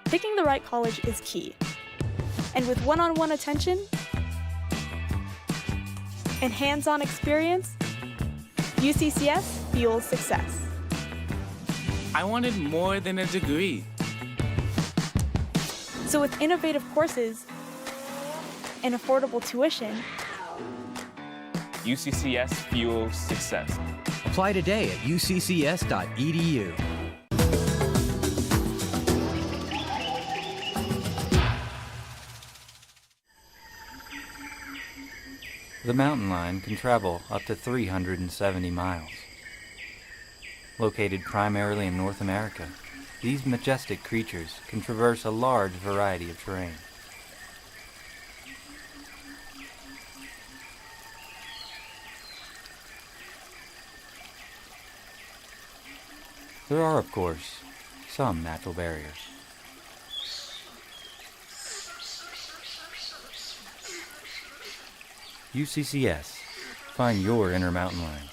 Picking the right college is key. And with one-on-one attention and hands-on experience, UCCS fuels success. I wanted more than a degree. So with innovative courses and affordable tuition, UCCS fuels success. Apply today at uccs.edu. The mountain lion can travel up to 370 miles. Located primarily in North America, these majestic creatures can traverse a large variety of terrain. There are, of course, some natural barriers. UCCS. Find your inner mountain lion.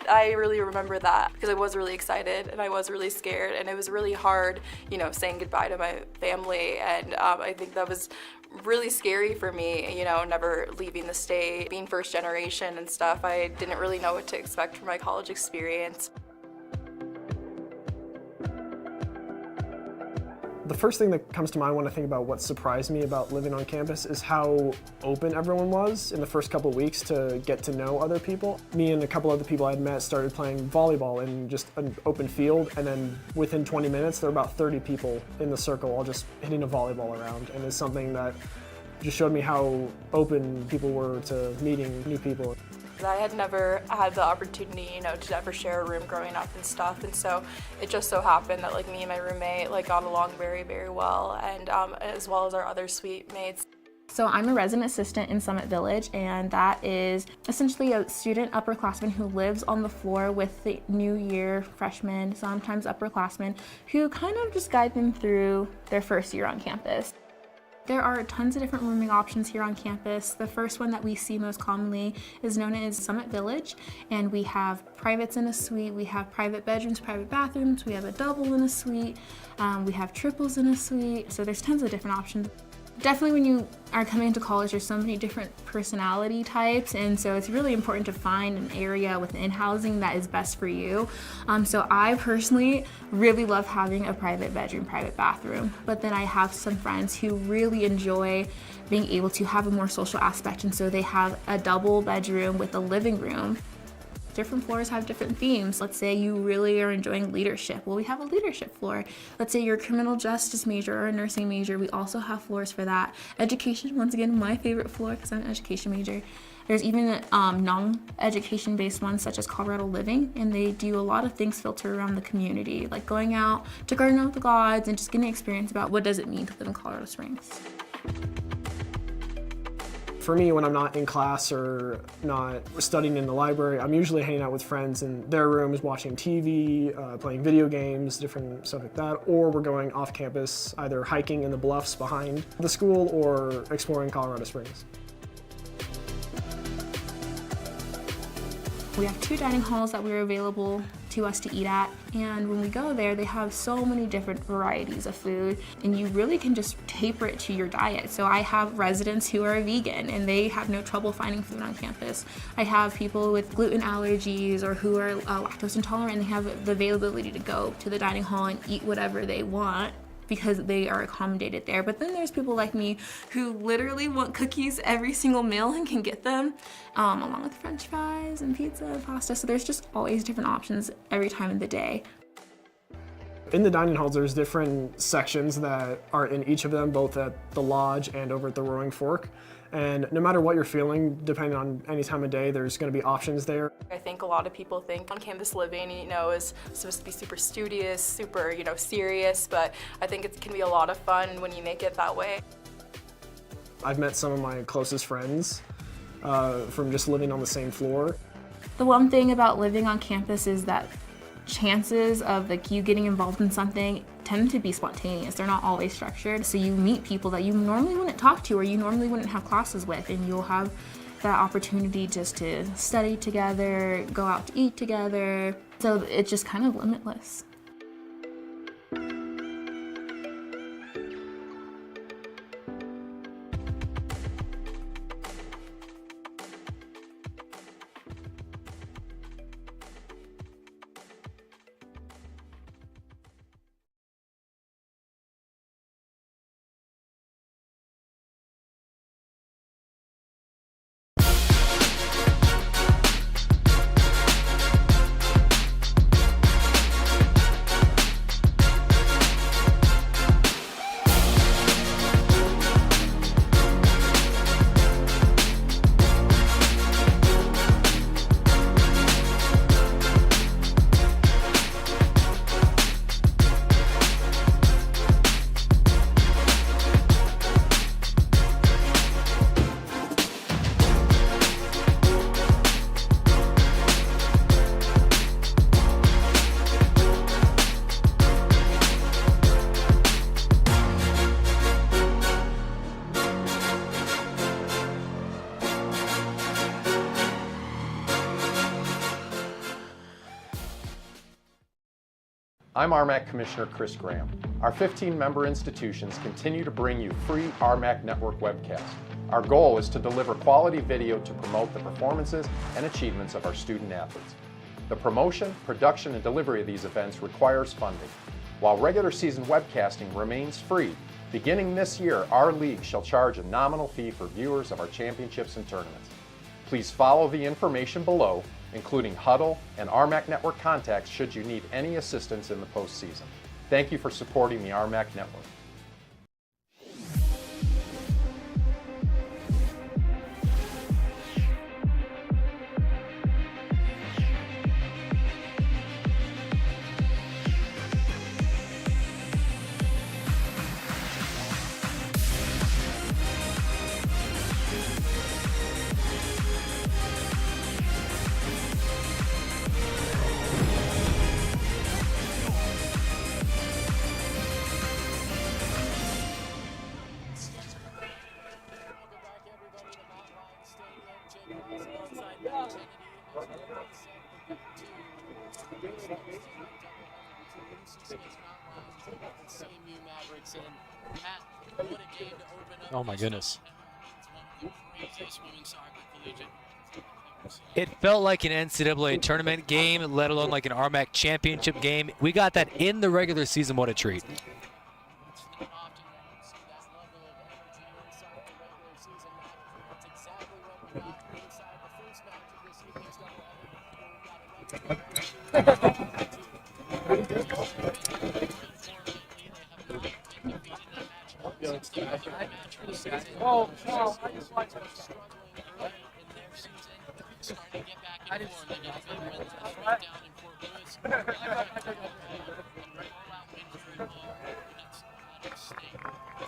I really remember that because I was really excited and I was really scared, and it was really hard, saying goodbye to my family, and I think that was really scary for me, never leaving the state, being first generation and stuff. I didn't really know what to expect from my college experience. The first thing that comes to mind when I think about what surprised me about living on campus is how open everyone was in the first couple of weeks to get to know other people. Me and a couple other people I had met started playing volleyball in just an open field, and then within 20 minutes there were about 30 people in the circle all just hitting a volleyball around, and it's something that just showed me how open people were to meeting new people. I had never had the opportunity, to ever share a room growing up and stuff, and so it just so happened that me and my roommate got along very, very well, and as well as our other suite mates. So I'm a resident assistant in Summit Village, and that is essentially a student upperclassman who lives on the floor with the new year freshmen, sometimes upperclassmen, who kind of just guide them through their first year on campus. There are tons of different rooming options here on campus. The first one that we see most commonly is known as Summit Village, and we have privates in a suite, we have private bedrooms, private bathrooms, we have a double in a suite, we have triples in a suite, so there's tons of different options. Definitely when you are coming into college, there's so many different personality types, and so it's really important to find an area within housing that is best for you. So I personally really love having a private bedroom, private bathroom, but then I have some friends who really enjoy being able to have a more social aspect, and so they have a double bedroom with a living room. Different floors have different themes. Let's say you really are enjoying leadership. Well, we have a leadership floor. Let's say you're a criminal justice major or a nursing major. We also have floors for that. Education, once again, my favorite floor because I'm an education major. There's even non-education based ones such as Colorado Living, and they do a lot of things filtered around the community, like going out to garden with the gods and just getting experience about what does it mean to live in Colorado Springs. For me, when I'm not in class or not studying in the library, I'm usually hanging out with friends in their rooms, watching TV, playing video games, different stuff like that, or we're going off campus, either hiking in the bluffs behind the school or exploring Colorado Springs. We have 2 dining halls that we're available to us to eat at, and when we go there, they have so many different varieties of food, and you really can just taper it to your diet. So I have residents who are vegan, and they have no trouble finding food on campus. I have people with gluten allergies or who are lactose intolerant, and they have the availability to go to the dining hall and eat whatever they want because they are accommodated there. But then there's people like me who literally want cookies every single meal and can get them, along with french fries and pizza and pasta. So there's just always different options every time of the day. In the dining halls, there's different sections that are in each of them, both at the lodge and over at the Roaring Fork. And no matter what you're feeling, depending on any time of day, there's going to be options there. I think a lot of people think on-campus living, is supposed to be super studious, super, serious, but I think it can be a lot of fun when you make it that way. I've met some of my closest friends from just living on the same floor. The one thing about living on campus is that chances of like you getting involved in something tend to be spontaneous. They're not always structured. So you meet people that you normally wouldn't talk to or you normally wouldn't have classes with, and you'll have that opportunity just to study together, go out to eat together. So it's just kind of limitless. I'm RMAC Commissioner Chris Graham. Our 15-member institutions continue to bring you free RMAC Network webcasts. Our goal is to deliver quality video to promote the performances and achievements of our student athletes. The promotion, production, and delivery of these events requires funding. While regular season webcasting remains free, beginning this year, our league shall charge a nominal fee for viewers of our championships and tournaments. Please follow the information below, including Huddle and RMAC Network contacts should you need any assistance in the postseason. Thank you for supporting the RMAC Network. Oh my goodness. It felt like an NCAA tournament game, let alone like an RMAC championship game. We got that in the regular season. What a treat.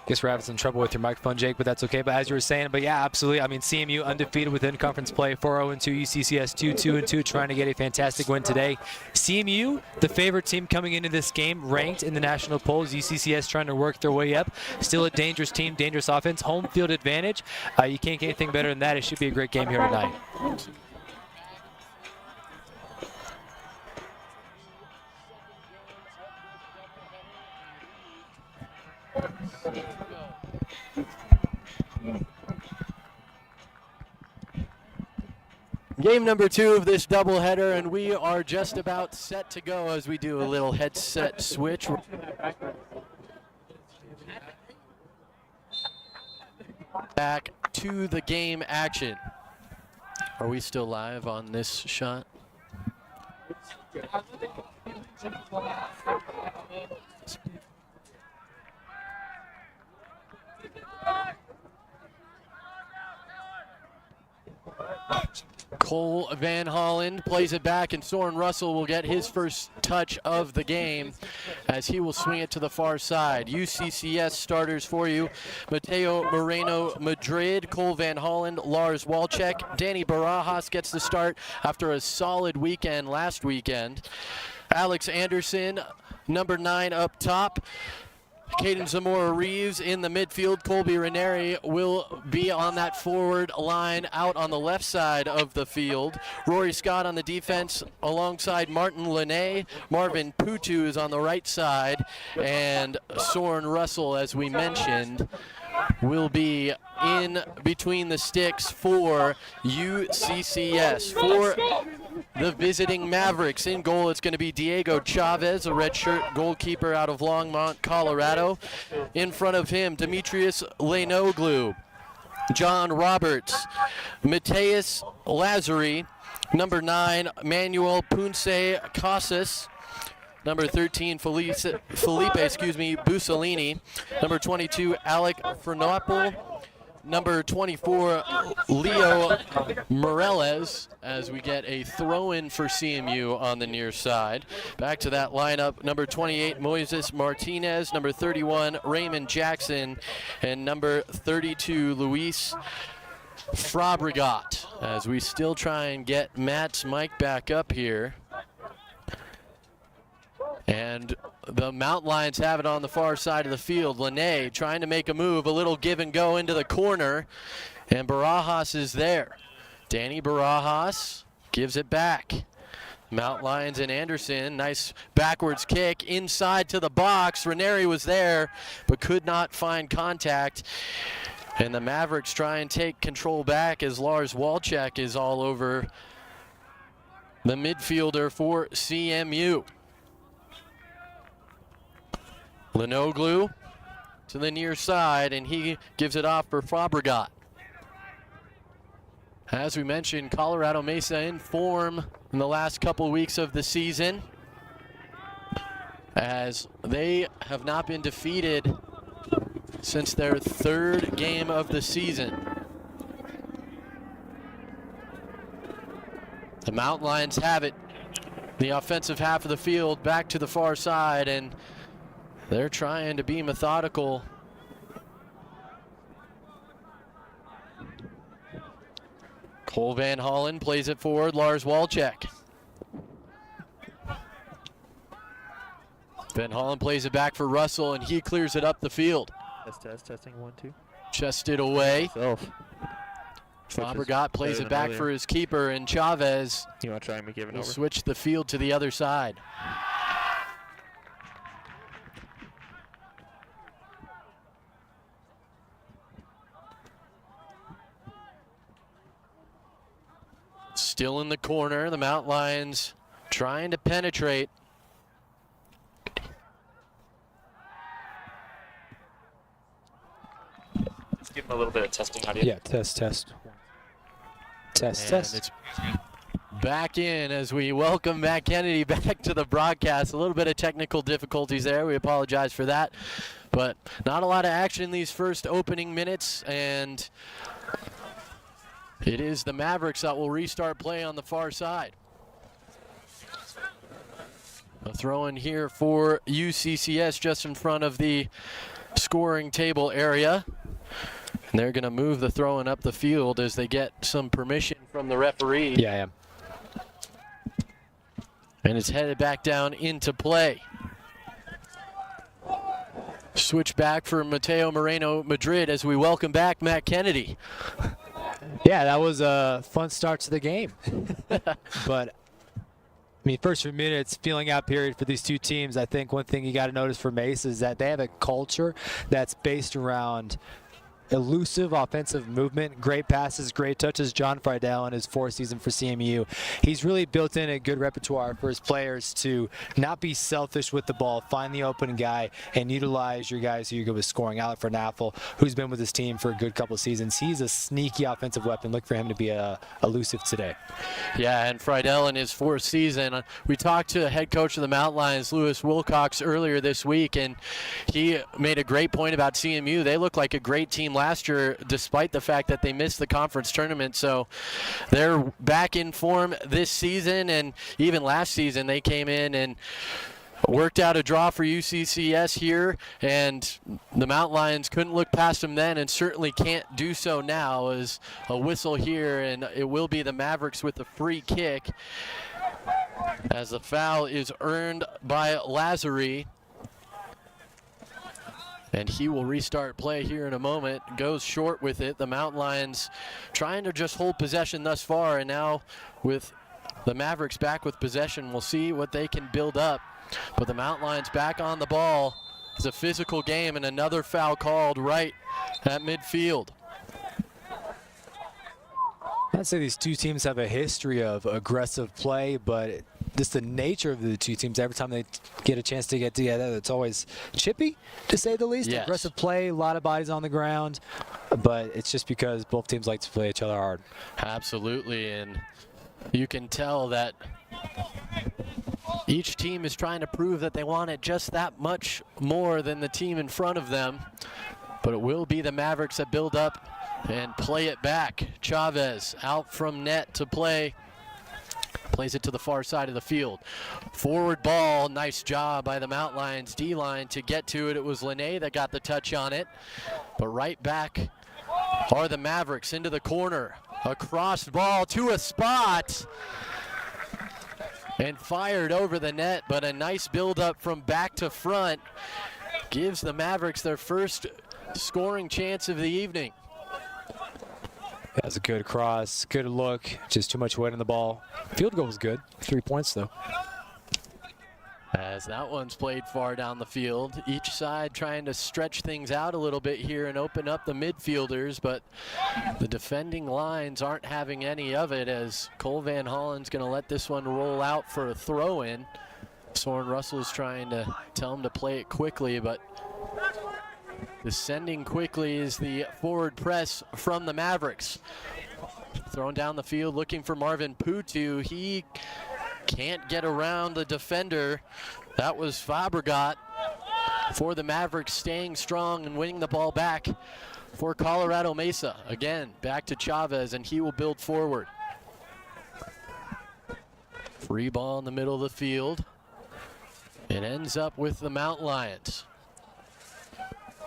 Guess we're having some trouble with your microphone, Jake, but that's okay. But as you were saying, but yeah, absolutely. I mean, CMU undefeated within conference play, 4-0-2, UCCS 2-2-2, trying to get a fantastic win today. CMU, the favorite team coming into this game, ranked in the national polls. UCCS trying to work their way up. Still a dangerous team, dangerous offense, home field advantage. You can't get anything better than that. It should be a great game here tonight. Game number 2 of this doubleheader, and we are just about set to go as we do a little headset switch. Back to the game action. Are we still live on this shot? Cole Van Holland plays it back, and Soren Russell will get his first touch of the game as he will swing it to the far side. UCCS starters for you: Mateo Moreno Madrid, Cole Van Holland, Lars Walczek. Danny Barajas gets the start after a solid weekend last weekend. Alex Anderson, number 9 up top. Caden Zamora-Reeves in the midfield. Colby Ranieri will be on that forward line out on the left side of the field. Rory Scott on the defense alongside Martin Lene. Marvin Putu is on the right side. And Soren Russell, as we mentioned, will be in between the sticks for UCCS. For the visiting Mavericks, in goal it's going to be Diego Chavez, a redshirt goalkeeper out of Longmont, Colorado. In front of him, Demetrius Lenoglu, John Roberts, Mateus Lazari, number 9, Manuel Punce Casas, number 13, Felipe Bussolini, number 22, Alec Fernapel, number 24, Leo Morales, as we get a throw-in for CMU on the near side. Back to that lineup, number 28, Moises Martinez, number 31, Raymond Jackson, and number 32, Luis Fabregat, as we still try and get Matt's mic back up here. And the Mountain Lions have it on the far side of the field. Lene trying to make a move, a little give and go into the corner, and Barajas is there. Danny Barajas gives it back. Mountain Lions and Anderson, nice backwards kick inside to the box. Ranieri was there, but could not find contact. And the Mavericks try and take control back as Lars Walczak is all over the midfielder for CMU. Lenoglu to the near side, and he gives it off for Fabregat. As we mentioned, Colorado Mesa in form in the last couple weeks of the season, as they have not been defeated since their 3rd game of the season. The Mountain Lions have it. The offensive half of the field back to the far side, and they're trying to be methodical. Cole Van Hollen plays it forward, Lars Walczak. Van Hollen plays it back for Russell, and he clears it up the field. Testing 1 2. Chested away. Fabregat plays it back for his keeper, and Chavez You want to try and give it will over? switch the field to the other side. Still in the corner, the Mountain Lions trying to penetrate. Let's give him a little bit of testing audio. Yeah, test. Test. It's back in as we welcome Matt Kennedy back to the broadcast. A little bit of technical difficulties there. We apologize for that. But not a lot of action in these first opening minutes, and it is the Mavericks that will restart play on the far side. A throw in here for UCCS just in front of the scoring table area. And they're going to move the throw-in up the field as they get some permission from the referee. Yeah. And it's headed back down into play. Switch back for Mateo Moreno Madrid as we welcome back Matt Kennedy. Yeah, that was a fun start to the game. But, I mean, first few minutes, feeling out period for these two teams, I think one thing you got to notice for Mesa is that they have a culture that's based around elusive offensive movement, great passes, great touches. John Friedel in his 4th season for CMU, he's really built in a good repertoire for his players to not be selfish with the ball, find the open guy, and utilize your guys who you're good with scoring. Alec Fernapel, who's been with his team for a good couple of seasons, he's a sneaky offensive weapon. Look for him to be elusive today. Yeah, and Friedel in his 4th season. We talked to head coach of the Mountain Lions, Lewis Wilcox, earlier this week, and he made a great point about CMU. They look like a great team last year, despite the fact that they missed the conference tournament. So they're back in form this season, and even last season they came in and worked out a draw for UCCS here, and the Mountain Lions couldn't look past them then and certainly can't do so now. As a whistle here, and it will be the Mavericks with the free kick. as the foul is earned by Lazary. And he will restart play here in a moment. Goes short with it. The Mountain Lions trying to just hold possession thus far, and now with the Mavericks back with possession, we'll see what they can build up. But the Mountain Lions back on the ball. It's a physical game, and another foul called right at midfield. I'd say these two teams have a history of aggressive play, but just the nature of the two teams, every time they get a chance to get together, it's always chippy, to say the least. Yes. Aggressive play, a lot of bodies on the ground, but it's just because both teams like to play each other hard. Absolutely, and you can tell that each team is trying to prove that they want it just that much more than the team in front of them, but it will be the Mavericks that build up and play it back. Chavez out from net to play. Plays it to the far side of the field. Forward ball, nice job by the Mountain Lions D-line to get to it. It was Lene that got the touch on it. But right back are the Mavericks into the corner. A cross ball to a spot. And fired over the net, but a nice build-up from back to front gives the Mavericks their first scoring chance of the evening. That was a good cross, good look, just too much weight on the ball. Field goal was good, 3 points though. As that one's played far down the field, each side trying to stretch things out a little bit here and open up the midfielders, but the defending lines aren't having any of it, as Cole Van Hollen's going to let this one roll out for a throw-in. Soren Russell's trying to tell him to play it quickly, but descending quickly is the forward press from the Mavericks. Thrown down the field looking for Marvin Putu. He can't get around the defender. That was Fabregat for the Mavericks, staying strong and winning the ball back for Colorado Mesa. Again, back to Chavez, and he will build forward. Free ball in the middle of the field. It ends up with the Mountain Lions.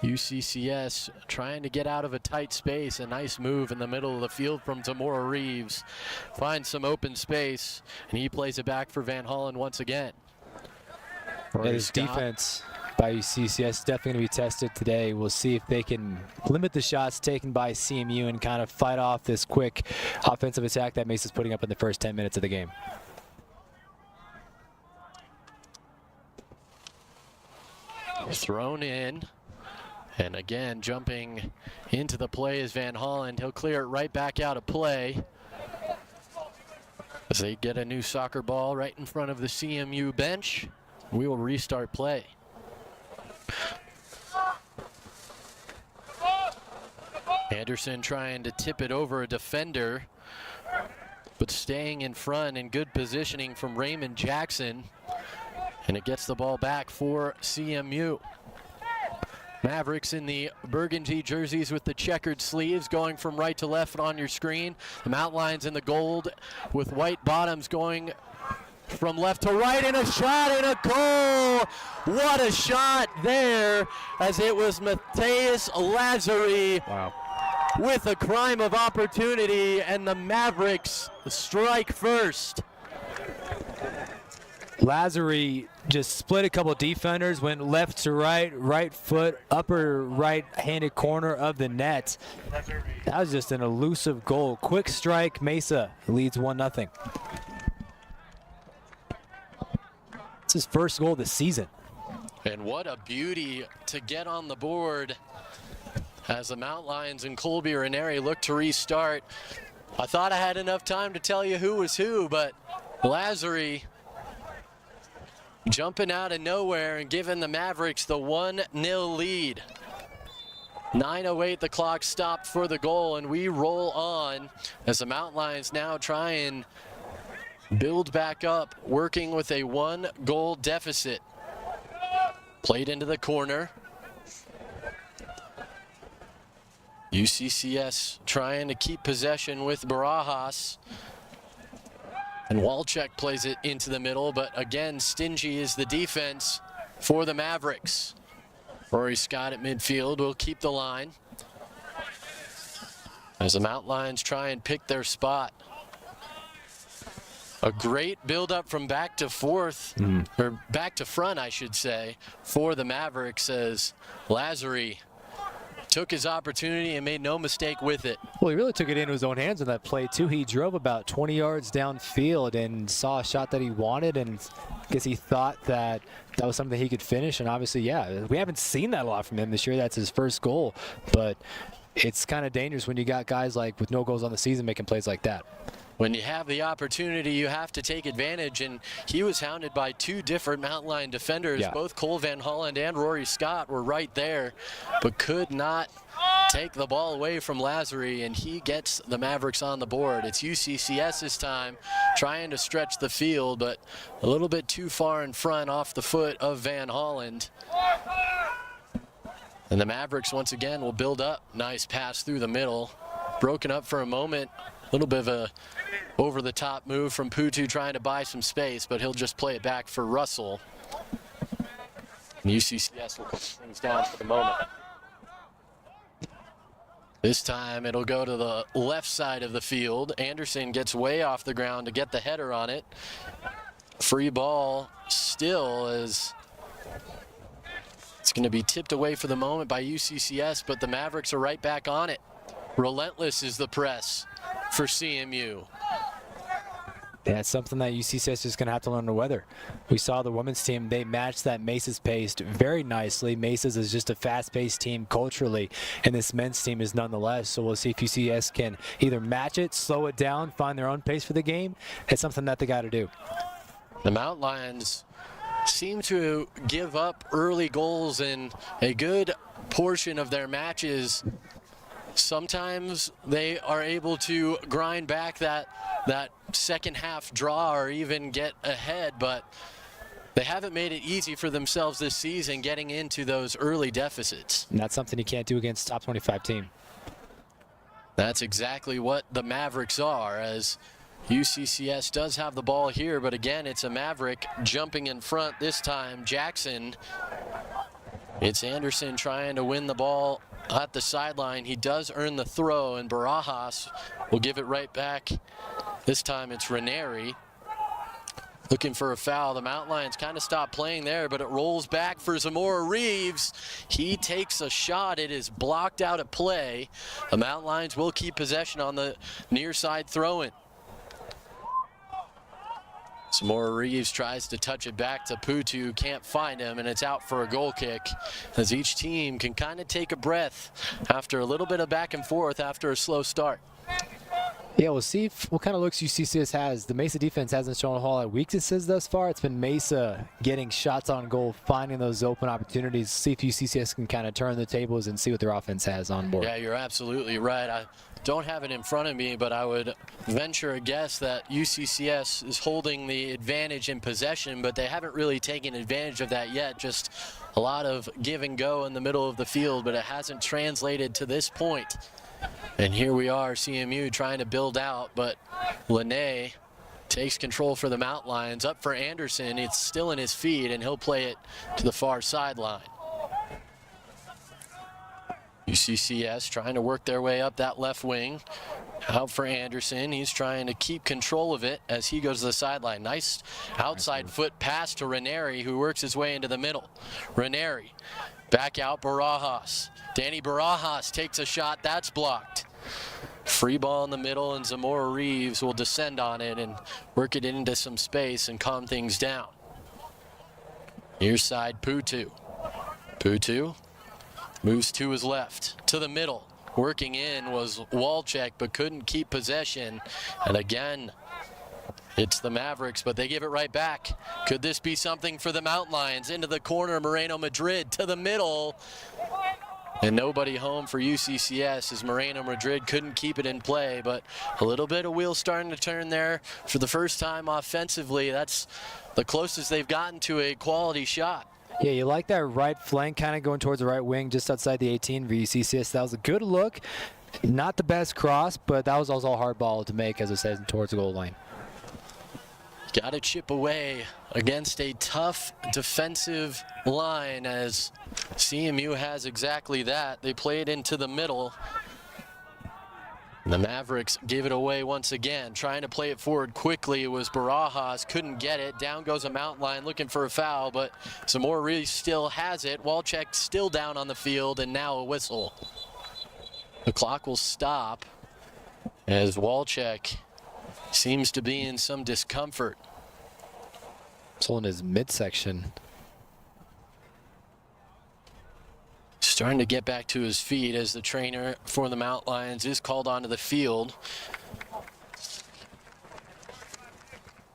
UCCS trying to get out of a tight space. A nice move in the middle of the field from Tamora Reeves. Finds some open space, and he plays it back for Van Hollen once again. His defense by UCCS is definitely going to be tested today. We'll see if they can limit the shots taken by CMU and kind of fight off this quick offensive attack that Mesa's putting up in the first 10 minutes of the game. Thrown in. And again, jumping into the play is Van Hollen. He'll clear it right back out of play as they get a new soccer ball right in front of the CMU bench. We will restart play. Anderson trying to tip it over a defender, but staying in front in good positioning from Raymond Jackson. And it gets the ball back for CMU. Mavericks in the burgundy jerseys with the checkered sleeves, going from right to left on your screen. The Mountain Lions in the gold with white bottoms, going from left to right, and a shot and a goal. What a shot there, as it was Mateus Lazary. Wow. With a crime of opportunity, and the Mavericks strike first. Lazary just split a couple defenders, went left to right, right foot, upper right-handed corner of the net. That was just an elusive goal. Quick strike, Mesa leads 1-0. It's his first goal this season. And what a beauty to get on the board as the Mountain Lions and Colby Ranieri look to restart. I thought I had enough time to tell you who was who, but Lazary jumping out of nowhere and giving the Mavericks the 1-0 lead. 9:08, the clock stopped for the goal, and we roll on as the Mountain Lions now try and build back up, working with a 1-goal deficit. Played into the corner. UCCS trying to keep possession with Barajas. And Walczek plays it into the middle, but again, stingy is the defense for the Mavericks. Rory Scott at midfield will keep the line as the Mountain Lions try and pick their spot. A great build-up from back to fourth, or back to front, I should say, for the Mavericks as Lazary took his opportunity and made no mistake with it. Well, he really took it into his own hands on that play, too. He drove about 20 yards downfield and saw a shot that he wanted, and I guess he thought that that was something he could finish. And obviously, yeah, we haven't seen that a lot from him this year. That's his first goal. But it's kind of dangerous when you got guys like with no goals on the season making plays like that. When you have the opportunity, you have to take advantage, and he was hounded by two different Mountain Lion defenders. Yeah. Both Cole Van Holland and Rory Scott were right there, but could not take the ball away from Lazary, and he gets the Mavericks on the board. It's UCCS this time, trying to stretch the field, but a little bit too far in front off the foot of Van Holland. And the Mavericks once again will build up. Nice pass through the middle. Broken up for a moment. A little bit of a over-the-top move from Putu trying to buy some space, but he'll just play it back for Russell. And UCCS will put things down for the moment. This time it'll go to the left side of the field. Anderson gets way off the ground to get the header on it. Free ball still is... It's going to be tipped away for the moment by UCCS, but the Mavericks are right back on it. Relentless is the press for CMU. Yeah, it's something that UCCS is going to have to learn to weather. We saw the women's team, they matched that Mesa's pace very nicely. Mesa's is just a fast-paced team culturally, and this men's team is nonetheless. So we'll see if UCCS can either match it, slow it down, find their own pace for the game. It's something that they got to do. The Mountain Lions seem to give up early goals in a good portion of their matches. Sometimes they are able to grind back that second half draw or even get ahead, but they haven't made it easy for themselves this season getting into those early deficits. And that's something you can't do against a top 25 team. That's exactly what the Mavericks are, as UCCS does have the ball here, but again, it's a Maverick jumping in front this time. Jackson. It's Anderson trying to win the ball at the sideline. He does earn the throw, and Barajas will give it right back. This time it's Ranieri looking for a foul. The Mountain Lions kind of stopped playing there, but it rolls back for Zamora Reeves. He takes a shot. It is blocked out of play. The Mountain Lions will keep possession on the near side throw-in. Zamora Reeves tries to touch it back to Putu, can't find him, and it's out for a goal kick, as each team can kind of take a breath after a little bit of back and forth after a slow start. Yeah, we'll see what kind of looks UCCS has. The Mesa defense hasn't shown a whole lot of weaknesses thus far. It's been Mesa getting shots on goal, finding those open opportunities. See if UCCS can kind of turn the tables and see what their offense has on board. Yeah, you're absolutely right. I don't have it in front of me, but I would venture a guess that UCCS is holding the advantage in possession, but they haven't really taken advantage of that yet. Just a lot of give and go in the middle of the field, but it hasn't translated to this point. And here we are, CMU trying to build out, but Lene takes control for the Mountain Lions. Up for Anderson, it's still in his feet, and he'll play it to the far sideline. UCCS trying to work their way up that left wing. Out for Anderson, he's trying to keep control of it as he goes to the sideline. Nice outside foot pass to Ranieri, who works his way into the middle. Ranieri, back out Barajas. Danny Barajas takes a shot, that's blocked. Free ball in the middle, and Zamora Reeves will descend on it and work it into some space and calm things down. Near side, Putu. Putu moves to his left, to the middle. Working in was Walczek, but couldn't keep possession. And again, it's the Mavericks, but they give it right back. Could this be something for the Mountain Lions? Into the corner, Moreno Madrid to the middle. And nobody home for UCCS as Moreno Madrid couldn't keep it in play, but a little bit of wheels starting to turn there for the first time offensively. That's the closest they've gotten to a quality shot. Yeah, you like that right flank kind of going towards the right wing just outside the 18 for UCCS. That was a good look. Not the best cross, but that was also a hard ball to make, as I said, towards the goal line. Got to chip away against a tough defensive line, as CMU has exactly that. They play it into the middle. The Mavericks give it away once again, trying to play it forward quickly. It was Barajas, couldn't get it. Down goes a mountain lion looking for a foul, but Zamora still has it. Walczak still down on the field, and now a whistle. The clock will stop as Walczak seems to be in some discomfort. Still in his midsection. Starting to get back to his feet as the trainer for the Mount Lions is called onto the field.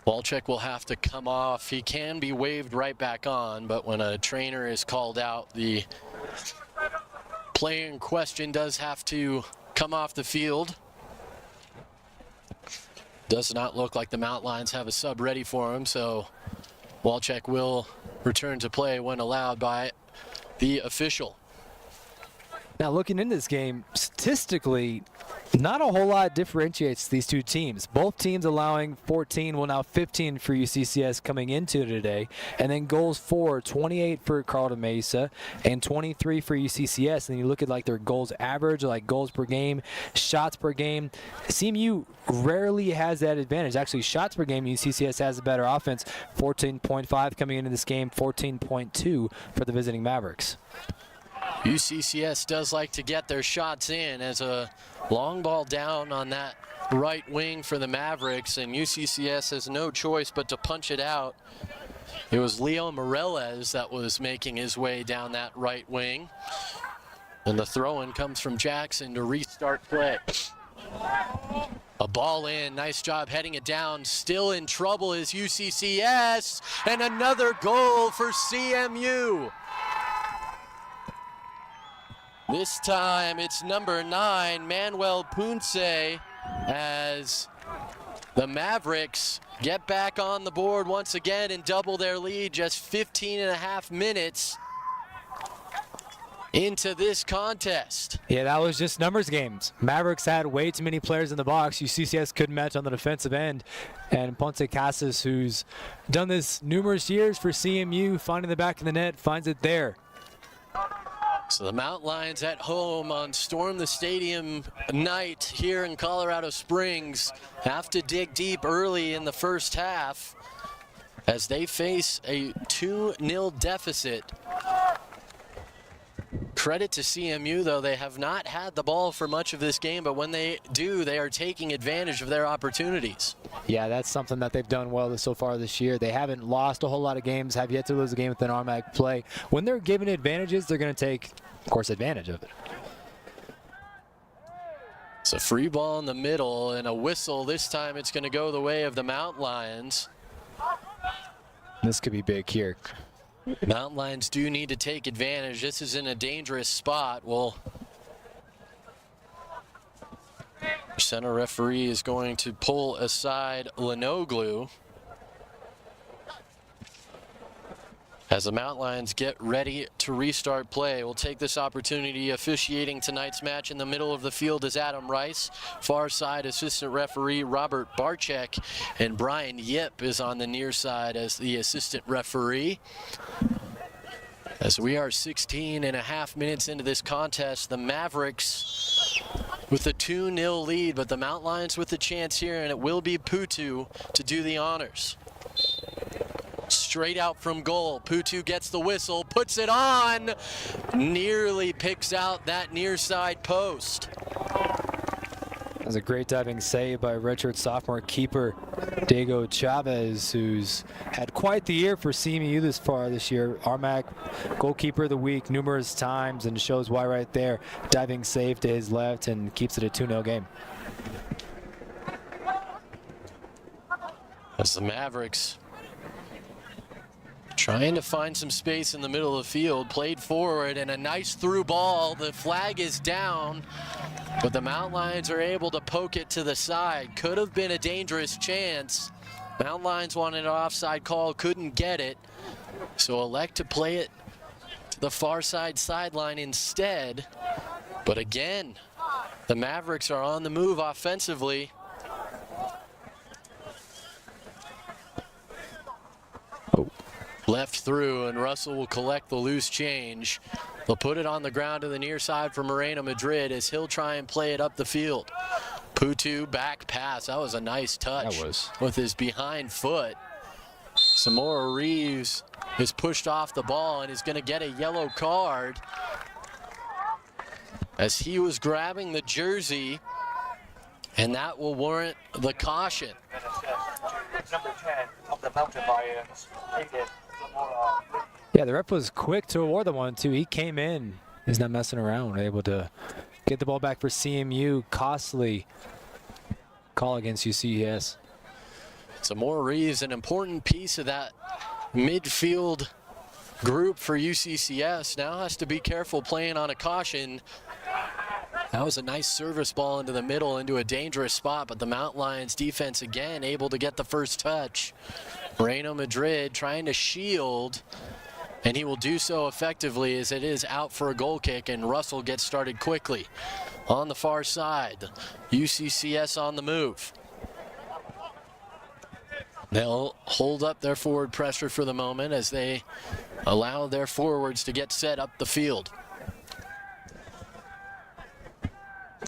Walczak will have to come off. He can be waved right back on, but when a trainer is called out, the player in question does have to come off the field. Does not look like the Mount Lions have a sub ready for him, so Walczak will return to play when allowed by the official. Now looking into this game, statistically, not a whole lot differentiates these two teams. Both teams allowing 14, well now 15 for UCCS coming into today, and then goals for 28 for Carlton Mesa and 23 for UCCS. And you look at like their goals average, like goals per game, shots per game. CMU rarely has that advantage. Actually, shots per game, UCCS has a better offense. 14.5 coming into this game, 14.2 for the visiting Mavericks. UCCS does like to get their shots in as a long ball down on that right wing for the Mavericks, and UCCS has no choice but to punch it out. It was Leo Morales that was making his way down that right wing. And the throw-in comes from Jackson to restart play. A ball in, nice job heading it down. Still in trouble is UCCS, and another goal for CMU. This time it's number 9, Manuel Punce, as the Mavericks get back on the board once again and double their lead just 15 and a half minutes into this contest. Yeah, that was just numbers games. Mavericks had way too many players in the box. UCCS couldn't match on the defensive end. And Ponce Casas, who's done this numerous years for CMU, finding the back of the net, finds it there. So the Mount Lions at home on Storm the Stadium night here in Colorado Springs have to dig deep early in the first half as they face a 2-0 deficit. Credit to CMU, though, they have not had the ball for much of this game, but when they do, they are taking advantage of their opportunities. Yeah, that's something that they've done well so far this year. They haven't lost a whole lot of games, have yet to lose a game with an RMAC play. When they're given advantages, they're going to take, of course, advantage of it. It's a free ball in the middle and a whistle. This time it's going to go the way of the Mount Lions. This could be big here. Mountain Lions do need to take advantage. This is in a dangerous spot. Well, center referee is going to pull aside Lenoglu as the Mountain Lions get ready to restart play. We'll take this opportunity. Officiating tonight's match in the middle of the field is Adam Rice. Far side assistant referee Robert Barczyk, and Brian Yip is on the near side as the assistant referee. As we are 16 and a half minutes into this contest, the Mavericks with a 2-0 lead, but the Mount Lions with the chance here, and it will be Putu to do the honors. Straight out from goal, Putu gets the whistle, puts it on, nearly picks out that near side post. That was a great diving save by redshirt sophomore keeper Diego Chavez, who's had quite the year for CMU this far this year. RMAC goalkeeper of the week numerous times, and shows why right there. Diving save to his left and keeps it a 2-0 game. As the Mavericks trying to find some space in the middle of the field, played forward, and a nice through ball. The flag is down, but the Mount Lions are able to poke it to the side. Could have been a dangerous chance. Mount Lions wanted an offside call, couldn't get it, so elect to play it to the far side sideline instead. But again, the Mavericks are on the move offensively. Left through, and Russell will collect the loose change. They'll put it on the ground to the near side for Moreno Madrid as he'll try and play it up the field. Putu back pass. That was a nice touch. That was. With his behind foot. Samora Reeves is pushed off the ball and is going to get a yellow card as he was grabbing the jersey, and that will warrant the caution. Number 10 of the Mountain Lions, Yeah, the ref was quick to award the 1-2. He came in. He's not messing around. Able to get the ball back for CMU. Costly call against UCCS. Samora Reeves, an important piece of that midfield group for UCCS, now has to be careful playing on a caution. That was a nice service ball into the middle, into a dangerous spot, but the Mount Lions defense again able to get the first touch. Reino Madrid trying to shield, and he will do so effectively as it is out for a goal kick, and Russell gets started quickly. On the far side, UCCS on the move. They'll hold up their forward pressure for the moment as they allow their forwards to get set up the field.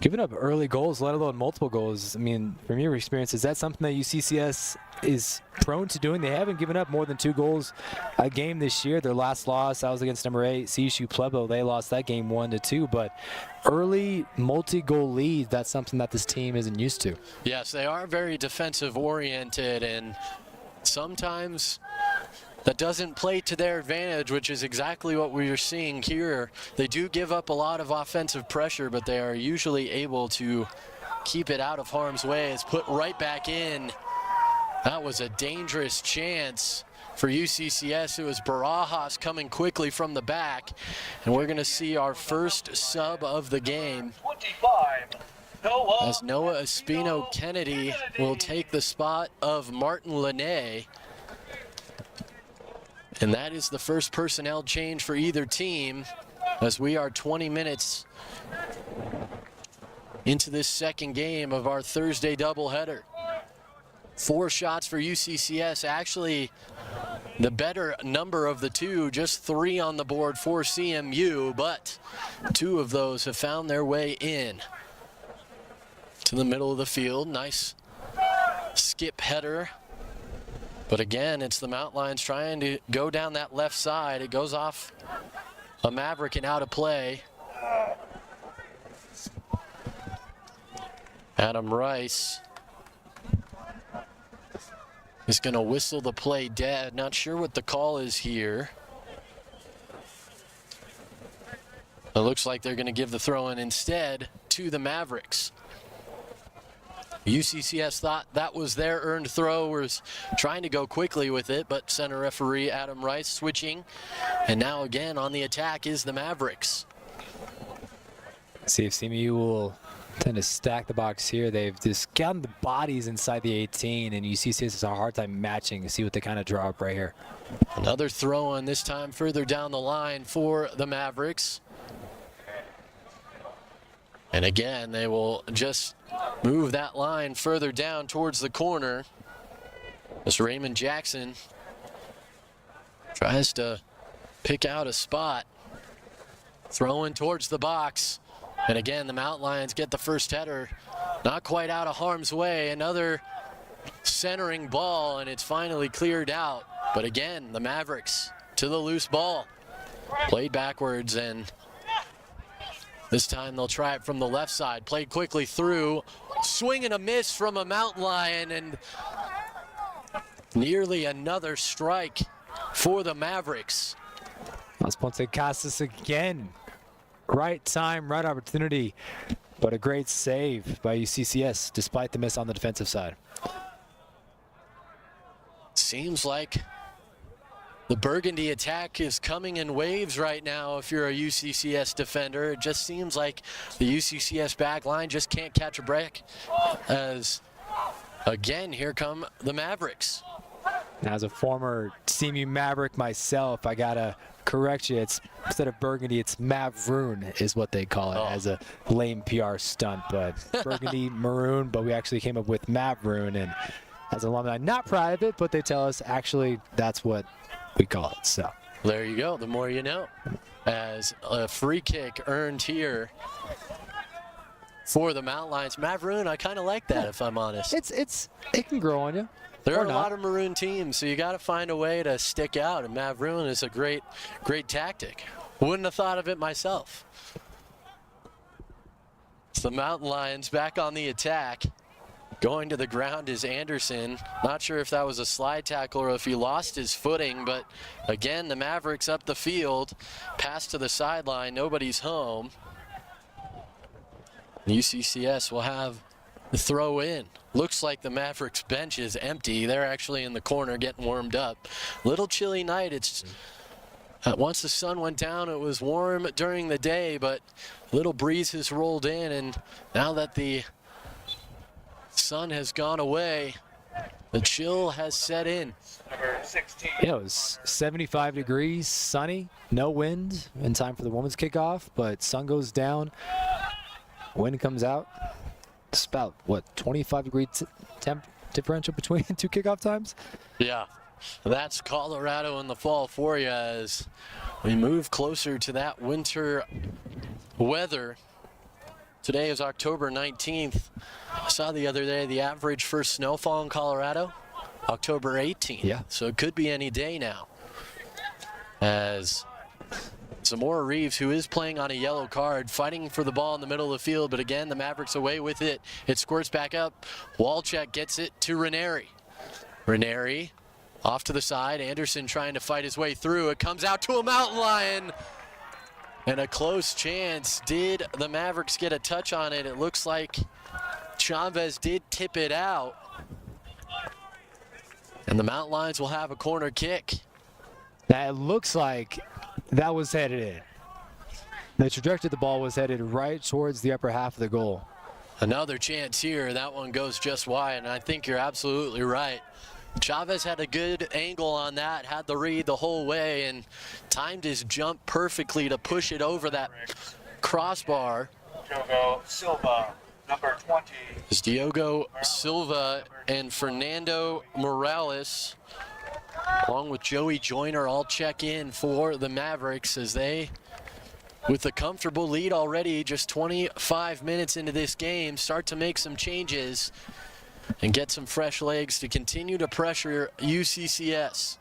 Giving up early goals, let alone multiple goals. I mean, from your experience, is that something that UCCS is prone to doing? They haven't given up more than 2 goals a game this year. Their last loss, that was against number 8, CSU Pueblo. They lost that game 1-2, but early multi-goal leads, that's something that this team isn't used to. Yes, they are very defensive oriented, and sometimes that doesn't play to their advantage, which is exactly what we are seeing here. They do give up a lot of offensive pressure, but they are usually able to keep it out of harm's way. It's put right back in. That was a dangerous chance for UCCS. It was Barajas coming quickly from the back, and we're going to see our first sub of the game as Noah Espino Kennedy will take the spot of Martin Lene. And that is the first personnel change for either team as we are 20 minutes into this second game of our Thursday doubleheader. 4 shots for UCCS, actually the better number of the two, just 3 on the board for CMU, but 2 of those have found their way in to the middle of the field. Nice skip header. But again, it's the Mount Lions trying to go down that left side. It goes off a Maverick and out of play. Adam Rice is going to whistle the play dead. Not sure what the call is here. It looks like they're going to give the throw in instead to the Mavericks. UCCS thought that was their earned throw, was trying to go quickly with it, but center referee Adam Rice switching. And now again on the attack is the Mavericks. See if CMU will tend to stack the box here. They've just gotten the bodies inside the 18, and UCCS has a hard time matching. See what they kind of draw up right here. Another throw in, this time further down the line for the Mavericks. And again, they will just move that line further down towards the corner as Raymond Jackson tries to pick out a spot. Throwing towards the box. And again, the Mount Lions get the first header. Not quite out of harm's way. Another centering ball, and it's finally cleared out. But again, the Mavericks to the loose ball. Played backwards, and this time they'll try it from the left side. Played quickly through. Swing and a miss from a Mountain Lion, and nearly another strike for the Mavericks. Las Ponce Casas again. Right time, right opportunity, but a great save by UCCS despite the miss on the defensive side. Seems like the Burgundy attack is coming in waves right now if you're a UCCS defender. It just seems like the UCCS back line just can't catch a break as, again, here come the Mavericks. As a former CMU Maverick myself, I gotta correct you. It's instead of Burgundy, it's Mavroon is what they call it as a lame PR stunt. But Burgundy Maroon, but we actually came up with Mavroon, and as alumni, not proud of it, but they tell us actually that's what we call it. So there you go. The more you know. As a free kick earned here for the Mountain Lions. Maroon, I kind of like that, if I'm honest. It can grow on you. There Or are a not. lot of maroon teams, so you got to find a way to stick out, and maroon is a great tactic. Wouldn't have thought of it myself. It's the Mountain Lions back on the attack. Going to the ground is Anderson. Not sure if that was a slide tackle or if he lost his footing, but again, the Mavericks up the field. Pass to the sideline, nobody's home. UCCS will have the throw in. Looks like the Mavericks bench is empty. They're actually in the corner getting warmed up. Little chilly night. It's once the sun went down, it was warm during the day, but little breeze has rolled in, and now that the sun has gone away, the chill has set in. Number 16. Yeah, it was 75 degrees, sunny, no wind in time for the women's kickoff, but sun goes down, wind comes out. It's about, what, 25-degree temp differential between two kickoff times? Yeah, that's Colorado in the fall for you as we move closer to that winter weather. Today is October 19th. I saw the other day the average for snowfall in Colorado, October 18th. Yeah. So it could be any day now. As Zamora Reeves, who is playing on a yellow card, fighting for the ball in the middle of the field, but again, the Mavericks away with it. It squirts back up. Walczak gets it to Ranieri. Ranieri off to the side. Anderson trying to fight his way through. It comes out to a Mountain Lion. And a close chance. Did the Mavericks get a touch on it? It looks like Chavez did tip it out. And the Mountain Lions will have a corner kick. That looks like that was headed in. The trajectory of the ball was headed right towards the upper half of the goal. Another chance here. That one goes just wide, and I think you're absolutely right. Chavez had a good angle on that, had the read the whole way, and timed his jump perfectly to push it over that crossbar. Diogo Silva, number 20. It's Diogo Silva and Fernando Morales, along with Joey Joyner, all check in for the Mavericks as they, with a comfortable lead already, just 25 minutes into this game, start to make some changes and get some fresh legs to continue to pressure UCCS.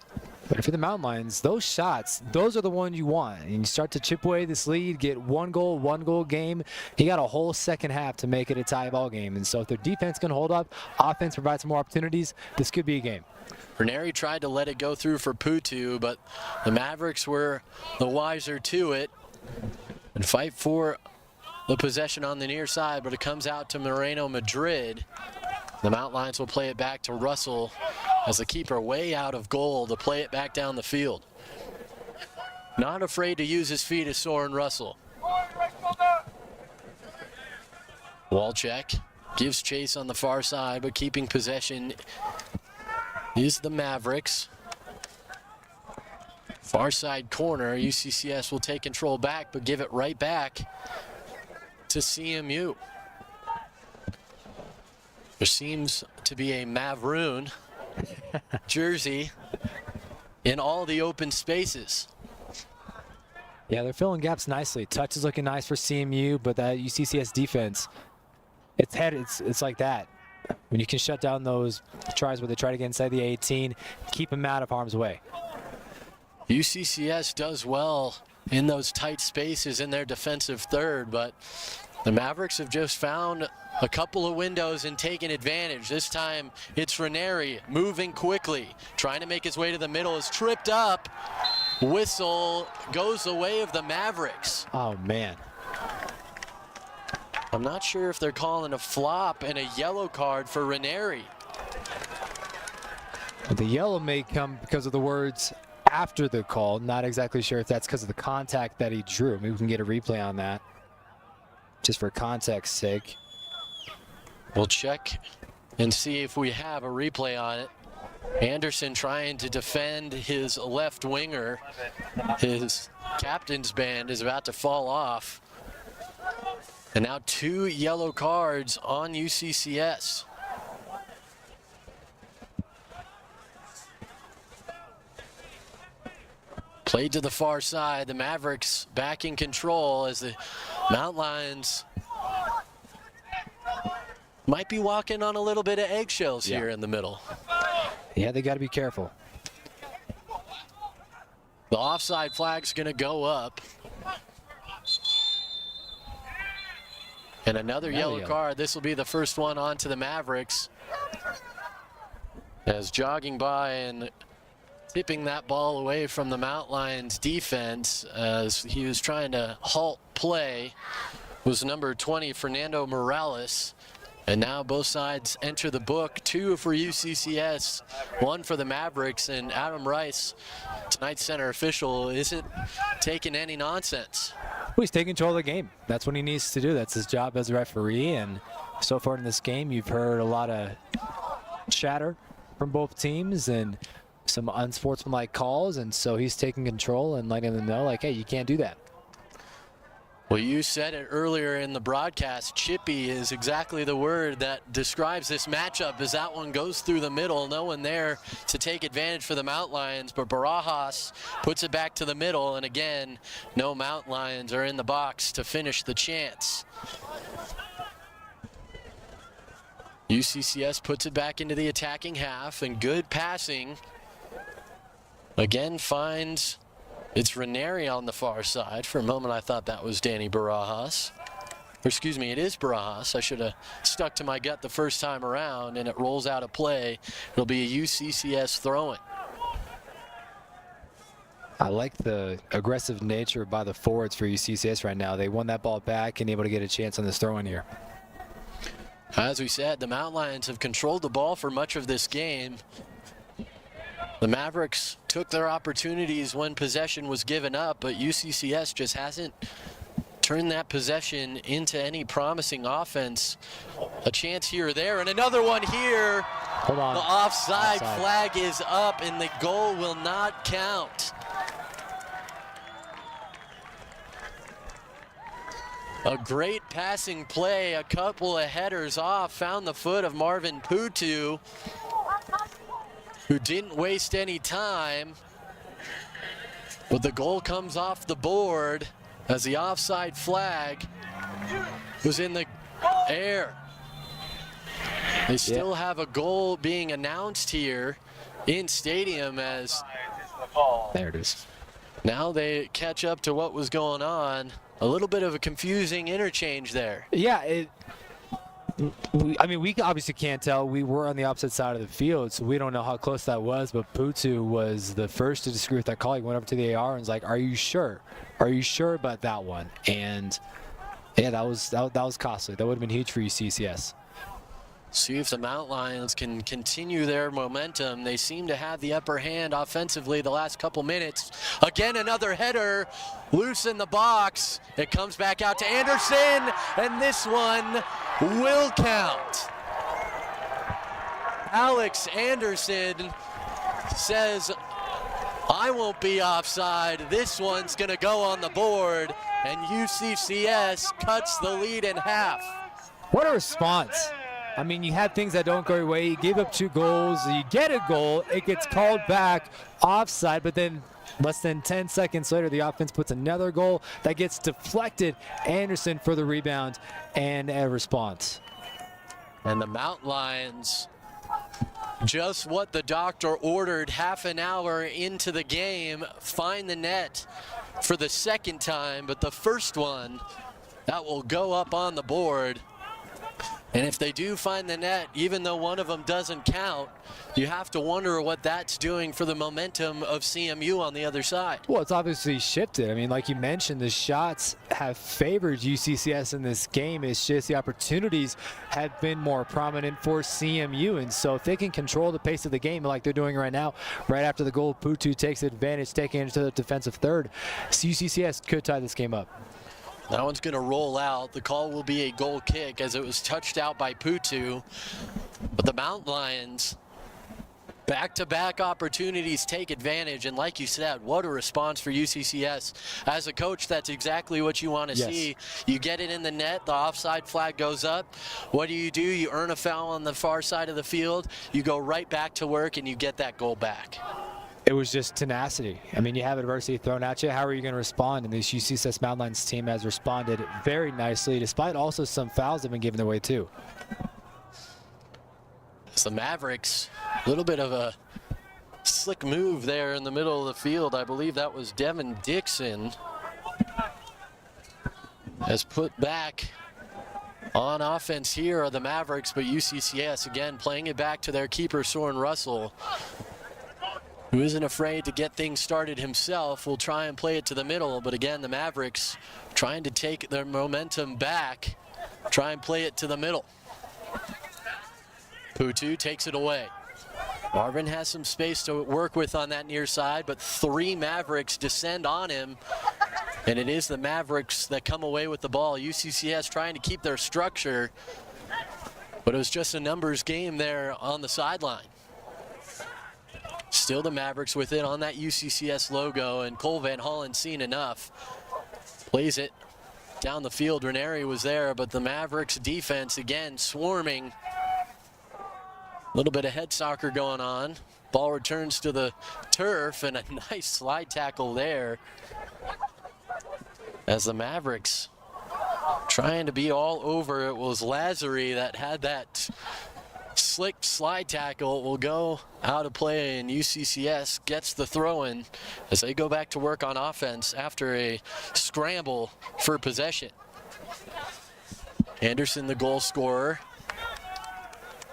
But for the Mountain Lions, those shots, those are the ones you want. And you start to chip away this lead, get one goal game. You got a whole second half to make it a tie ball game. And so if their defense can hold up, offense provides some more opportunities, this could be a game. Ranieri tried to let it go through for Putu, but the Mavericks were the wiser to it and fight for the possession on the near side, but it comes out to Moreno Madrid. The Mountain Lions will play it back to Russell as the keeper way out of goal to play it back down the field. Not afraid to use his feet is Soren Russell. Walczak gives chase on the far side, but keeping possession is the Mavericks. Far side corner, UCCS will take control back, but give it right back to CMU. There seems to be a maroon jersey in all the open spaces. Yeah, they're filling gaps nicely. Touch is looking nice for CMU, but that UCCS defense, it's like that. When you can shut down those tries where they try to get inside the 18, keep them out of harm's way. UCCS does well in those tight spaces in their defensive third, but the Mavericks have just found a couple of windows and taken advantage. This time it's Ranieri moving quickly, trying to make his way to the middle, is tripped up. Whistle goes the way of the Mavericks. Oh, man. I'm not sure if they're calling a flop and a yellow card for Ranieri. The yellow may come because of the words after the call. Not exactly sure if that's because of the contact that he drew. Maybe we can get a replay on that, just for context's sake. We'll check and see if we have a replay on it. Anderson trying to defend his left winger. His captain's band is about to fall off. And now 2 yellow cards on UCCS. Played to the far side. The Mavericks back in control as the Mountain Lions might be walking on a little bit of eggshells here in the middle. Yeah, they got to be careful. The offside flag's going to go up. And another yellow card. This will be the first one onto the Mavericks. As jogging by and tipping that ball away from the Mount Lions defense as he was trying to halt play was number 20, Fernando Morales. And now both sides enter the book. 2 for UCCS, 1 for the Mavericks, and Adam Rice, tonight's center official, isn't taking any nonsense. Well, he's taking control of the game. That's what he needs to do. That's his job as a referee. And so far in this game, you've heard a lot of chatter from both teams and some unsportsmanlike calls. And so he's taking control and letting them know, like, hey, you can't do that. Well, you said it earlier in the broadcast. Chippy is exactly the word that describes this matchup as that one goes through the middle. No one there to take advantage for the Mount Lions, but Barajas puts it back to the middle, and again, no Mount Lions are in the box to finish the chance. UCCS puts it back into the attacking half, and good passing. Again, finds it's Ranieri on the far side. For a moment, I thought that was Danny Barajas. Or excuse me, it is Barajas. I should have stuck to my gut the first time around, and it rolls out of play. It'll be a UCCS throw-in. I like the aggressive nature by the forwards for UCCS right now. They won that ball back and able to get a chance on this throw-in here. As we said, the Mount Lions have controlled the ball for much of this game. The Mavericks took their opportunities when possession was given up, but UCCS just hasn't turned that possession into any promising offense. A chance here or there, and another one here. Hold on. The offside flag is up, and the goal will not count. A great passing play, a couple of headers off, found the foot of Marvin Putu, who didn't waste any time, but the goal comes off the board as the offside flag was in the air. They still have a goal being announced here in stadium as there it is. Now they catch up to what was going on. A little bit of a confusing interchange there. Yeah, I mean, we obviously can't tell. We were on the opposite side of the field, so we don't know how close that was, but Putu was the first to disagree with that call. He went over to the AR and was like, are you sure? Are you sure about that one? And yeah, that was costly. That would have been huge for UCCS. See if the Mount Lions can continue their momentum. They seem to have the upper hand offensively the last couple minutes. Again, another header, loose in the box. It comes back out to Anderson, and this one will count. Alex Anderson says, I won't be offside. This one's gonna go on the board, and UCCS cuts the lead in half. What a response. I mean, you had things that don't go your way. You gave up 2 goals. You get a goal. It gets called back offside, but then less than 10 seconds later, the offense puts another goal that gets deflected. Anderson for the rebound and a response. And the Mount Lions, just what the doctor ordered half an hour into the game, find the net for the second time, but the first one, that will go up on the board. And if they do find the net, even though one of them doesn't count, you have to wonder what that's doing for the momentum of CMU on the other side. Well, it's obviously shifted. I mean, like you mentioned, the shots have favored UCCS in this game. It's just the opportunities have been more prominent for CMU. And so if they can control the pace of the game like they're doing right now, right after the goal, Putu takes advantage, taking it into the defensive third, UCCS could tie this game up. That one's going to roll out. The call will be a goal kick as it was touched out by Putu. But the Mount Lions, back-to-back opportunities, take advantage. And like you said, what a response for UCCS. As a coach, that's exactly what you want to see. You get it in the net, the offside flag goes up. What do? You earn a foul on the far side of the field. You go right back to work and you get that goal back. It was just tenacity. I mean, you have adversity thrown at you. How are you going to respond? And this UCCS Mount Lions team has responded very nicely, despite also some fouls that have been given away too. It's the Mavericks, a little bit of a slick move there in the middle of the field. I believe that was Devin Dixon. Has put back on offense here are the Mavericks, but UCCS again playing it back to their keeper, Soren Russell, who isn't afraid to get things started himself. Will try and play it to the middle, but again, the Mavericks trying to take their momentum back, try and play it to the middle. Putu takes it away. Marvin has some space to work with on that near side, but 3 Mavericks descend on him, and it is the Mavericks that come away with the ball. UCCS trying to keep their structure, but it was just a numbers game there on the sideline. Still the Mavericks with it on that UCCS logo, and Cole Van Hollen seen enough. Plays it down the field. Ranieri was there, but the Mavericks defense again swarming. A little bit of head soccer going on. Ball returns to the turf, and a nice slide tackle there as the Mavericks trying to be all over. It was Lazary that had that slick slide tackle. Will go out of play, and UCCS gets the throw in as they go back to work on offense after a scramble for possession. Anderson, the goal scorer,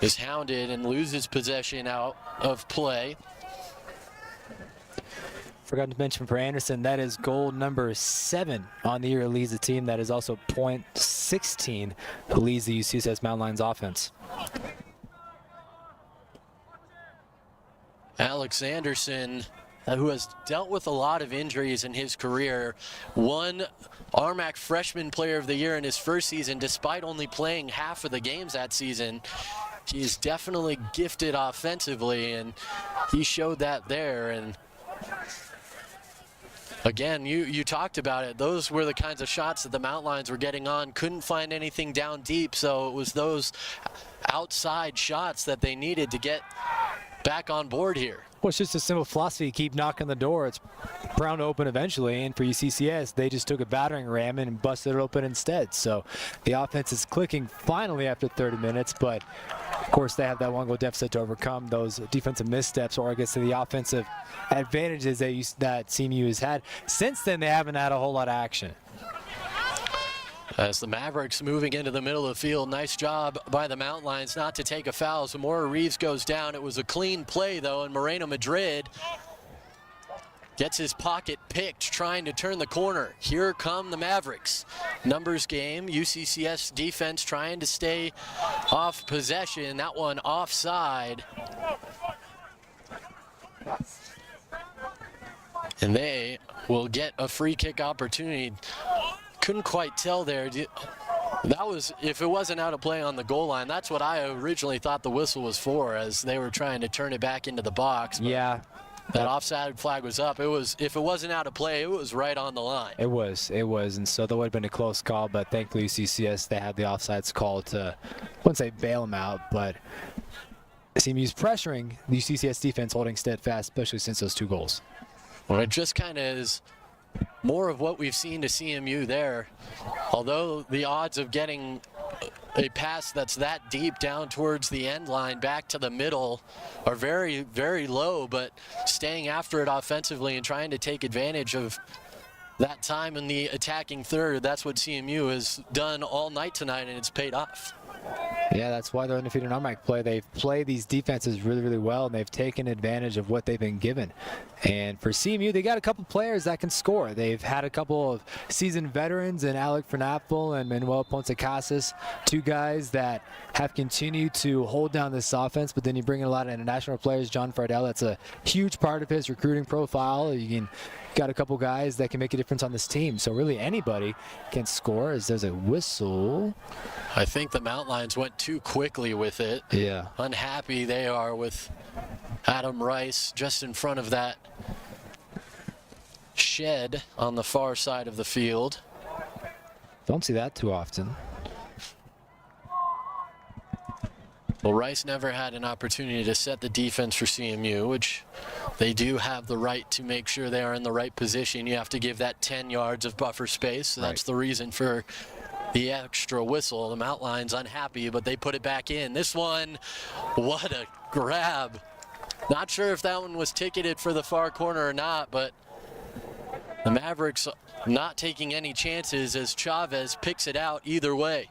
is hounded and loses possession out of play. Forgot to mention for Anderson, that is goal number 7 on the year. It leads the team. That is also .16 who leads the UCCS Mountain Lions offense. Alex Anderson, who has dealt with a lot of injuries in his career, won RMAC Freshman Player of the Year in his first season despite only playing half of the games that season. He is definitely gifted offensively, and he showed that there. And again, you talked about it. Those were the kinds of shots that the Mountain Lions were getting on. Couldn't find anything down deep, so it was those outside shots that they needed to get back on board here. Well, it's just a simple philosophy. Keep knocking the door. It's bound to open eventually. And for UCCS, they just took a battering ram and busted it open instead. So the offense is clicking finally after 30 minutes. But, of course, they have that 1-goal deficit to overcome those defensive missteps, or I guess the offensive advantages that CMU has had. Since then, they haven't had a whole lot of action. As the Mavericks moving into the middle of the field, nice job by the Mountain Lions not to take a foul. Zamora Reeves goes down. It was a clean play, though, and Moreno Madrid gets his pocket picked, trying to turn the corner. Here come the Mavericks. Numbers game, UCCS defense trying to stay off possession. That one offside. And they will get a free kick opportunity. Couldn't quite tell there. That was, if it wasn't out of play on the goal line, that's what I originally thought the whistle was for, as they were trying to turn it back into the box. Yeah. That offside flag was up. It was, if it wasn't out of play, it was right on the line. It was, and so that would have been a close call, but thankfully UCCS, they had the offsides call to, I wouldn't say bail them out, but CMU's pressuring the UCCS defense, holding steadfast, especially since those 2 goals. Well, it just kind of is more of what we've seen to CMU there. Although the odds of getting a pass that's that deep down towards the end line back to the middle are very, very low, but staying after it offensively and trying to take advantage of that time in the attacking third, that's what CMU has done all night tonight, and it's paid off. Yeah, that's why they're undefeated in RMAC play. They've played these defenses really, really well, and they've taken advantage of what they've been given. And for CMU, they got a couple players that can score. They've had a couple of seasoned veterans in Alec Fernapple and Manuel Ponce Casas, 2 guys that have continued to hold down this offense, but then you bring in a lot of international players. John Fardell, that's a huge part of his recruiting profile. You got a couple guys that can make a difference on this team. So really anybody can score, as there's a whistle. I think the Mountain Lions went too quickly with it. Yeah. Unhappy they are with Adam Rice just in front of that shed on the far side of the field. Don't see that too often. Well, Rice never had an opportunity to set the defense for CMU, which they do have the right to make sure they are in the right position. You have to give that 10 yards of buffer space. So that's the reason for the extra whistle. The Mount Lions unhappy, but they put it back in. This one, what a grab. Not sure if that one was ticketed for the far corner or not, but the Mavericks not taking any chances as Chavez picks it out either way.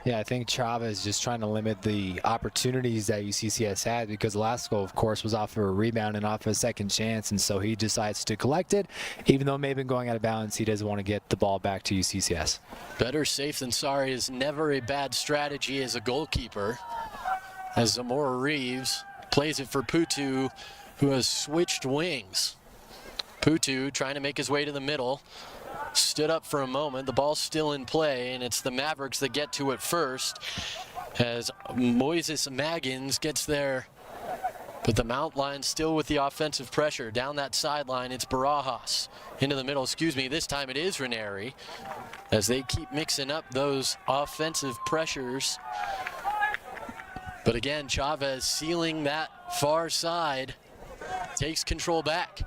Yeah, I think Chavez just trying to limit the opportunities that UCCS had, because the last goal, of course, was off of a rebound and off of a second chance, and so he decides to collect it. Even though it may have been going out of bounds, he doesn't want to get the ball back to UCCS. Better safe than sorry is never a bad strategy as a goalkeeper, as Zamora Reeves plays it for Putu, who has switched wings. Putu trying to make his way to the middle. Stood up for a moment, the ball's still in play, and it's the Mavericks that get to it first as Moises Maggins gets there. But the Mount Lions still with the offensive pressure. Down that sideline, it's Barajas. Into the middle, this time it is Ranieri, as they keep mixing up those offensive pressures. But again, Chavez sealing that far side, takes control back.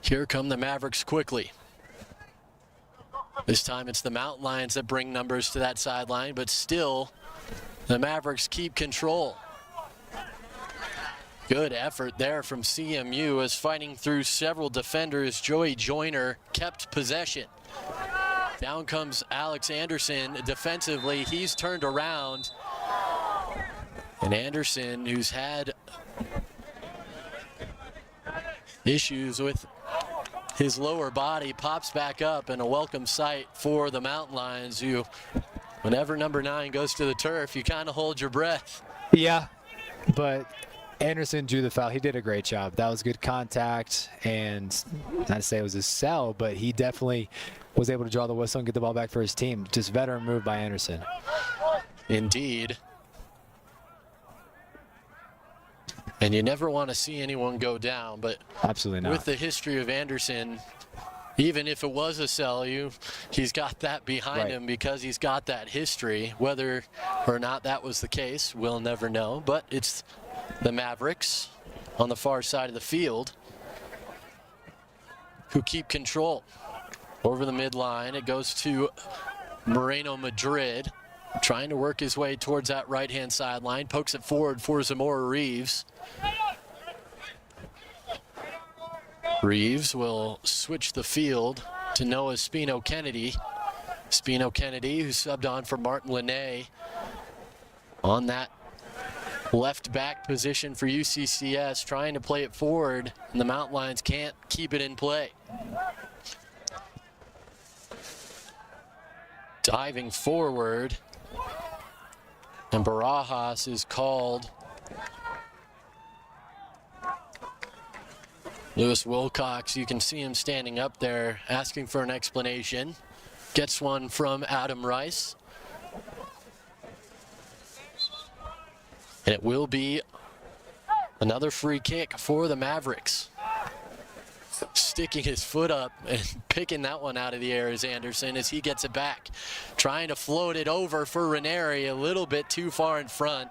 Here come the Mavericks quickly. This time it's the Mount Lions that bring numbers to that sideline, but still the Mavericks keep control. Good effort there from CMU as fighting through several defenders. Joey Joyner kept possession. Down comes Alex Anderson defensively. He's turned around. And Anderson, who's had issues with his lower body, pops back up, and a welcome sight for the Mountain Lions, who, whenever number 9 goes to the turf, you kind of hold your breath. Yeah, but Anderson drew the foul. He did a great job. That was good contact, and not to say it was a sell, but he definitely was able to draw the whistle and get the ball back for his team. Just veteran move by Anderson. Indeed. And you never want to see anyone go down, but absolutely not. With the history of Anderson, even if it was a sell, he's got that behind him because he's got that history. Whether or not that was the case, we'll never know. But it's the Mavericks on the far side of the field who keep control. Over the midline, it goes to Moreno Madrid, trying to work his way towards that right-hand sideline. Pokes it forward for Zamora Reeves. Reeves will switch the field to Noah Spino Kennedy. Spino Kennedy, who subbed on for Martin Linné on that left back position for UCCS, trying to play it forward, and the Mountain Lions can't keep it in play. Diving forward, and Barajas is called. Lewis Wilcox, you can see him standing up there asking for an explanation. Gets one from Adam Rice. And it will be another free kick for the Mavericks. Sticking his foot up and picking that one out of the air is Anderson as he gets it back. Trying to float it over for Ranieri, a little bit too far in front.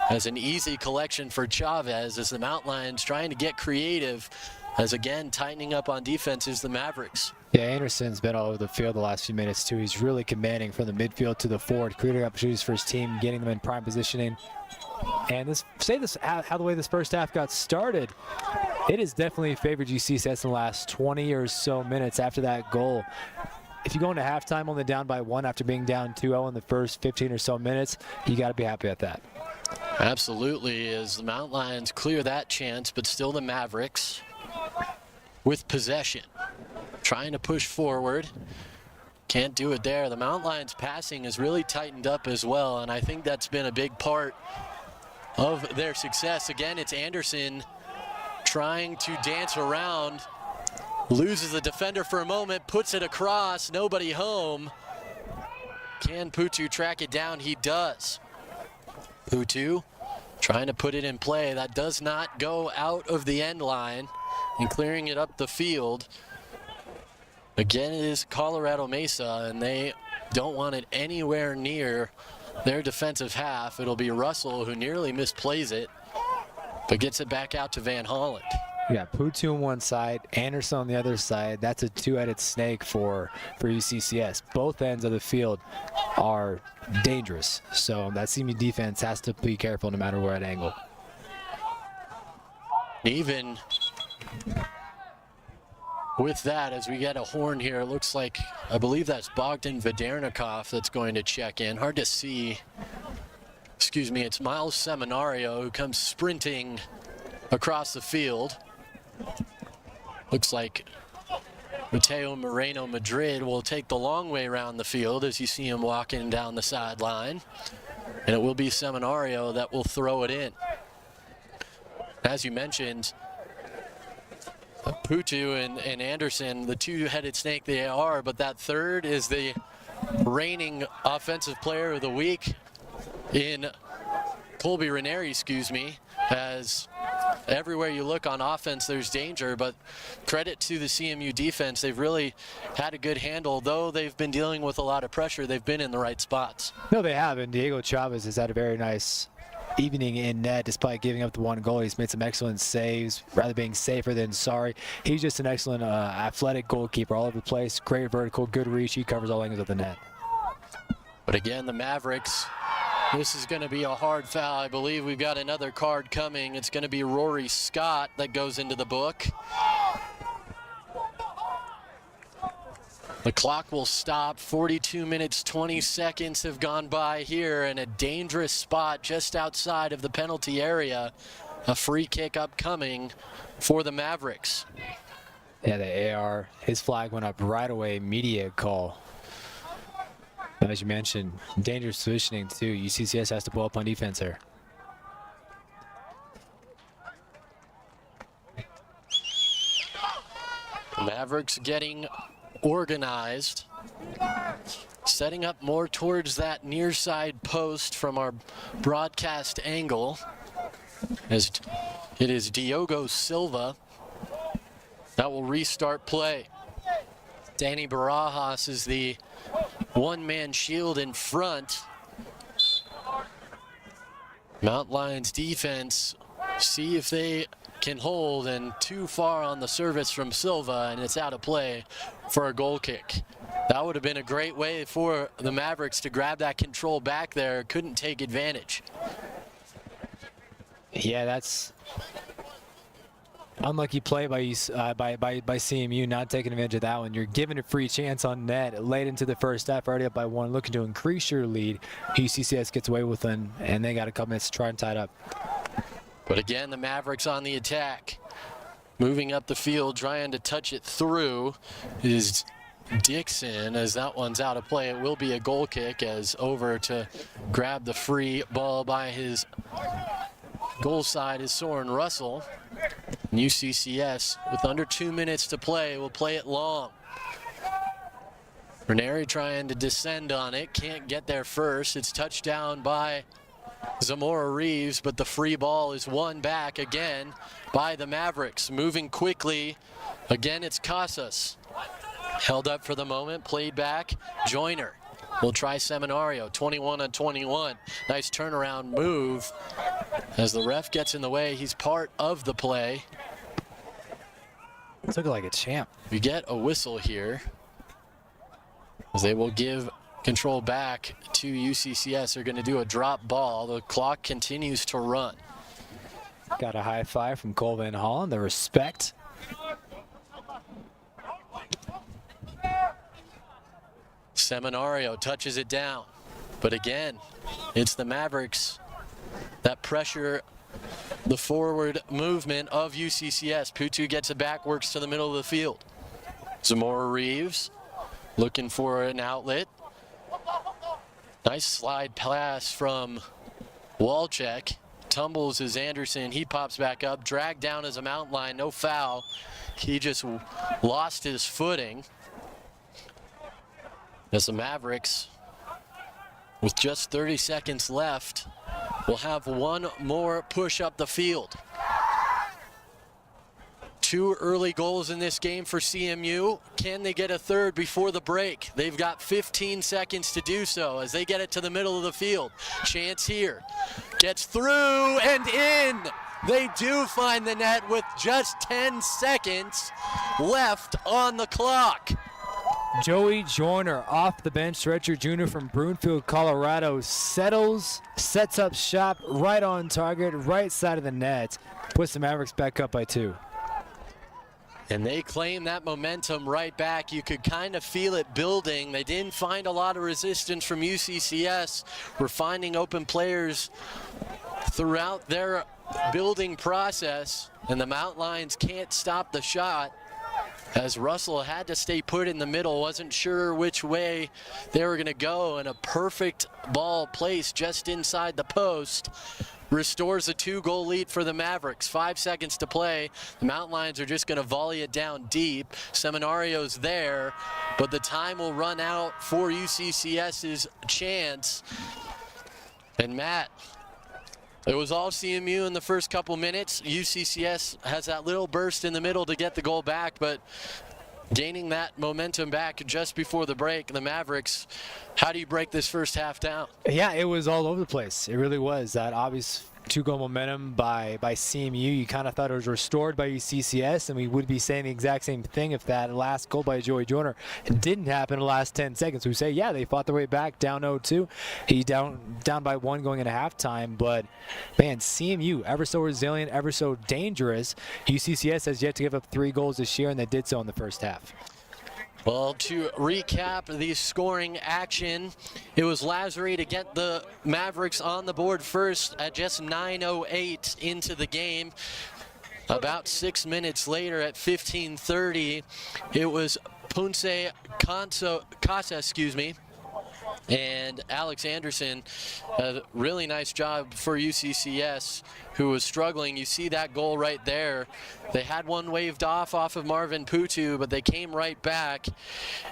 As an easy collection for Chavez as the Mountain Lions trying to get creative, as again tightening up on defense is the Mavericks. Yeah, Anderson's been all over the field the last few minutes too. He's really commanding from the midfield to the forward, creating opportunities for his team, getting them in prime positioning. And how the way this first half got started, it has definitely favored UCCS in the last 20 or so minutes after that goal. If you go into halftime only down by 1 after being down 2-0 in the first 15 or so minutes, you got to be happy at that. Absolutely, as the Mountain Lions clear that chance, but still the Mavericks with possession. Trying to push forward. Can't do it there. The Mountain Lions passing has really tightened up as well, and I think that's been a big part of their success. Again, it's Anderson trying to dance around. Loses the defender for a moment, puts it across, nobody home. Can Putu track it down? He does. Putu trying to put it in play. That does not go out of the end line and clearing it up the field. Again, it is Colorado Mesa, and they don't want it anywhere near their defensive half. It'll be Russell who nearly misplays it, but gets it back out to Van Holland. We got Putu on one side, Anderson on the other side. That's a two-headed snake for UCCS. Both ends of the field are dangerous. So that CMU defense has to be careful no matter what angle. Even with that, as we get a horn here, it looks like, I believe that's Bogdan Vedernikov that's going to check in. Hard to see. Excuse me, it's Miles Seminario who comes sprinting across the field. Looks like Mateo Moreno Madrid will take the long way around the field as you see him walking down the sideline. And it will be Seminario that will throw it in. As you mentioned, Putu and Anderson, the two-headed snake they are, but that third is the reigning offensive player of the week in Colby Ranieri, excuse me, as everywhere you look on offense, there's danger, but credit to the CMU defense. They've really had a good handle. Though they've been dealing with a lot of pressure, they've been in the right spots. No, they have, and Diego Chavez has had a very nice evening in net despite giving up the one goal. He's made some excellent saves, rather being safer than sorry. He's just an excellent athletic goalkeeper all over the place. Great vertical, good reach. He covers all angles of the net. But again, the Mavericks, this is going to be a hard foul. I believe we've got another card coming. It's going to be Rory Scott that goes into the book. The clock will stop. 42 minutes, 20 seconds have gone by here in a dangerous spot just outside of the penalty area. A free kick upcoming for the Mavericks. Yeah, the AR, his flag went up right away, immediate call. As you mentioned, dangerous positioning too. UCCS has to pull up on defense here. The Mavericks getting organized, setting up more towards that near side post from our broadcast angle, as it is Diogo Silva that will restart play. Danny Barajas is the one-man shield in front. Mount Lions defense, see if they can hold, and too far on the service from Silva, and it's out of play for a goal kick. That would have been a great way for the Mavericks to grab that control back there. Couldn't take advantage. Yeah, that's unlucky play by CMU, not taking advantage of that one. You're given a free chance on net late into the first half, already up by one, looking to increase your lead. UCCS gets away with one, and they got a couple minutes to try and tie it up. But again, the Mavericks on the attack, moving up the field, trying to touch it through is Dixon, as that one's out of play. It will be a goal kick, as over to grab the free ball by his goal side is Soren Russell. And UCCS, with under 2 minutes to play, will play it long. Ranieri trying to descend on it, can't get there first. It's touched down by Zamora Reeves, but the free ball is won back again by the Mavericks. Moving quickly, again it's Casas. Held up for the moment, played back, Joyner. We'll try Seminario, 21 on 21. Nice turnaround move. As the ref gets in the way, he's part of the play. Took it like a champ. We get a whistle here, as they will give control back to UCCS. They're going to do a drop ball. The clock continues to run. Got a high five from Cole Van Hollen, the respect. Seminario touches it down, but again, it's the Mavericks that pressure the forward movement of UCCS. Putu gets it back, works to the middle of the field. Zamora Reeves looking for an outlet. Nice slide pass from Walczek. Tumbles as Anderson, he pops back up, dragged down as a mountain line, no foul. He just lost his footing. As the Mavericks, with just 30 seconds left, will have one more push up the field. 2 early goals in this game for CMU. Can they get a third before the break? They've got 15 seconds to do so as they get it to the middle of the field. Chance here. Gets through and in. They do find the net with just 10 seconds left on the clock. Joey Joyner off the bench, redshirt junior from Broomfield, Colorado, sets up shop right on target, right side of the net, puts the Mavericks back up by 2. And they claim that momentum right back. You could kind of feel it building. They didn't find a lot of resistance from UCCS. We're finding open players throughout their building process, and the Mountain Lions can't stop the shot as Russell had to stay put in the middle, wasn't sure which way they were going to go, and a perfect ball placed just inside the post restores a 2-goal lead for the Mavericks. 5 seconds to play. The Mountain Lions are just going to volley it down deep. Seminario's there, but the time will run out for UCCS's chance. And Matt, it was all CMU in the first couple minutes. UCCS has that little burst in the middle to get the goal back, but gaining that momentum back just before the break, the Mavericks, how do you break this first half down? Yeah, it was all over the place. It really was. That obvious 2-goal momentum by CMU. You kind of thought it was restored by UCCS, and we would be saying the exact same thing if that last goal by Joey Joyner didn't happen in the last 10 seconds. We say, yeah, they fought their way back, down 0-2. He's down by 1 going into halftime, but man, CMU, ever so resilient, ever so dangerous. UCCS has yet to give up 3 goals this year, and they did so in the first half. Well, to recap the scoring action, it was Lazary to get the Mavericks on the board first at just 9:08 into the game. About 6 minutes later at 15:30, it was Punce Casa, and Alex Anderson. A really nice job for UCCS, who was struggling. You see that goal right there. They had one waved off of Marvin Putu, but they came right back,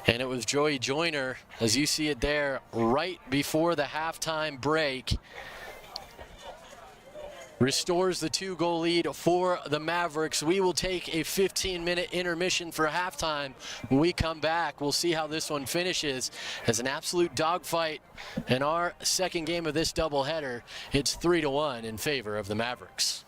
and it was Joey Joyner, as you see it there, right before the halftime break. Restores the 2-goal lead for the Mavericks. We will take a 15-minute intermission for halftime. When we come back, we'll see how this one finishes as an absolute dogfight in our second game of this doubleheader. It's 3-1 in favor of the Mavericks.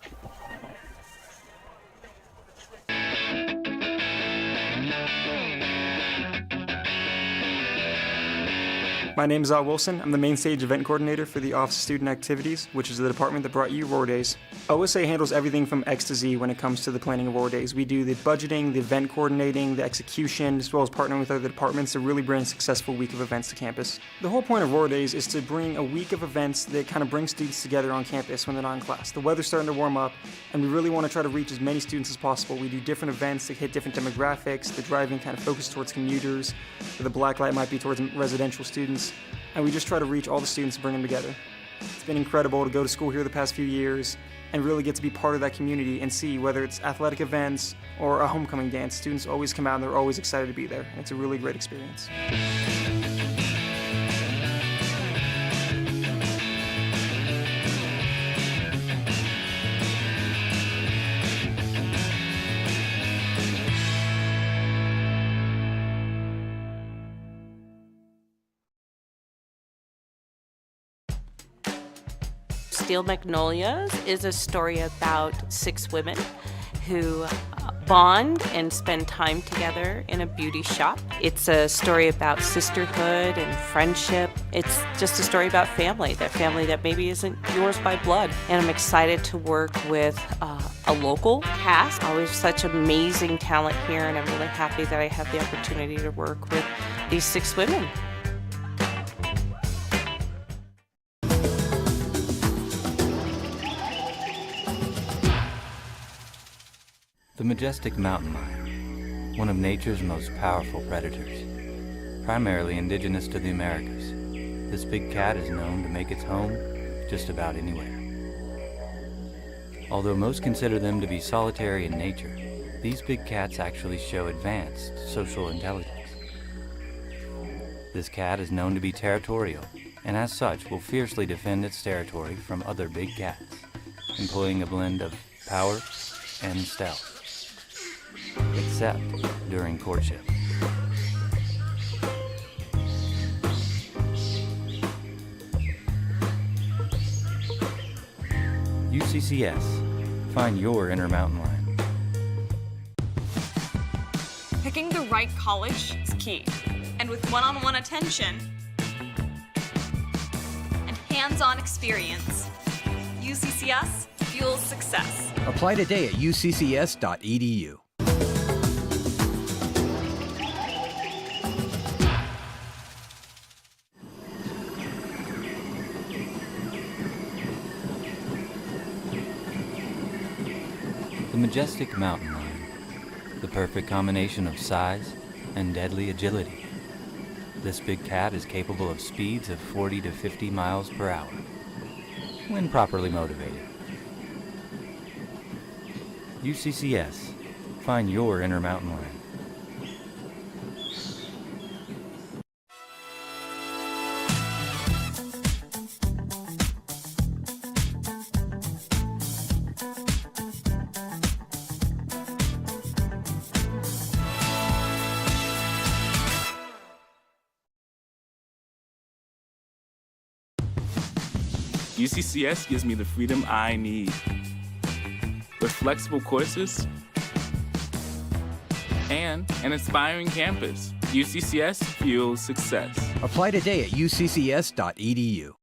My name is Al Wilson. I'm the main stage event coordinator for the Office of Student Activities, which is the department that brought you Roar Days. OSA handles everything from X to Z when it comes to the planning of Roar Days. We do the budgeting, the event coordinating, the execution, as well as partnering with other departments to really bring a successful week of events to campus. The whole point of Roar Days is to bring a week of events that kind of bring students together on campus when they're not in class. The weather's starting to warm up, and we really want to try to reach as many students as possible. We do different events that hit different demographics. The driving kind of focused towards commuters, the black light might be towards residential students. And we just try to reach all the students and bring them together. It's been incredible to go to school here the past few years and really get to be part of that community and see whether it's athletic events or a homecoming dance. Students always come out and they're always excited to be there. And it's a really great experience. Steel Magnolias is a story about 6 women who bond and spend time together in a beauty shop. It's a story about sisterhood and friendship. It's just a story about family, that family that maybe isn't yours by blood. And I'm excited to work with a local cast. Always such amazing talent here, and I'm really happy that I have the opportunity to work with these 6 women. The majestic mountain lion, one of nature's most powerful predators. Primarily indigenous to the Americas, this big cat is known to make its home just about anywhere. Although most consider them to be solitary in nature, these big cats actually show advanced social intelligence. This cat is known to be territorial, and as such will fiercely defend its territory from other big cats, employing a blend of power and stealth. except during courtship. UCCS. Find your inner mountain lion. Picking the right college is key. And with one-on-one attention and hands-on experience, UCCS fuels success. Apply today at uccs.edu. The majestic mountain lion, the perfect combination of size and deadly agility. This big cat is capable of speeds of 40 to 50 miles per hour, when properly motivated. UCCS. Find your inner mountain lion. UCCS gives me the freedom I need. With flexible courses and an inspiring campus, UCCS fuels success. Apply today at uccs.edu.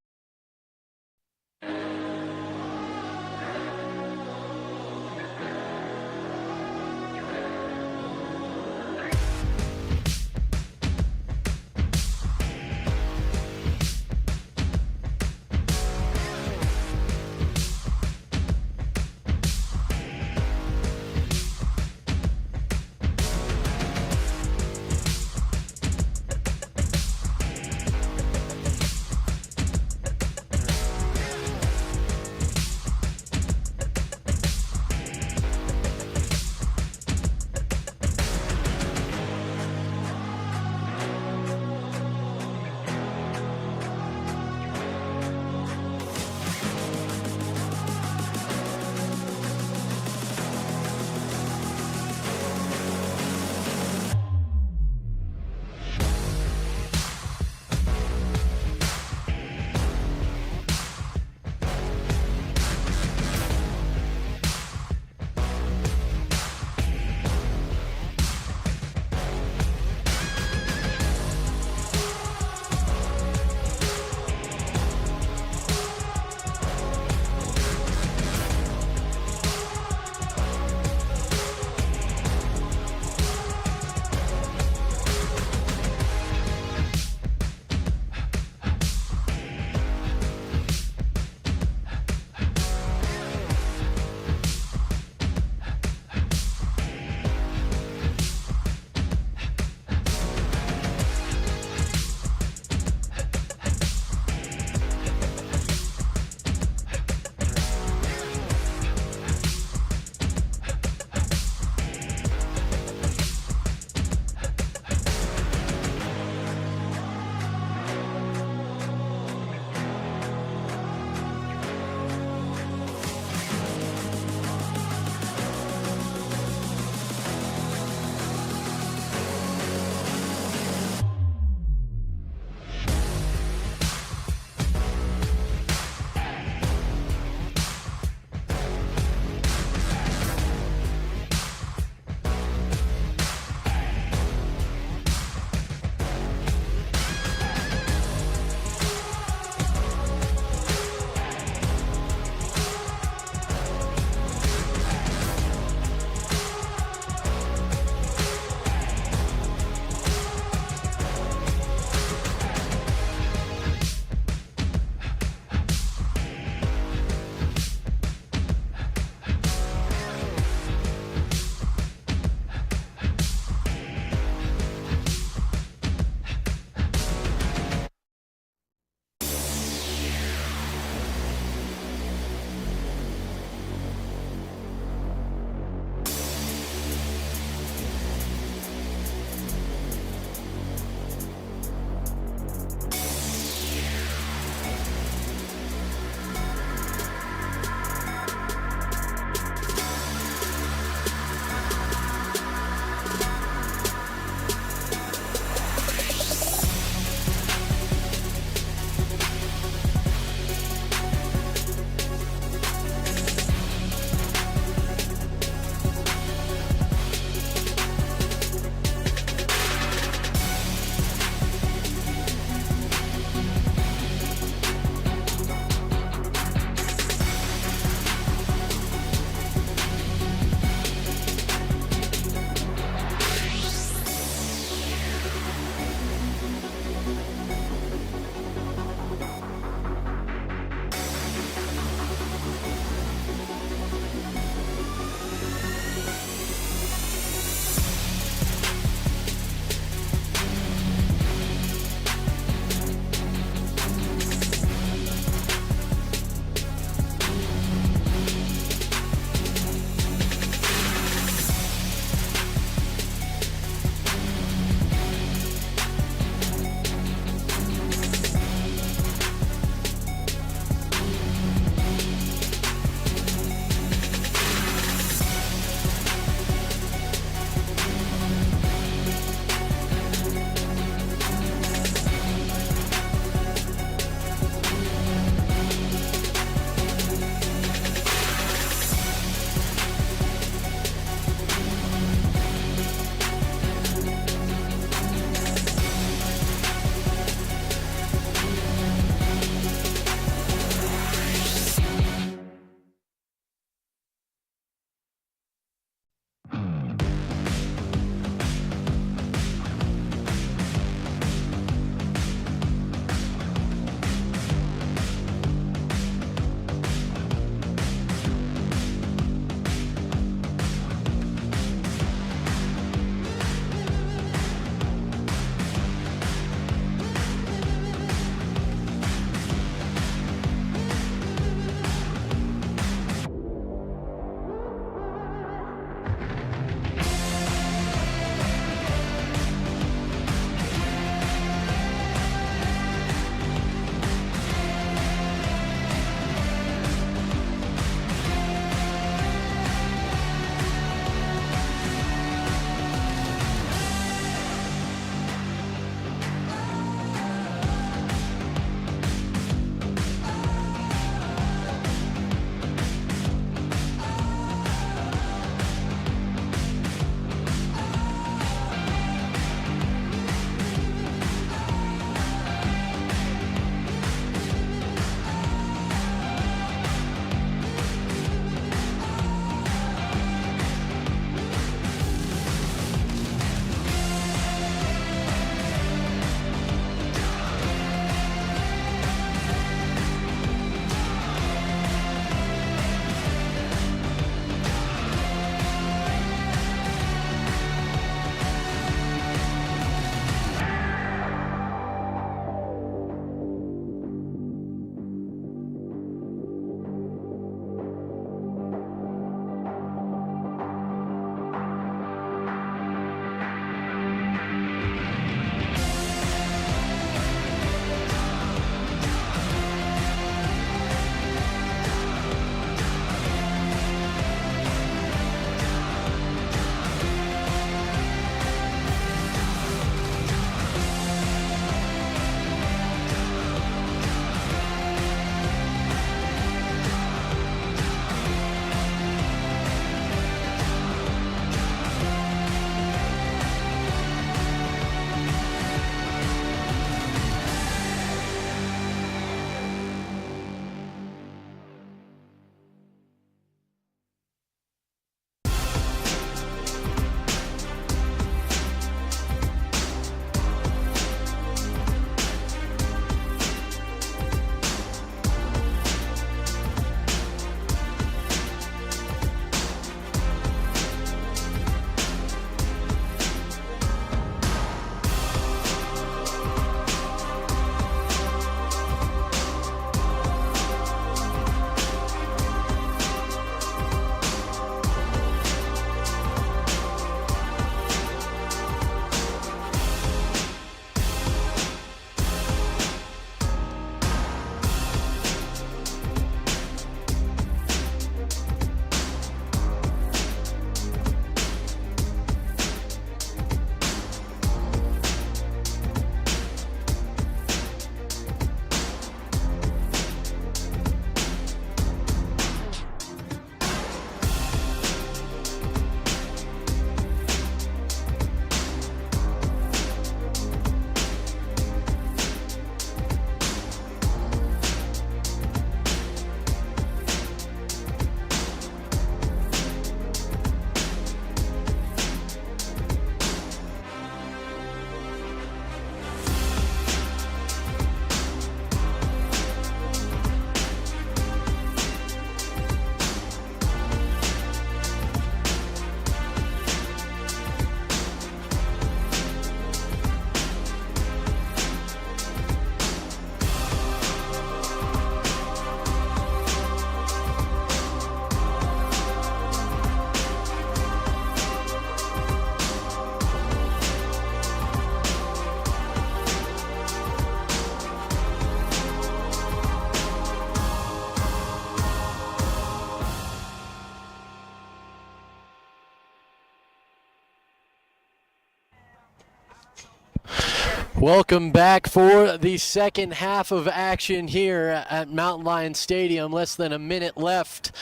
Welcome back for the second half of action here at Mountain Lion Stadium. Less than a minute left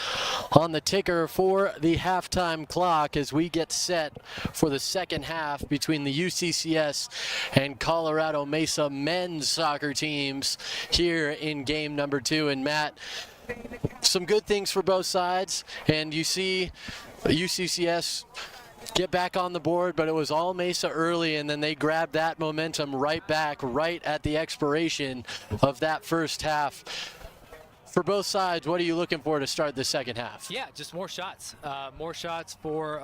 on the ticker for the halftime clock as we get set for the second half between the UCCS and Colorado Mesa men's soccer teams here in game number 2. And Matt, some good things for both sides, and you see UCCS get back on the board, but it was all Mesa early, and then they grabbed that momentum right back right at the expiration of that first half. For both sides, what are you looking for to start the second half? Yeah, just more shots. More shots for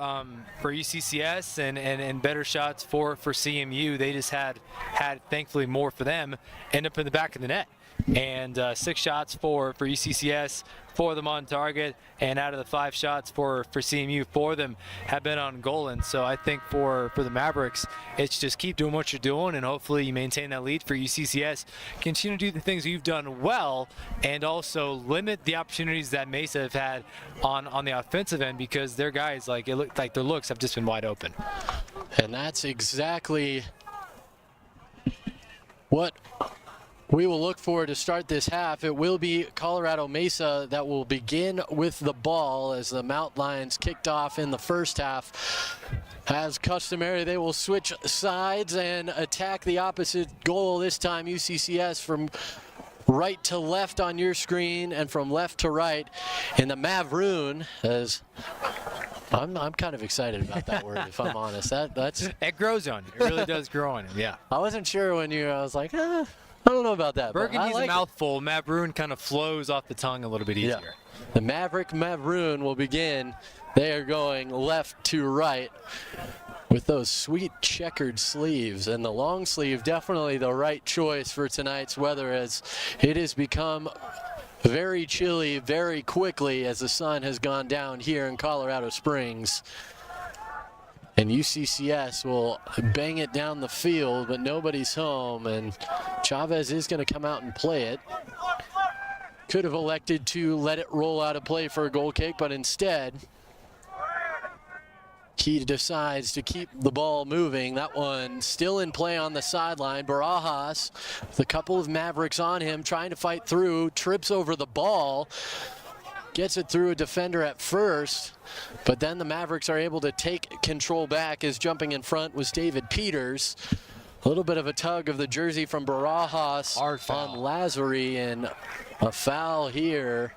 UCCS and better shots for CMU. They just had thankfully more for them end up in the back of the net. And 6 shots for UCCS, 4 of them on target, and out of the 5 shots for CMU, 4 of them have been on goal. And so I think for the Mavericks, it's just keep doing what you're doing, and hopefully you maintain that lead. For UCCS, continue to do the things you've done well, and also limit the opportunities that Mesa have had on the offensive end, because their guys, like, it looked like their looks have just been wide open. And that's exactly what we will look for to start this half. It will be Colorado Mesa that will begin with the ball as the Mount Lions kicked off in the first half. As customary, they will switch sides and attack the opposite goal. This time UCCS from right to left on your screen and from left to right in the Mavroon. As I'm kind of excited about that word, if I'm honest. It grows on you. It really does grow on you. Yeah. I wasn't sure when I was like, I don't know about that. Burgundy's like a mouthful. Mavroon kind of flows off the tongue a little bit easier. Yeah. The Mavroon will begin. They are going left to right with those sweet checkered sleeves. And the long sleeve, definitely the right choice for tonight's weather, as it has become very chilly very quickly as the sun has gone down here in Colorado Springs. And UCCS will bang it down the field, but nobody's home, and Chavez is going to come out and play it. Could have elected to let it roll out of play for a goal kick, but instead he decides to keep the ball moving. That one still in play on the sideline. Barajas, with a couple of Mavericks on him, trying to fight through, trips over the ball. Gets it through a defender at first, but then the Mavericks are able to take control back, as jumping in front was David Peters. A little bit of a tug of the jersey from Barajas on Lazary, and a foul here.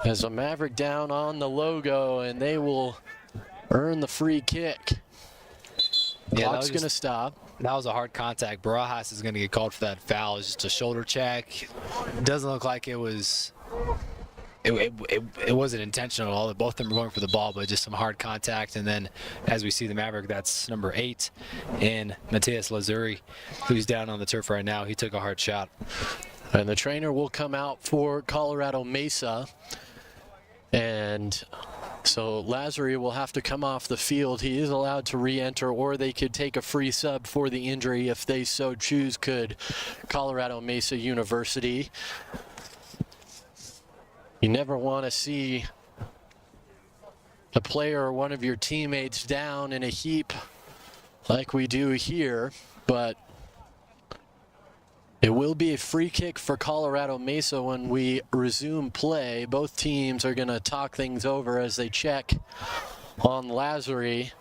As a Maverick down on the logo, and they will earn the free kick. Yeah, Clock's going to stop. That was a hard contact. Barajas is going to get called for that foul. It's just a shoulder check. It doesn't look like it was. It wasn't intentional at all. Both of them were going for the ball, but just some hard contact. And then, as we see the Maverick, that's number 8 in Mateus Lazuri, who's down on the turf right now. He took a hard shot. And the trainer will come out for Colorado Mesa. And so Lazary will have to come off the field. He is allowed to re-enter, or they could take a free sub for the injury if they so choose, could Colorado Mesa University. You never want to see a player or one of your teammates down in a heap like we do here, but it will be a free kick for Colorado Mesa when we resume play. Both teams are going to talk things over as they check on Lazary.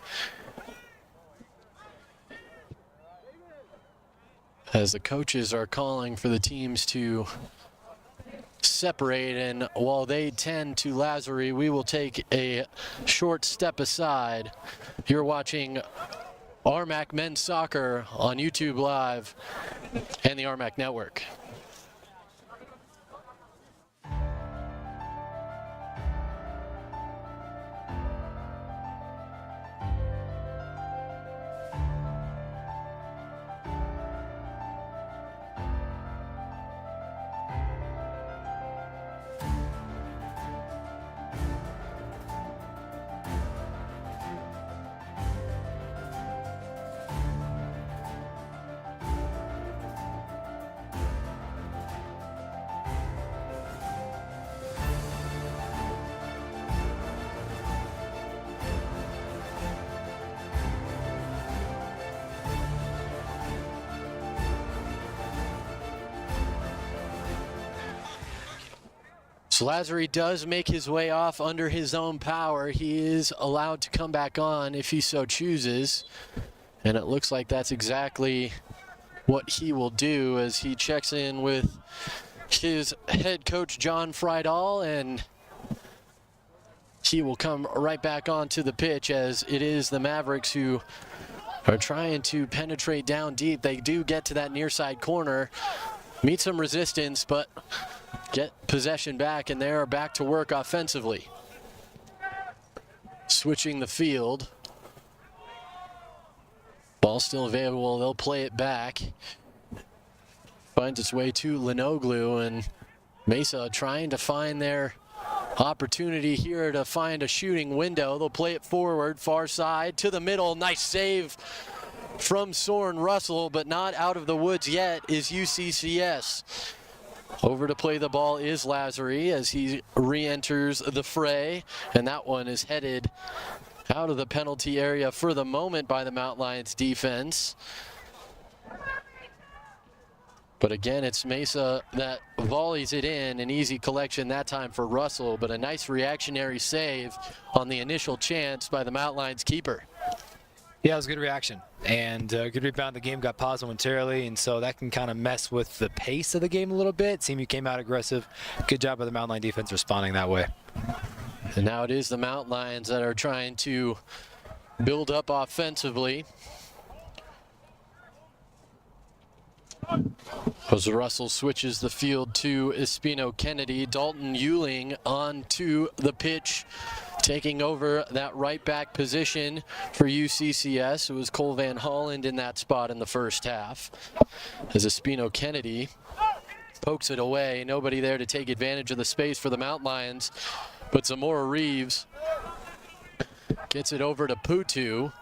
As the coaches are calling for the teams to separate, and while they tend to Lazary, we will take a short step aside. You're watching RMAC Men's Soccer on YouTube Live and the RMAC Network. So Lazary does make his way off under his own power. He is allowed to come back on if he so chooses. And it looks like that's exactly what he will do as he checks in with his head coach, John Friedel, and he will come right back onto the pitch as it is the Mavericks who are trying to penetrate down deep. They do get to that near side corner, meet some resistance, but get possession back, and they are back to work offensively. Switching the field. Ball still available, they'll play it back. Finds its way to Lenoglu, and Mesa trying to find their opportunity here to find a shooting window. They'll play it forward, far side, to the middle. Nice save from Soren Russell, but not out of the woods yet is UCCS. Over to play the ball is Lazary as he re-enters the fray, and that one is headed out of the penalty area for the moment by the Mount Lions defense. But again, it's Mesa that volleys it in, an easy collection that time for Russell, but a nice reactionary save on the initial chance by the Mount Lions keeper. Yeah, it was a good reaction, and good rebound. The game got paused momentarily, and so that can kind of mess with the pace of the game a little bit. CMU came out aggressive. Good job by the Mount Lion defense responding that way. And now it is the Mount Lions that are trying to build up offensively. As Russell switches the field to Espino Kennedy, Dalton Euling onto the pitch, taking over that right back position for UCCS. It was Cole Van Holland in that spot in the first half. As Espino Kennedy pokes it away, nobody there to take advantage of the space for the Mount Lions, but Zamora Reeves gets it over to Putu.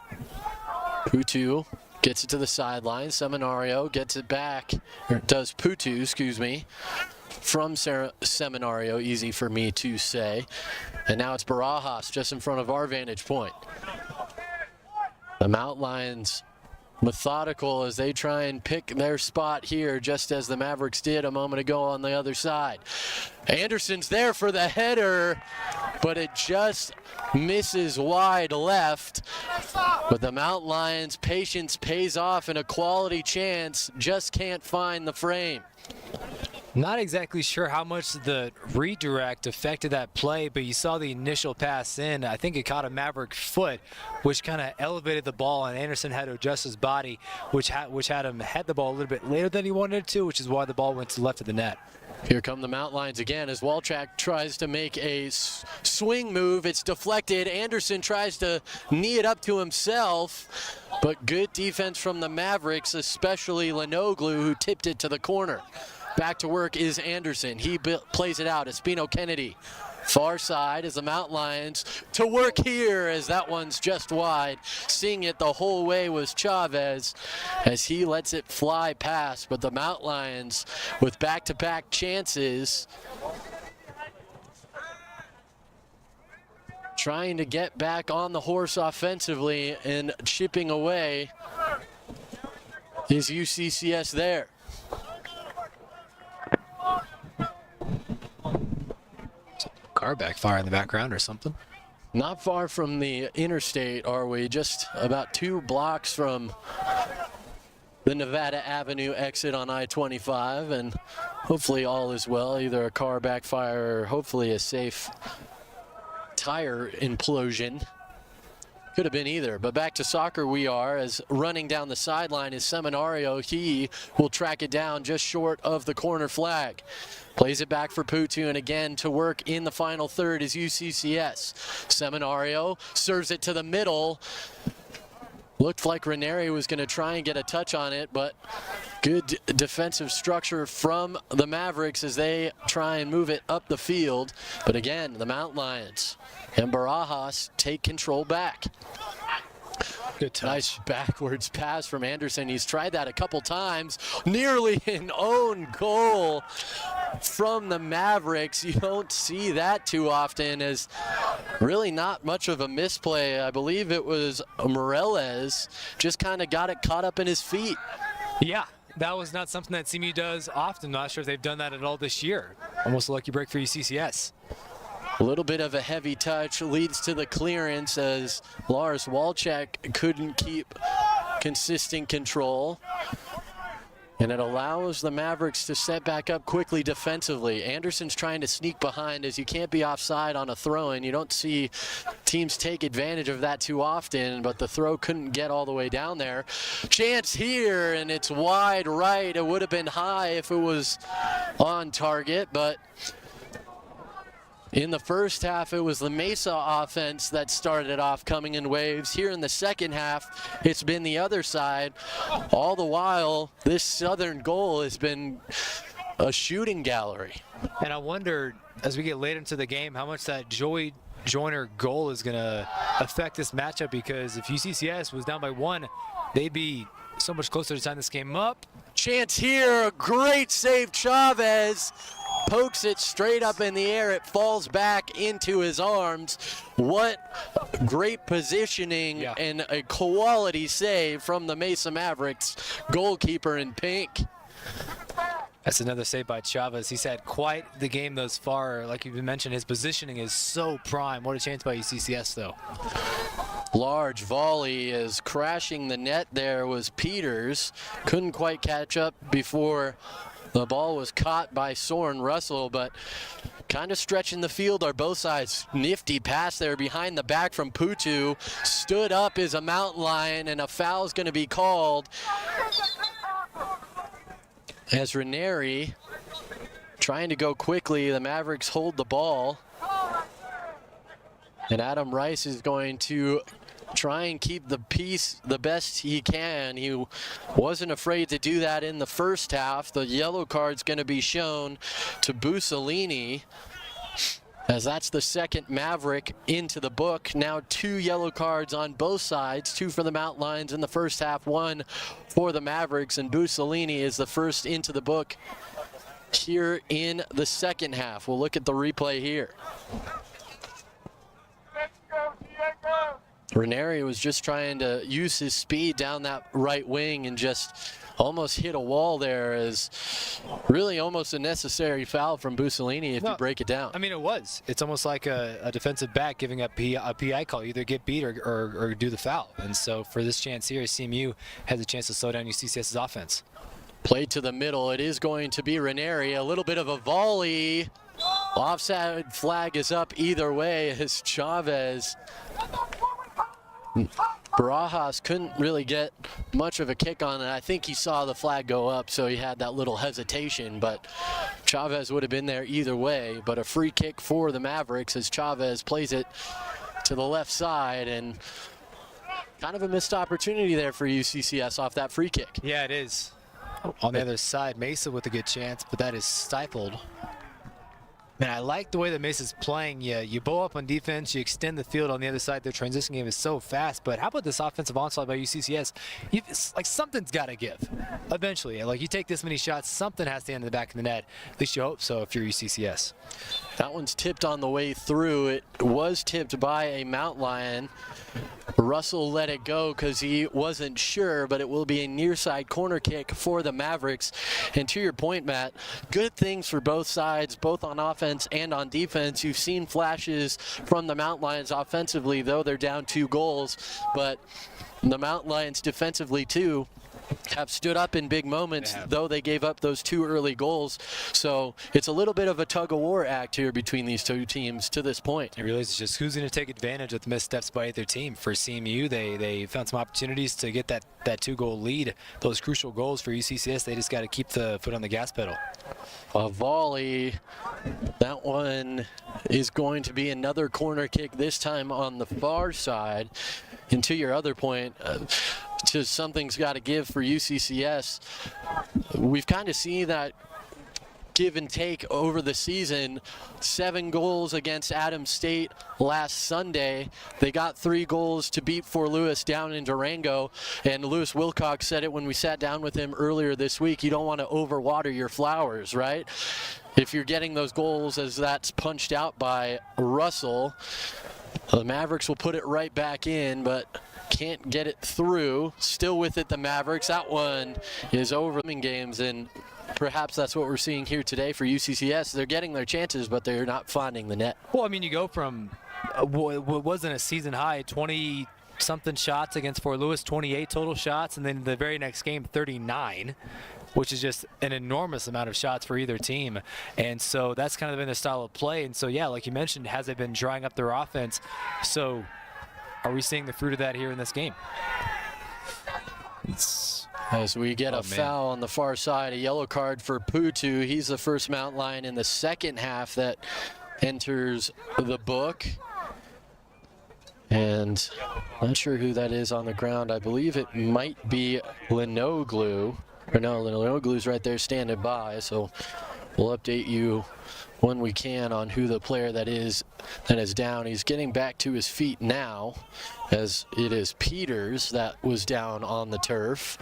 Putu gets it to the sideline. Seminario gets it back, or does Putu, excuse me, from Seminario, easy for me to say. And now it's Barajas just in front of our vantage point. The Mount Lions methodical as they try and pick their spot here, just as the Mavericks did a moment ago on the other side. Anderson's there for the header, but it just misses wide left. But the Mount Lions' patience pays off, and a quality chance just can't find the frame. Not exactly sure how much the redirect affected that play, but you saw the initial pass in. I think it caught a Maverick foot, which kind of elevated the ball, and Anderson had to adjust his body, which had him head the ball a little bit later than he wanted it to, which is why the ball went to the left of the net. Here come the Mount Lions again as Walczak tries to make a swing move. It's deflected. Anderson tries to knee it up to himself, but good defense from the Mavericks, especially Lenoglu, who tipped it to the corner. Back to work is Anderson. He plays it out. Espino Kennedy. Far side is the Mount Lions to work here as that one's just wide. Seeing it the whole way was Chavez as he lets it fly past. But the Mount Lions with back-to-back chances trying to get back on the horse offensively and chipping away. Is UCCS there? Car backfire in the background or something. Not far from the interstate, are we? Just about 2 blocks from the Nevada Avenue exit on I-25, and hopefully all is well. Either a car backfire or hopefully a safe tire implosion. Could have been either, but back to soccer we are, as running down the sideline is Seminario. He will track it down just short of the corner flag. Plays it back for Putu, and again to work in the final third is UCCS. Seminario serves it to the middle. Looked like Ranieri was going to try and get a touch on it, but good defensive structure from the Mavericks as they try and move it up the field. But again, the Mount Lions and Barajas take control back. Good touch. Nice backwards pass from Anderson. He's tried that a couple times. Nearly an own goal from the Mavericks. You don't see that too often, as really not much of a misplay. I believe it was Morales just kind of got it caught up in his feet. Yeah, that was not something that CMU does often. Not sure if they've done that at all this year. Almost a lucky break for UCCS. A little bit of a heavy touch leads to the clearance as Lars Walczak couldn't keep consistent control. And it allows the Mavericks to set back up quickly defensively. Anderson's trying to sneak behind as you can't be offside on a throw-in. You don't see teams take advantage of that too often, but the throw couldn't get all the way down there. Chance here, and it's wide right. It would have been high if it was on target, but in the first half, it was the Mesa offense that started off coming in waves. Here in the second half, it's been the other side. All the while, this Southern goal has been a shooting gallery. And I wonder, as we get later into the game, how much that Joey Joyner goal is going to affect this matchup, because if UCCS was down by 1, they'd be so much closer to tying this game up. Chance here, a great save, Chavez. Pokes it straight up in the air. It falls back into his arms. What great positioning and a quality save from the Mesa Mavericks goalkeeper in pink. That's another save by Chavez. He's had quite the game thus far. Like you mentioned, his positioning is so prime. What a chance by UCCS, though. Large volley is crashing the net there was Peters. Couldn't quite catch up before the ball was caught by Soren Russell, but kind of stretching the field are both sides. Nifty pass there behind the back from Putu. Stood up as a mountain lion, and a foul is going to be called as Ranieri trying to go quickly. The Mavericks hold the ball, and Adam Rice is going to try and keep the peace the best he can. He wasn't afraid to do that in the first half. The yellow card's going to be shown to Bussolini, as that's the second Maverick into the book. Now 2 yellow cards on both sides, 2 for the Mountain Lions in the first half, 1 for the Mavericks, and Bussolini is the first into the book here in the second half. We'll look at the replay here. Ranieri was just trying to use his speed down that right wing and just almost hit a wall there, as really almost a necessary foul from Bussolini if you break it down. I mean, it was. It's almost like a defensive back giving up a PI call, either get beat or do the foul. And so for this chance here, CMU has a chance to slow down UCCS's offense. Played to the middle. It is going to be Ranieri. A little bit of a volley. Offside flag is up either way as Chavez. Barajas couldn't really get much of a kick on it. I think he saw the flag go up, so he had that little hesitation, but Chavez would have been there either way. But a free kick for the Mavericks as Chavez plays it to the left side, and kind of a missed opportunity there for UCCS off that free kick. Yeah, it is. On the other side, Mesa with a good chance, but that is stifled. Man, I like the way that Mesa's playing. You bow up on defense, you extend the field on the other side. Their transition game is so fast, but how about this offensive onslaught by UCCS? It's like something's got to give eventually. Like, you take this many shots, something has to end in the back of the net. At least you hope so if you're UCCS. That one's tipped on the way through. It was tipped by a Mountain Lion. Russell let it go because he wasn't sure, but it will be a near side corner kick for the Mavericks. And to your point, Matt, good things for both sides, both on offense and on defense. You've seen flashes from the Mountain Lions offensively, though they're down 2 goals, but the Mountain Lions defensively too have stood up in big moments, though they gave up those 2 early goals. So it's a little bit of a tug-of-war act here between these 2 teams to this point. It really is just who's going to take advantage of the missteps by either team. For CMU, they found some opportunities to get that 2-goal lead. Those crucial goals for UCCS, they just got to keep the foot on the gas pedal. A volley. That one is going to be another corner kick, this time on the far side. And to your other point, just something's got to give for UCCS. We've kind of seen that give and take over the season. 7 goals against Adams State last Sunday. They got 3 goals to beat Fort Lewis down in Durango, and Lewis Wilcox said it when we sat down with him earlier this week. You don't want to overwater your flowers, right? If you're getting those goals as that's punched out by Russell, the Mavericks will put it right back in, but can't get it through. Still with it, the Mavericks. That one is over in games, and perhaps that's what we're seeing here today for UCCS. They're getting their chances, but they're not finding the net. Well, I mean, you go from what wasn't a season high, 20-something shots against Fort Lewis, 28 total shots, and then the very next game, 39, which is just an enormous amount of shots for either team. And so that's kind of been the style of play. And so, yeah, like you mentioned, has it been drying up their offense? So are we seeing the fruit of that here in this game? As we get a foul on the far side, a yellow card for Putu. He's the first mountain lion in the second half that enters the book. And not sure who that is on the ground. I believe it might be Linoglu. Or no, Linoglu's right there standing by. So we'll update you when we can on who the player that is down. He's getting back to his feet now, as it is Peters that was down on the turf.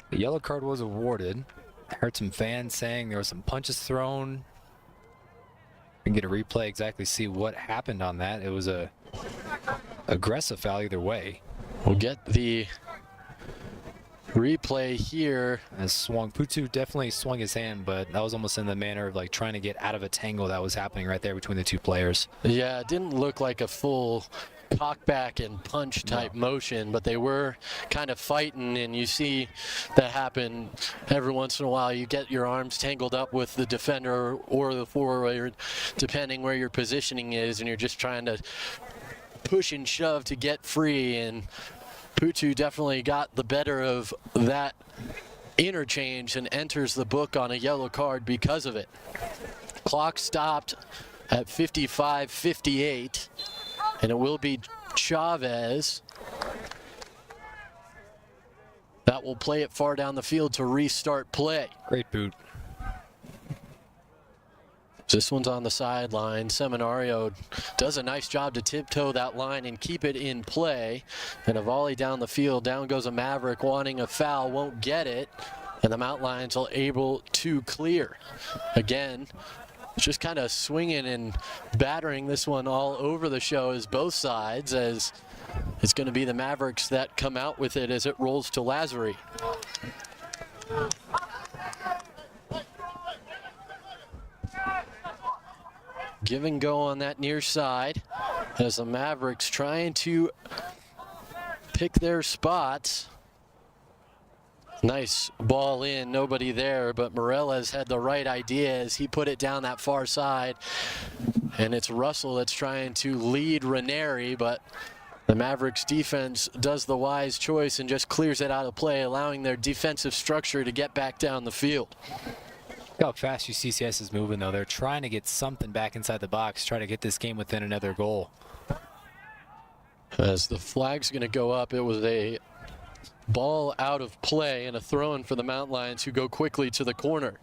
The yellow card was awarded. I heard some fans saying there were some punches thrown. We can get a replay, exactly see what happened on that. It was a aggressive foul either way. We'll get the replay here. As Putu definitely swung his hand, but that was almost in the manner of like trying to get out of a tangle that was happening right there between the two players. Yeah, it didn't look like a full cockback and punch type motion, but they were kind of fighting, and you see that happen every once in a while. You get your arms tangled up with the defender or the forward, depending where your positioning is, and you're just trying to push and shove to get free, and Putu definitely got the better of that interchange and enters the book on a yellow card because of it. Clock stopped at 55:58, and it will be Chavez that will play it far down the field to restart play. Great boot. This one's on the sideline. Seminario does a nice job to tiptoe that line and keep it in play. And a volley down the field. Down goes a Maverick wanting a foul, won't get it. And the Mountain Lions are able to clear. Again, just kind of swinging and battering this one all over the show is both sides, as it's going to be the Mavericks that come out with it as it rolls to Lazary. Give and go on that near side as the Mavericks trying to pick their spots. Nice ball in, nobody there, but Morella's had the right idea as he put it down that far side. And it's Russell that's trying to lead Ranieri, but the Mavericks defense does the wise choice and just clears it out of play, allowing their defensive structure to get back down the field. Look how fast UCCS is moving, though. They're trying to get something back inside the box, try to get this game within another goal. As the flag's going to go up, it was a ball out of play and a throw-in for the Mountain Lions, who go quickly to the corner.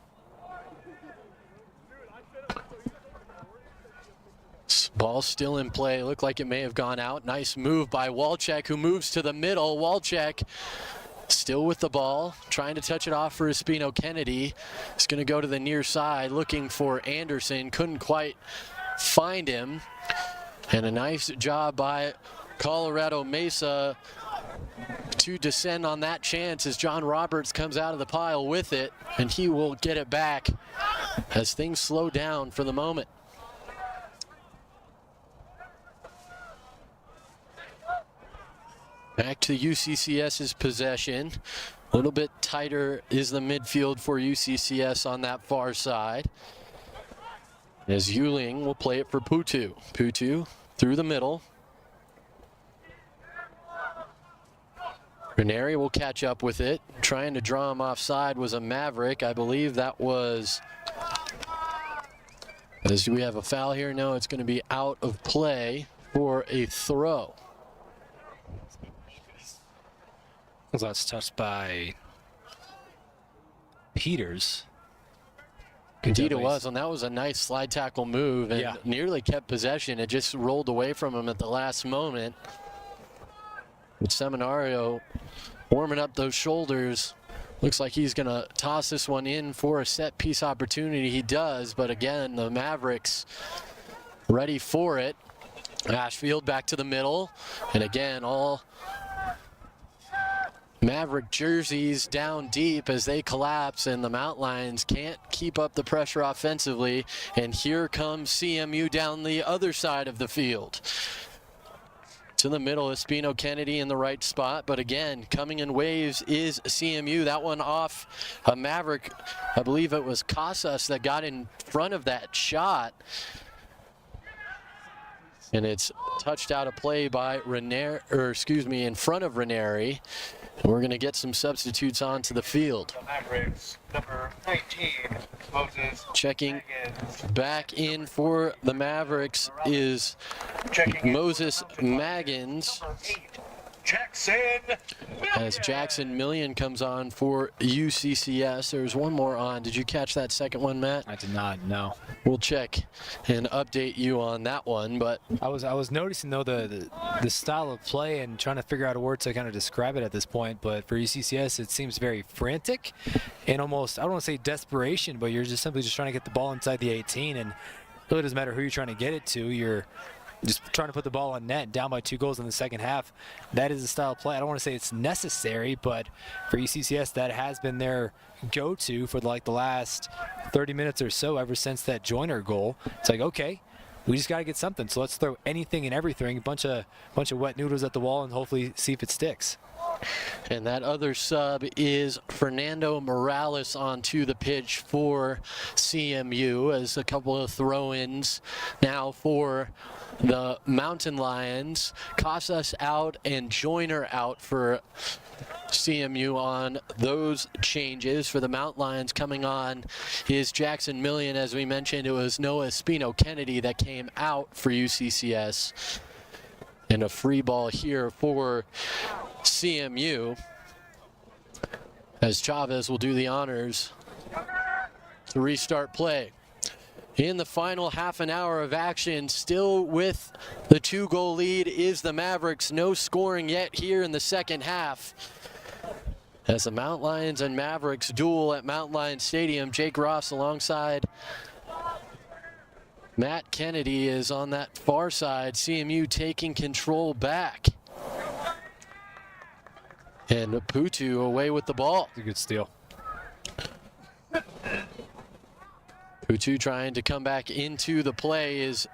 Ball still in play. Looked like it may have gone out. Nice move by Walczak, who moves to the middle. Walczak still with the ball, trying to touch it off for Espino Kennedy. He's going to go to the near side, looking for Anderson. Couldn't quite find him. And a nice job by Colorado Mesa to descend on that chance as John Roberts comes out of the pile with it, and he will get it back as things slow down for the moment. Back to UCCS's possession. A little bit tighter is the midfield for UCCS on that far side, as Yuling will play it for Putu. Putu through the middle. Ranieri will catch up with it. Trying to draw him offside was a Maverick. I believe that was, as we have a foul here. No, it's going to be out of play for a throw. That's touched by Peters. Indeed it was, and that was a nice slide tackle move, and nearly kept possession. It just rolled away from him at the last moment. With Seminario warming up those shoulders, looks like he's going to toss this one in for a set piece opportunity. He does, but again, the Mavericks ready for it. Ashfield back to the middle, and again, all Maverick jerseys down deep as they collapse, and the Mountain Lions can't keep up the pressure offensively. And here comes CMU down the other side of the field. To the middle, Espino Kennedy in the right spot, but again, coming in waves is CMU. That one off a Maverick. I believe it was Casas that got in front of that shot. And it's touched out of play by Ranieri, or excuse me, in front of Ranieri. And we're going to get some substitutes onto the field. Mavericks, number 19, Moses. Checking back in for the Mavericks is Moses Maggins. Jackson As Jackson Million comes on for UCCS. There's one more on. Did you catch that second one, Matt? I did not, no. We'll check and update you on that one, but I was noticing though the style of play and trying to figure out a word to kind of describe it at this point, but for UCCS it seems very frantic and almost, I don't want to say desperation, but you're just simply just trying to get the ball inside the 18, and it really doesn't matter who you're trying to get it to. You're just trying to put the ball on net, down by 2 goals in the second half. That is the style of play. I don't want to say it's necessary, but for UCCS, that has been their go-to for like the last 30 minutes or so, ever since that Joyner goal. It's like, okay, we just got to get something, so let's throw anything and everything, a bunch of wet noodles at the wall, and hopefully see if it sticks. And that other sub is Fernando Morales onto the pitch for CMU, as a couple of throw-ins now for the Mountain Lions. Casas out and Joyner out for CMU on those changes. For the Mountain Lions, coming on is Jackson Million. As we mentioned, it was Noah Espino Kennedy that came out for UCCS. And a free ball here for CMU, as Chavez will do the honors to restart play. In the final half an hour of action, still with the 2-goal lead is the Mavericks. No scoring yet here in the second half, as the Mountain Lions and Mavericks duel at Mountain Lions Stadium. Jake Ross alongside Matt Kennedy is on that far side. CMU taking control back. And Putu away with the ball. It's a good steal. Putu trying to come back into the play, is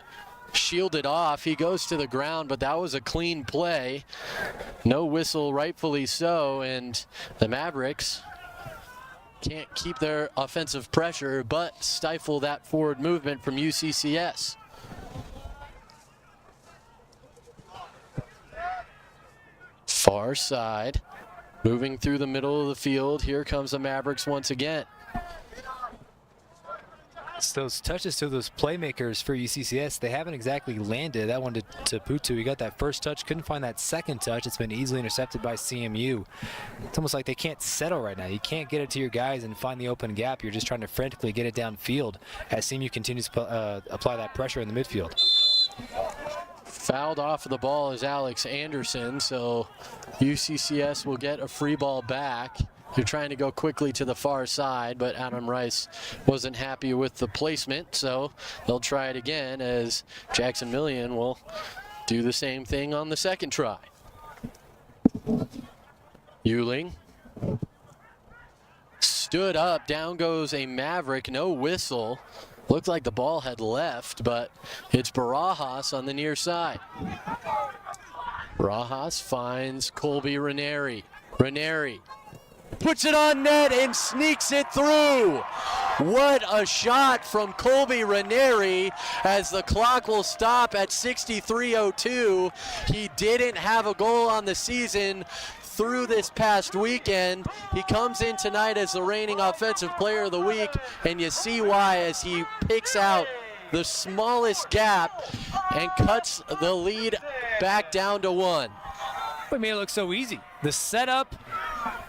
shielded off. He goes to the ground, but that was a clean play. No whistle, rightfully so, and the Mavericks can't keep their offensive pressure, but stifle that forward movement from UCCS. Far side, moving through the middle of the field. Here comes the Mavericks once again. It's those touches to those playmakers for UCCS, they haven't exactly landed. That one to Putu. He got that first touch, couldn't find that second touch. It's been easily intercepted by CMU. It's almost like they can't settle right now. You can't get it to your guys and find the open gap. You're just trying to frantically get it downfield as CMU continues to apply that pressure in the midfield. Fouled off of the ball is Alex Anderson, so UCCS will get a free ball back. They're trying to go quickly to the far side, but Adam Rice wasn't happy with the placement, so they'll try it again, as Jackson Million will do the same thing on the second try. Euling stood up, down goes a Maverick, no whistle. Looked like the ball had left, but it's Barajas on the near side. Barajas finds Colby Ranieri. Ranieri puts it on net and sneaks it through. What a shot from Colby Ranieri, as the clock will stop at 63:02. He didn't have a goal on the season through this past weekend. He comes in tonight as the reigning offensive player of the week, and you see why, as he picks out the smallest gap and cuts the lead back down to 1. It made it look so easy. The setup,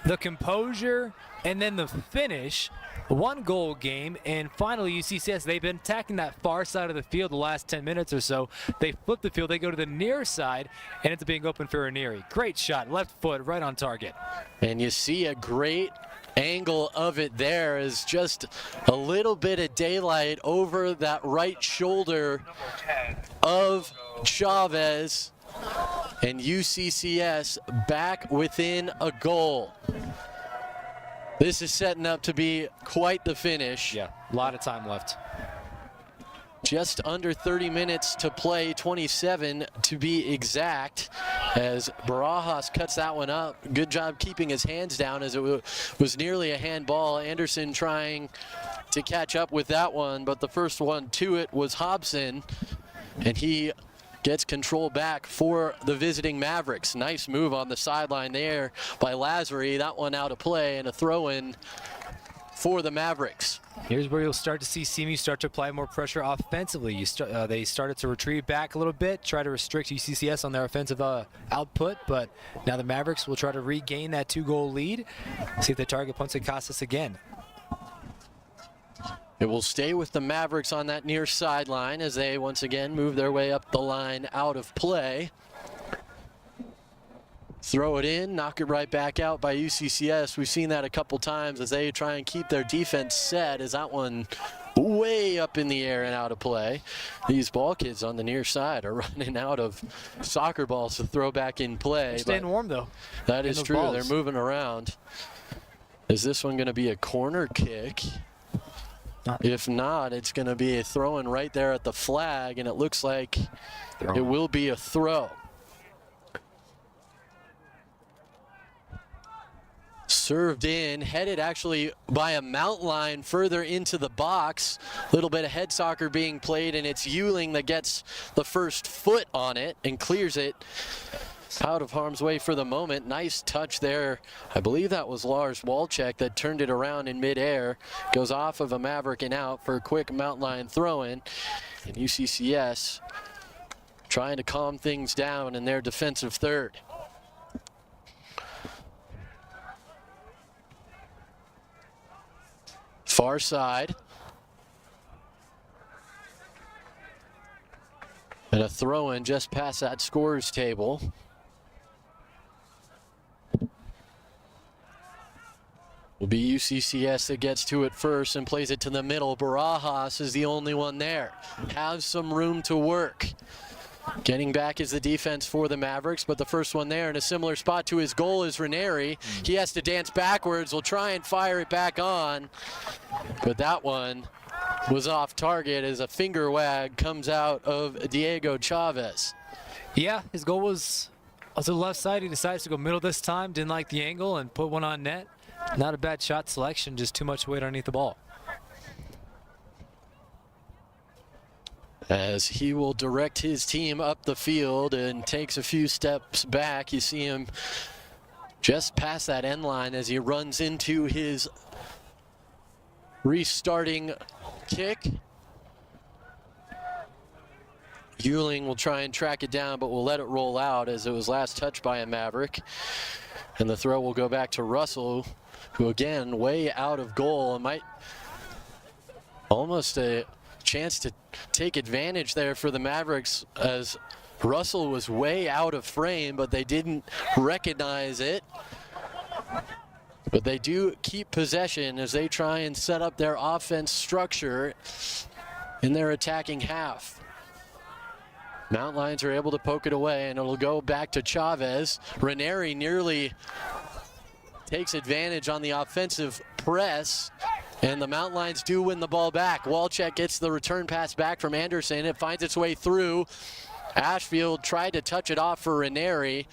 the composure, and then the finish. 1-goal game, and finally UCCS, they've been attacking that far side of the field the last 10 minutes or so. They flip the field, they go to the near side, and it's being open for Ranieri. Great shot, left foot, right on target. And you see a great angle of it there, is just a little bit of daylight over that right shoulder of Chavez. and UCCS back within a goal. This is setting up to be quite the finish. Yeah, a lot of time left. Just under 30 minutes to play, 27 to be exact, as Barajas cuts that one up. Good job keeping his hands down, as it was nearly a handball. Anderson trying to catch up with that one, but the first one to it was Hobson, and he gets control back for the visiting Mavericks. Nice move on the sideline there by Lazary. That one out of play, and a throw-in for the Mavericks. Here's where you'll start to see CMU start to apply more pressure offensively. They started to retreat back a little bit, try to restrict UCCS on their offensive output, but now the Mavericks will try to regain that 2-goal lead. See if they target Ponce Casas again. It will stay with the Mavericks on that near sideline as they once again move their way up the line out of play. Throw it in, knock it right back out by UCCS. We've seen that a couple times as they try and keep their defense set, as that one way up in the air and out of play. These ball kids on the near side are running out of soccer balls to throw back in play. They're staying warm though. That is true, they're moving around. Is this one gonna be a corner kick? If not, it's gonna be a throw-in right there at the flag, and it looks like it will be a throw. Served in, headed actually by a mountain line further into the box. A little bit of head soccer being played, and it's Euling that gets the first foot on it and clears it out of harm's way for the moment. Nice touch there. I believe that was Lars Walczek that turned it around in midair. Goes off of a Maverick and out for a quick mountain line throw-in. And UCCS trying to calm things down in their defensive third. Far side. And a throw-in just past that scorer's table. Will be UCCS that gets to it first and plays it to the middle. Barajas is the only one there. Has some room to work. Getting back is the defense for the Mavericks, but the first one there in a similar spot to his goal is Ranieri. He has to dance backwards. We'll try and fire it back on, but that one was off target as a finger wag comes out of Diego Chavez. Yeah, his goal was to the left side. He decides to go middle this time, didn't like the angle and put one on net. Not a bad shot selection, just too much weight underneath the ball. As he will direct his team up the field and takes a few steps back. You see him just past that end line as he runs into his restarting kick. Euling will try and track it down, but will let it roll out as it was last touched by a Maverick. And the throw will go back to Russell, who again, way out of goal and might almost a chance to take advantage there for the Mavericks, as Russell was way out of frame, but they didn't recognize it. But they do keep possession as they try and set up their offense structure in their attacking half. Mount Lions are able to poke it away, and it'll go back to Chavez. Ranieri nearly takes advantage on the offensive press, and the Mount Lions do win the ball back. Walczek gets the return pass back from Anderson. It finds its way through. Ashfield tried to touch it off for Ranieri.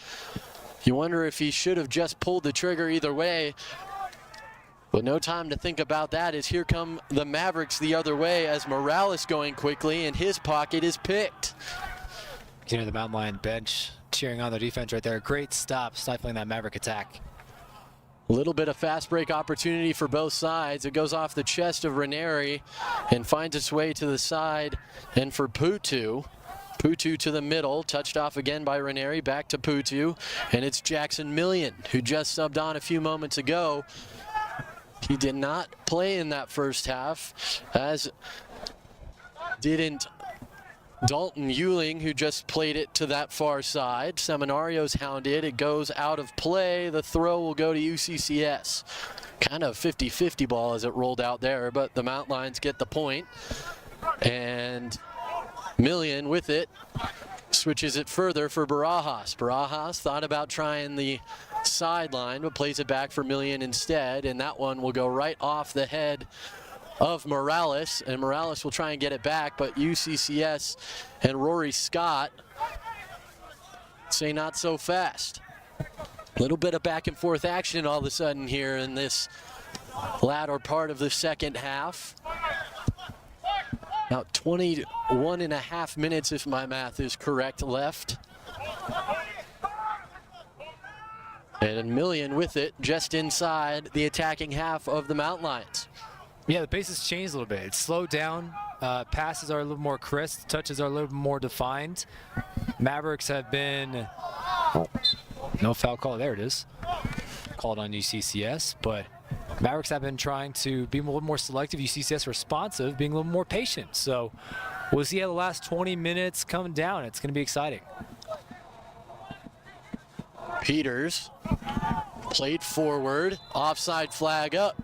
You wonder if he should have just pulled the trigger either way. But no time to think about that, as here come the Mavericks the other way, as Morales going quickly, and his pocket is picked. You know, the Mountain Lion bench cheering on the defense right there. Great stop, stifling that Maverick attack. A little bit of fast break opportunity for both sides. It goes off the chest of Ranieri and finds its way to the side. And for Putu, Putu to the middle, touched off again by Ranieri, back to Putu. And it's Jackson Million, who just subbed on a few moments ago. He did not play in that first half, as didn't Dalton Euling, who just played it to that far side. Seminario's hounded. It goes out of play. The throw will go to UCCS. Kind of 50-50 ball as it rolled out there, but the Mount Lions get the point. And Million with it switches it further for Barajas. Barajas thought about trying the sideline, but plays it back for Million instead, and that one will go right off the head of Morales, and Morales will try and get it back, but UCCS and Rory Scott say not so fast. A little bit of back and forth action all of a sudden here in this latter part of the second half. About 21 and a half minutes, if my math is correct, left. And Million with it just inside the attacking half of the Mountain Lions. Yeah, the pace has changed a little bit. It's slowed down. Passes are a little more crisp. Touches are a little more defined. Mavericks have been... no foul call. There it is. Called on UCCS, but Mavericks have been trying to be a little more selective. UCCS responsive, being a little more patient. So we'll see how the last 20 minutes come down. It's going to be exciting. Peters played forward. Offside flag up.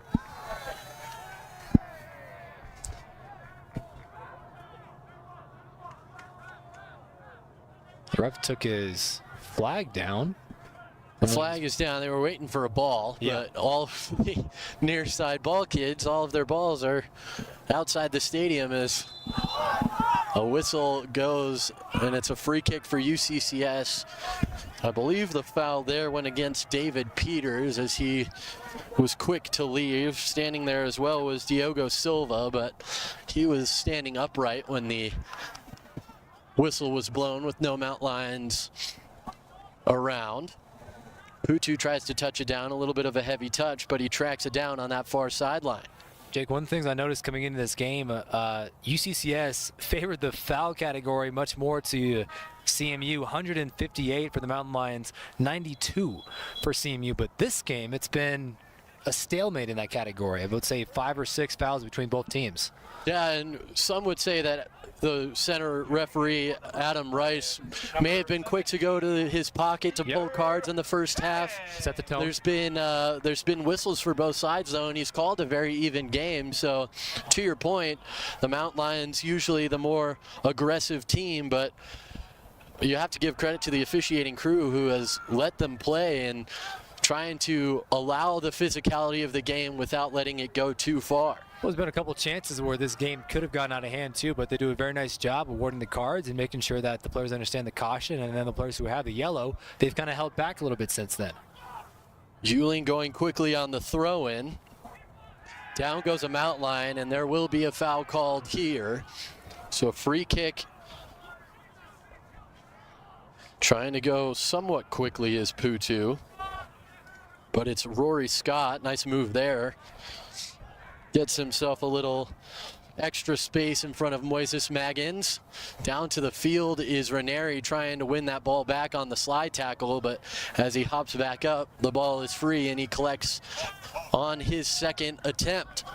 The ref took his flag down. The flag is down. They were waiting for a ball, but all of the near side ball kids, all of their balls are outside the stadium as a whistle goes, and it's a free kick for UCCS. I believe the foul there went against David Peters as he was quick to leave. Standing there as well was Diogo Silva, but he was standing upright when the whistle was blown with no Mountain Lions around. Putu tries to touch it down, a little bit of a heavy touch, but he tracks it down on that far sideline. Jake, one of the things I noticed coming into this game, UCCS favored the foul category much more to CMU, 158 for the Mountain Lions, 92 for CMU. But this game, it's been a stalemate in that category. I would say 5 or 6 fouls between both teams. Yeah, and some would say that the center referee, Adam Rice, may have been quick to go to his pocket to pull cards in the first half. Set the tone. There's been whistles for both sides, though, and he's called a very even game. So, to your point, the Mountain Lions usually the more aggressive team, but you have to give credit to the officiating crew who has let them play and trying to allow the physicality of the game without letting it go too far. Well, there's been a couple chances where this game could have gotten out of hand too, but they do a very nice job awarding the cards and making sure that the players understand the caution, and then the players who have the yellow, they've kind of held back a little bit since then. Julian going quickly on the throw-in. Down goes a Mountain Lion, and there will be a foul called here. So a free kick. Trying to go somewhat quickly is Putu, but it's Rory Scott. Nice move there. Gets himself a little extra space in front of Moises Maggins. Down to the field is Ranieri trying to win that ball back on the slide tackle, but as he hops back up, the ball is free and he collects on his second attempt.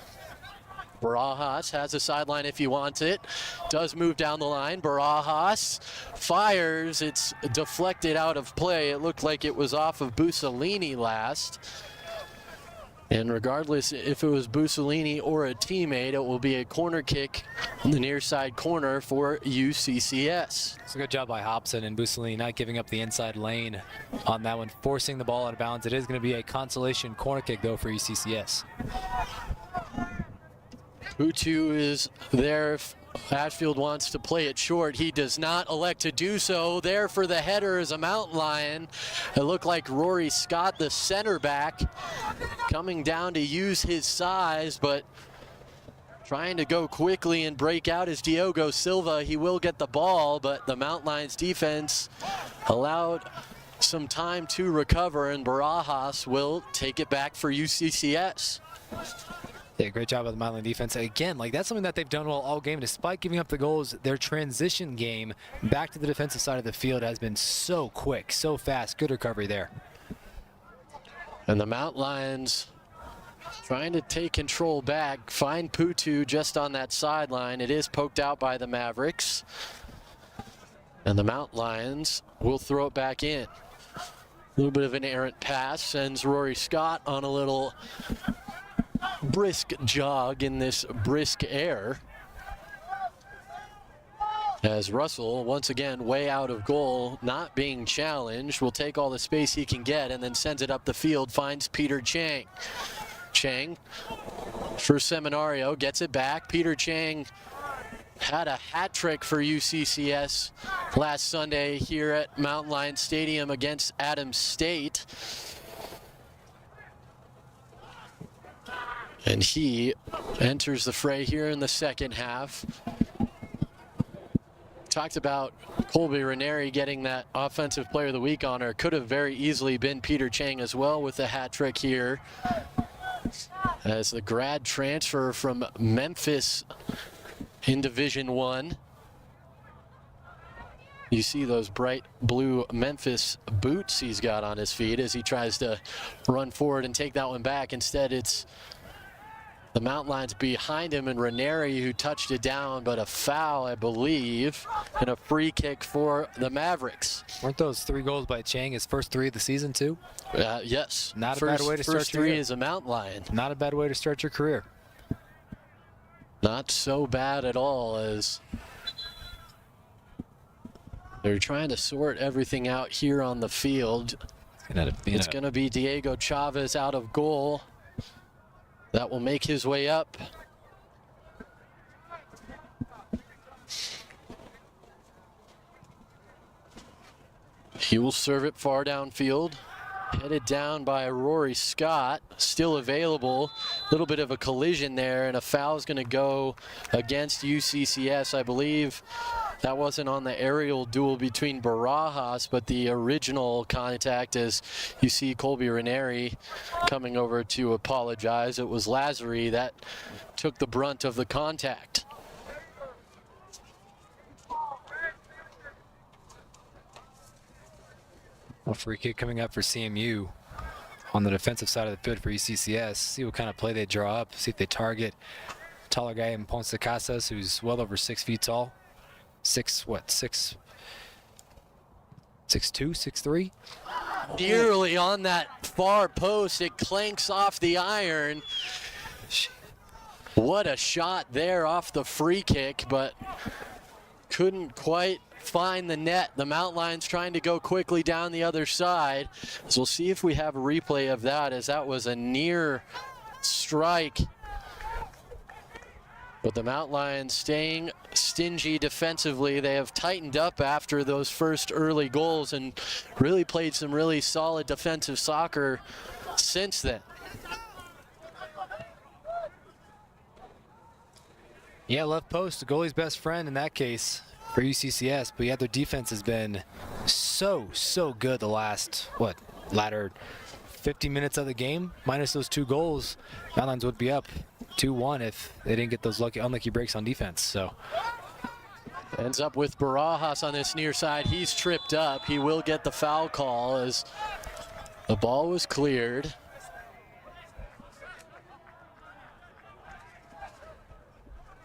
Barajas has a sideline if he wants it. Does move down the line. Barajas fires. It's deflected out of play. It looked like it was off of Bussolini last. And regardless if it was Bussolini or a teammate, it will be a corner kick in the near side corner for UCCS. It's a good job by Hobson and Bussolini not giving up the inside lane on that one, forcing the ball out of bounds. It is going to be a consolation corner kick, though, for UCCS. Putu is there if Ashfield wants to play it short. He does not elect to do so. There for the header is a Mountain Lion. It looked like Rory Scott, the center back, coming down to use his size, but trying to go quickly and break out is Diogo Silva. He will get the ball, but the Mountain Lions defense allowed some time to recover, and Barajas will take it back for UCCS. Yeah, great job of the Mountain defense. Again, like that's something that they've done well all game. Despite giving up the goals, their transition game back to the defensive side of the field has been so quick, so fast. Good recovery there. And the Mountain Lions trying to take control back. Find Putu just on that sideline. It is poked out by the Mavericks. And the Mountain Lions will throw it back in. A little bit of an errant pass sends Rory Scott on a little brisk jog in this brisk air. As Russell, once again, way out of goal, not being challenged, will take all the space he can get and then sends it up the field, finds Peter Chang. Chang for Seminario, gets it back. Peter Chang had a hat trick for UCCS last Sunday here at Mountain Lion Stadium against Adams State. And he enters the fray here in the second half. Talked about Colby Ranieri getting that Offensive Player of the Week honor. Could have very easily been Peter Chang as well with the hat trick here. As the grad transfer from Memphis in Division I. You see those bright blue Memphis boots he's got on his feet as he tries to run forward and take that one back. Instead, it's the Mountain Lions behind him and Ranieri who touched it down, but a foul, I believe, and a free kick for the Mavericks. Weren't those 3 goals by Chang his first 3 of the season too? Yes. Not a bad way to start first your 3 year. as a Mountain Lion. Not a bad way to start your career. Not so bad at all, as they're trying to sort everything out here on the field. It's going to be Diego Chavez out of goal. That will make his way up. He will serve it far downfield. Headed down by Rory Scott, still available. A little bit of a collision there, and a foul is going to go against UCCS. I believe that wasn't on the aerial duel between Barajas, but the original contact, as you see Colby Ranieri coming over to apologize. It was Lazary that took the brunt of the contact. A free kick coming up for CMU on the defensive side of the field for UCCS. See what kind of play they draw up, see if they target taller guy in Ponce Casas, who's well over 6 feet tall. 6'2", 6'3"? Nearly on that far post, it clanks off the iron. What a shot there off the free kick, but couldn't quite find the net. The Mountain Lions trying to go quickly down the other side. So we'll see if we have a replay of that, as that was a near strike. But the Mountain Lions staying stingy defensively. They have tightened up after those first early goals and really played some really solid defensive soccer since then. Yeah, left post, the goalie's best friend in that case for UCCS, but yeah, their defense has been so good the last, latter 50 minutes of the game. Minus those 2 goals, Mountain Lions would be up 2-1 if they didn't get those unlucky breaks on defense. So ends up with Barajas on this near side. He's tripped up. He will get the foul call as the ball was cleared.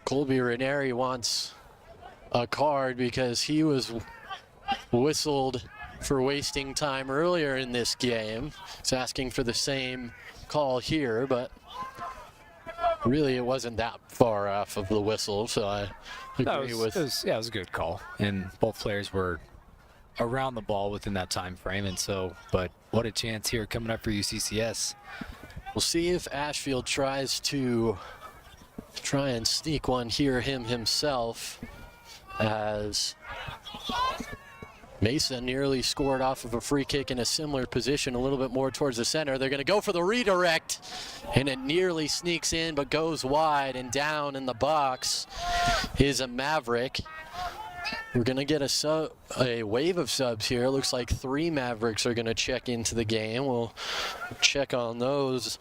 Colby Ranieri wants a card because he was whistled for wasting time earlier in this game. He's asking for the same call here, but really it wasn't that far off of the whistle, so I agree with... It was a good call, and both players were around the ball within that time frame, and so, but what a chance here coming up for UCCS. We'll see if Ashfield tries and sneak one here himself, as Mesa nearly scored off of a free kick in a similar position, a little bit more towards the center. They're going to go for the redirect, and it nearly sneaks in but goes wide, and down in the box is a Maverick. We're going to get a wave of subs here. Looks like 3 Mavericks are going to check into the game. We'll check on those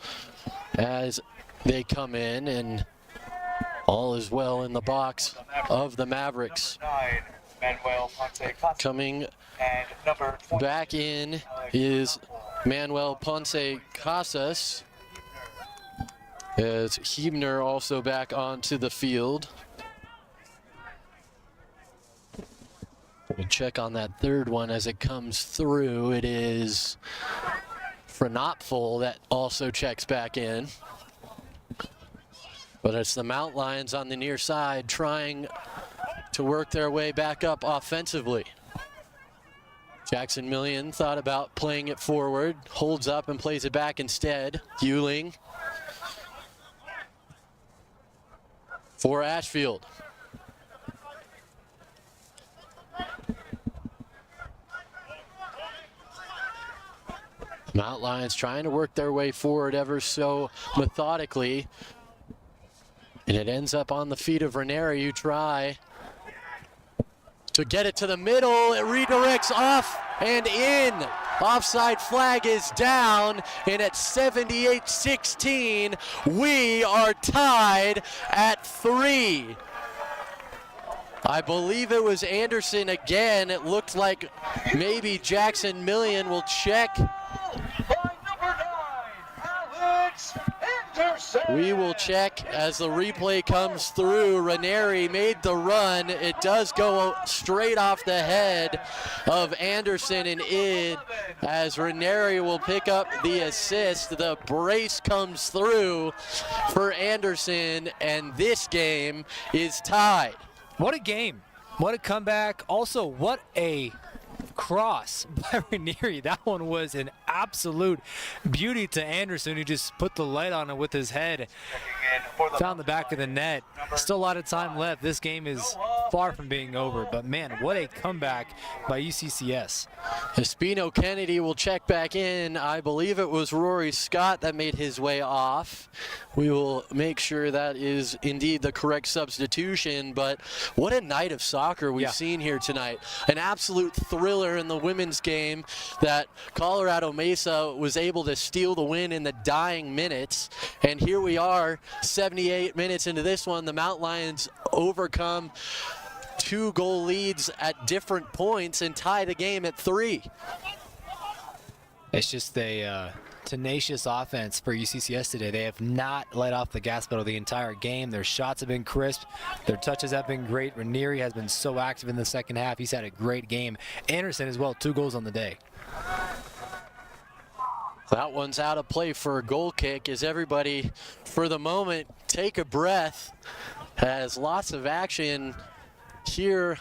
as they come in, and all is well in the box of the Mavericks. Coming back in is Manuel Ponce Casas, as Huebner also back onto the field. We'll check on that third one as it comes through. It is Frenopful that also checks back in. But it's the Mountain Lions on the near side trying to work their way back up offensively. Jackson Million thought about playing it forward, holds up and plays it back instead. Ewing for Ashfield. Mount Lions trying to work their way forward ever so methodically. And it ends up on the feet of Ranieri, who try to get it to the middle. It redirects off and in. Offside flag is down, and at 78-16, we are tied at 3. I believe it was Anderson again. It looked like maybe Jackson Million will check. We will check as the replay comes through. Ranieri made the run. It does go straight off the head of Anderson and in, as Ranieri will pick up the assist. The brace comes through for Anderson, and this game is tied. What a game. What a comeback. Also, what a cross by Ranieri. That one was an absolute beauty to Anderson, who just put the light on it with his head. Found the back of the net. Still a lot of time left. This game is far from being over, but man, what a comeback by UCCS. Espino Kennedy will check back in. I believe it was Rory Scott that made his way off. We will make sure that is indeed the correct substitution, but what a night of soccer we've seen here tonight. An absolute thriller in the women's game that Colorado Mesa was able to steal the win in the dying minutes, and here we are 78 minutes into this one. The Mount Lions overcome 2-goal leads at different points and tie the game at 3. It's just a tenacious offense for UCCS today. They have not let off the gas pedal the entire game. Their shots have been crisp. Their touches have been great. Ranieri has been so active in the second half. He's had a great game. Anderson as well, 2 goals on the day. That one's out of play for a goal kick as everybody, for the moment, take a breath. Has lots of action here.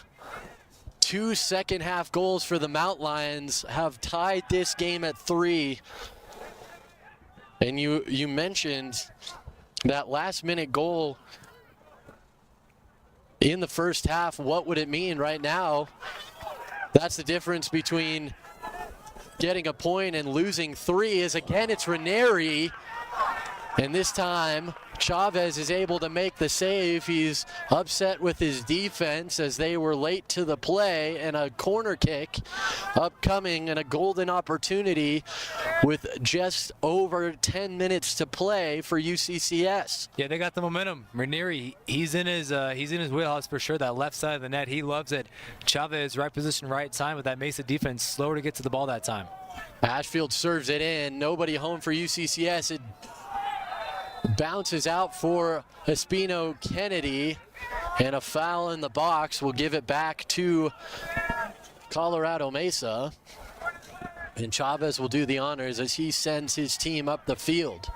2 second-half goals for the Mount Lions have tied this game at 3. And you mentioned that last-minute goal in the first half. What would it mean right now? That's the difference between getting a point and losing 3. Is again, it's Ranieri. And this time, Chavez is able to make the save. He's upset with his defense as they were late to the play, and a corner kick upcoming and a golden opportunity with just over 10 minutes to play for UCCS. Yeah, they got the momentum. Ranieri, he's in his wheelhouse for sure. That left side of the net, he loves it. Chavez, right position, right time with that Mesa defense, slower to get to the ball that time. Ashfield serves it in. Nobody home for UCCS. It bounces out for Espino Kennedy, and a foul in the box will give it back to Colorado Mesa. And Chavez will do the honors as he sends his team up the field.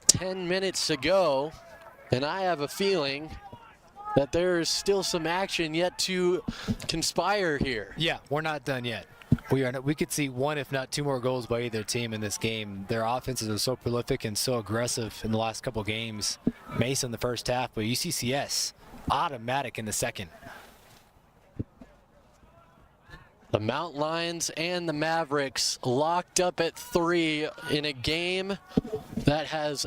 10 minutes to go, and I have a feeling that there's still some action yet to conspire here. Yeah, we're not done yet. We could see 1, if not 2 more goals by either team in this game. Their offenses are so prolific and so aggressive in the last couple games. Mesa in the first half, but UCCS automatic in the second. The Mount Lions and the Mavericks locked up at 3 in a game that has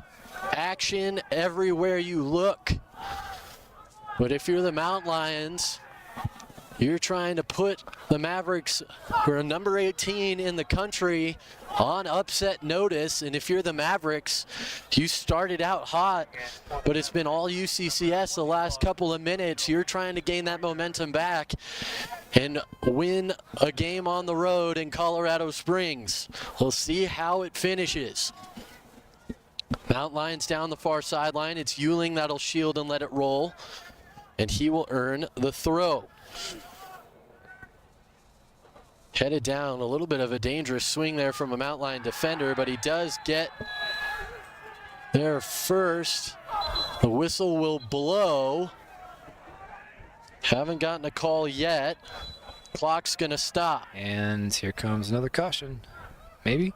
action everywhere you look. But if you're the Mount Lions, you're trying to put the Mavericks, who are number 18 in the country, on upset notice. And if you're the Mavericks, you started out hot, but it's been all UCCS the last couple of minutes. You're trying to gain that momentum back and win a game on the road in Colorado Springs. We'll see how it finishes. Mount Lions down the far sideline. It's Ewing that'll shield and let it roll, and he will earn the throw. Headed down, a little bit of a dangerous swing there from a Mount Lion defender, but he does get there first. The whistle will blow, Haven't gotten a call yet. Clock's gonna stop. And here comes another caution. Maybe?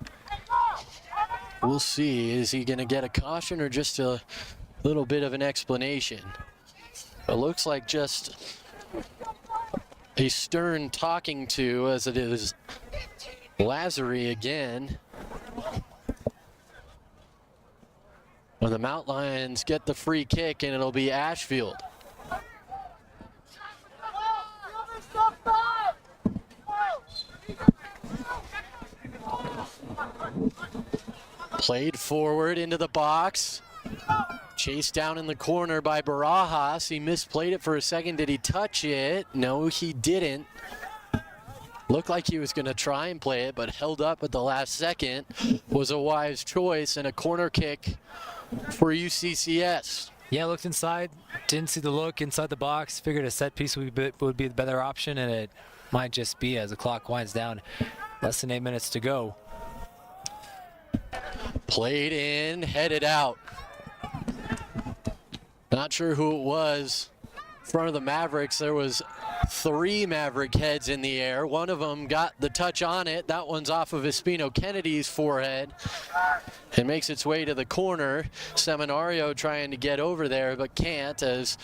We'll see. Is he gonna get a caution or just a little bit of an explanation? It looks like just a stern talking to, as it is Lazary again. When the Mount Lions get the free kick, and it'll be Ashfield. Played forward into the box. Chased down in the corner by Barajas. He misplayed it for a second. Did he touch it? No, he didn't. Looked like he was going to try and play it, but held up at the last second. Was a wise choice, and a corner kick for UCCS. Yeah, looked inside. Didn't see the look inside the box. Figured a set piece would be the better option, and it might just be as the clock winds down. Less than 8 minutes to go. Played in, headed out. Not sure who it was. In front of the Mavericks, there was 3 Maverick heads in the air. One of them got the touch on it. That one's off of Espino Kennedy's forehead. It makes its way to the corner. Seminario trying to get over there, but can't, as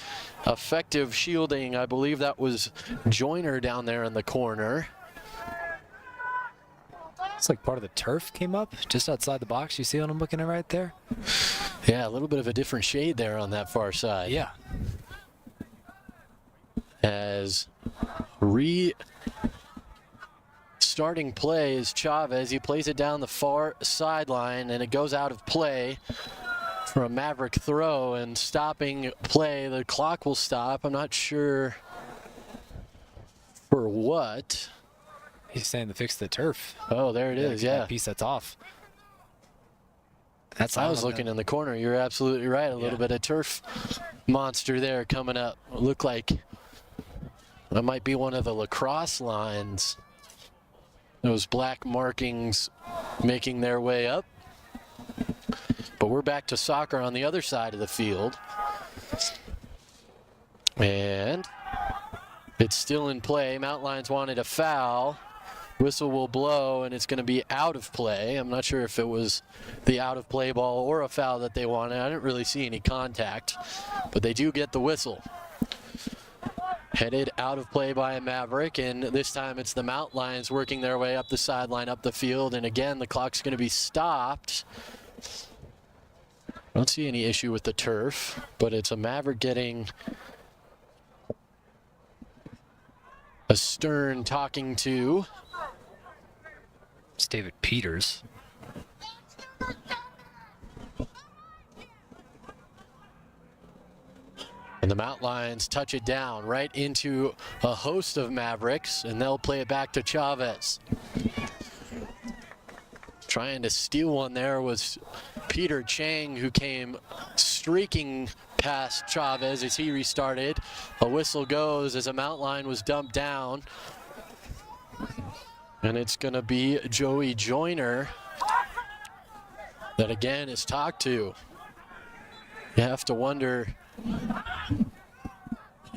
effective shielding. I believe that was Joyner down there in the corner. It's like part of the turf came up just outside the box. You see what I'm looking at right there? Yeah, a little bit of a different shade there on that far side. Yeah. As starting play is Chavez. He plays it down the far sideline, and it goes out of play for a Maverick throw, and stopping play. The clock will stop. I'm not sure for what. He's saying to fix the turf. Oh, there it is, yeah. That piece that's off. I was looking in the corner. You're absolutely right. A little bit of turf monster there coming up. It looked like that might be one of the lacrosse lines. Those black markings making their way up. But we're back to soccer on the other side of the field. And it's still in play. Mount Lions wanted a foul. Whistle will blow, and it's going to be out of play. I'm not sure if it was the out of play ball or a foul that they wanted. I didn't really see any contact, but they do get the whistle. Headed out of play by a Maverick, and this time it's the Mount Lions working their way up the sideline, up the field, and again, the clock's going to be stopped. I don't see any issue with the turf, but it's a Maverick getting a stern talking to. It's David Peters. And the Mount Lions touch it down right into a host of Mavericks, and they'll play it back to Chavez. Trying to steal one there was Peter Chang, who came streaking past Chavez as he restarted. A whistle goes as a Mount Lion was dumped down. And it's going to be Joey Joyner that again is talked to. You have to wonder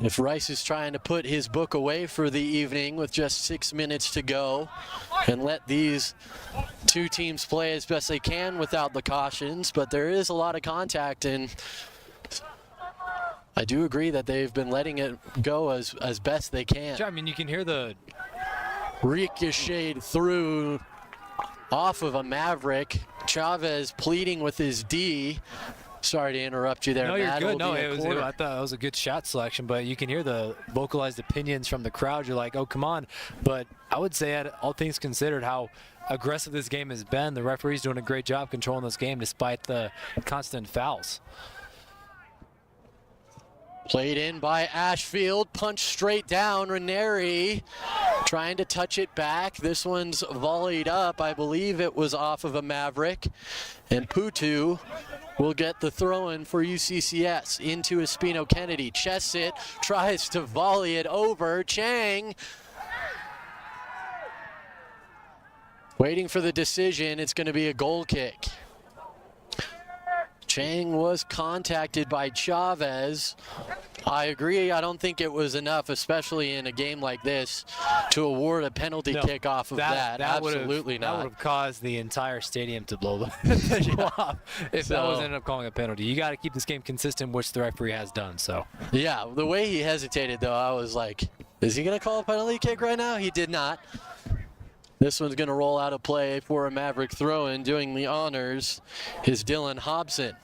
if Rice is trying to put his book away for the evening with just 6 minutes to go and let these two teams play as best they can without the cautions, but there is a lot of contact, and I do agree that they've been letting it go as best they can. Yeah, I mean, you can hear the ricocheted through off of a Maverick. Chavez pleading with his D. Sorry to interrupt you there, No, Matt. you're good. No, I thought corner. it was a good shot selection, but you can hear the vocalized opinions from the crowd. You're like, oh, come on. But I would say, all things considered, how aggressive this game has been, the referee's doing a great job controlling this game despite the constant fouls. Played in by Ashfield, punched straight down. Ranieri trying to touch it back. This one's volleyed up. I believe it was off of a Maverick. And Putu will get the throw-in for UCCS into Espino Kennedy. Chests it, tries to volley it over. Chang waiting for the decision. It's going to be a goal kick. Chang was contacted by Chavez. I agree. I don't think it was enough, especially in a game like this, to award a penalty kick off of that. Absolutely not. That would have caused the entire stadium to blow up if that was ended up calling a penalty. You got to keep this game consistent, which the referee has done. So. Yeah, the way he hesitated, though, I was like, is he going to call a penalty kick right now? He did not. This one's going to roll out of play for a Maverick throw-in. Doing the honors is Dylan Hobson.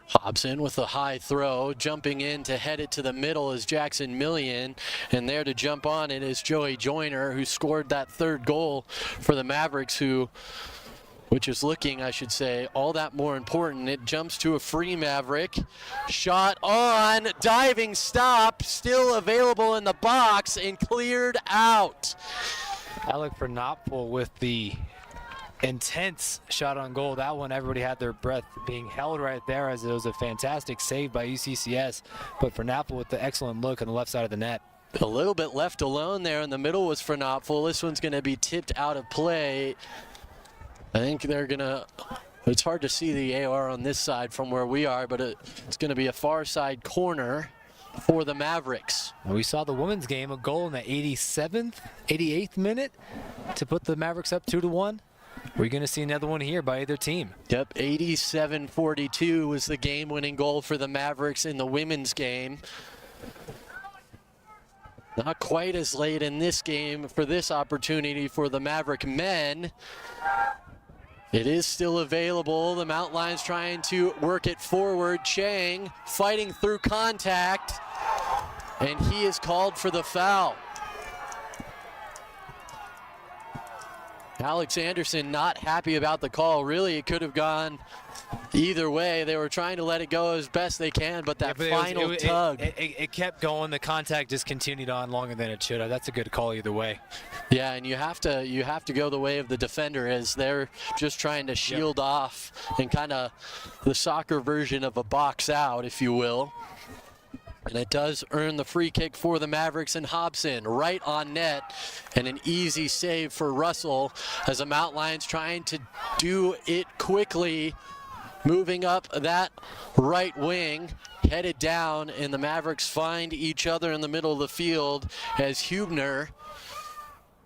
Hobson with a high throw, jumping in to head it to the middle is Jackson Million, and there to jump on it is Joey Joyner, who scored that third goal for the Mavericks, which is looking, I should say, all that more important. It jumps to a free Maverick. Shot on, diving stop, still available in the box and cleared out. Alec Fernopol with the intense shot on goal. That one, everybody had their breath being held right there, as it was a fantastic save by UCCS. But Fernopol with the excellent look on the left side of the net. A little bit left alone there in the middle was Fernopol. This one's going to be tipped out of play. I think they're going to, it's hard to see the AR on this side from where we are, but it's going to be a far side corner for the Mavericks. We saw the women's game, a goal in the 88th minute to put the Mavericks up 2-1. We're going to see another one here by either team. Yep, 87-42 was the game-winning goal for the Mavericks in the women's game. Not quite as late in this game for this opportunity for the Maverick men. It is still available. The Mountain Lions trying to work it forward. Chang fighting through contact, and he is called for the foul. Alex Anderson not happy about the call. Really, it could have gone either way. They were trying to let it go as best they can, but that final tug. It kept going. The contact just continued on longer than it should have. That's a good call either way. Yeah, and you have to go the way of the defender, as they're just trying to shield off and kind of the soccer version of a box out, if you will. And it does earn the free kick for the Mavericks, and Hobson right on net, and an easy save for Russell as the Mountain Lions trying to do it quickly, moving up that right wing, headed down, and the Mavericks find each other in the middle of the field as Hubner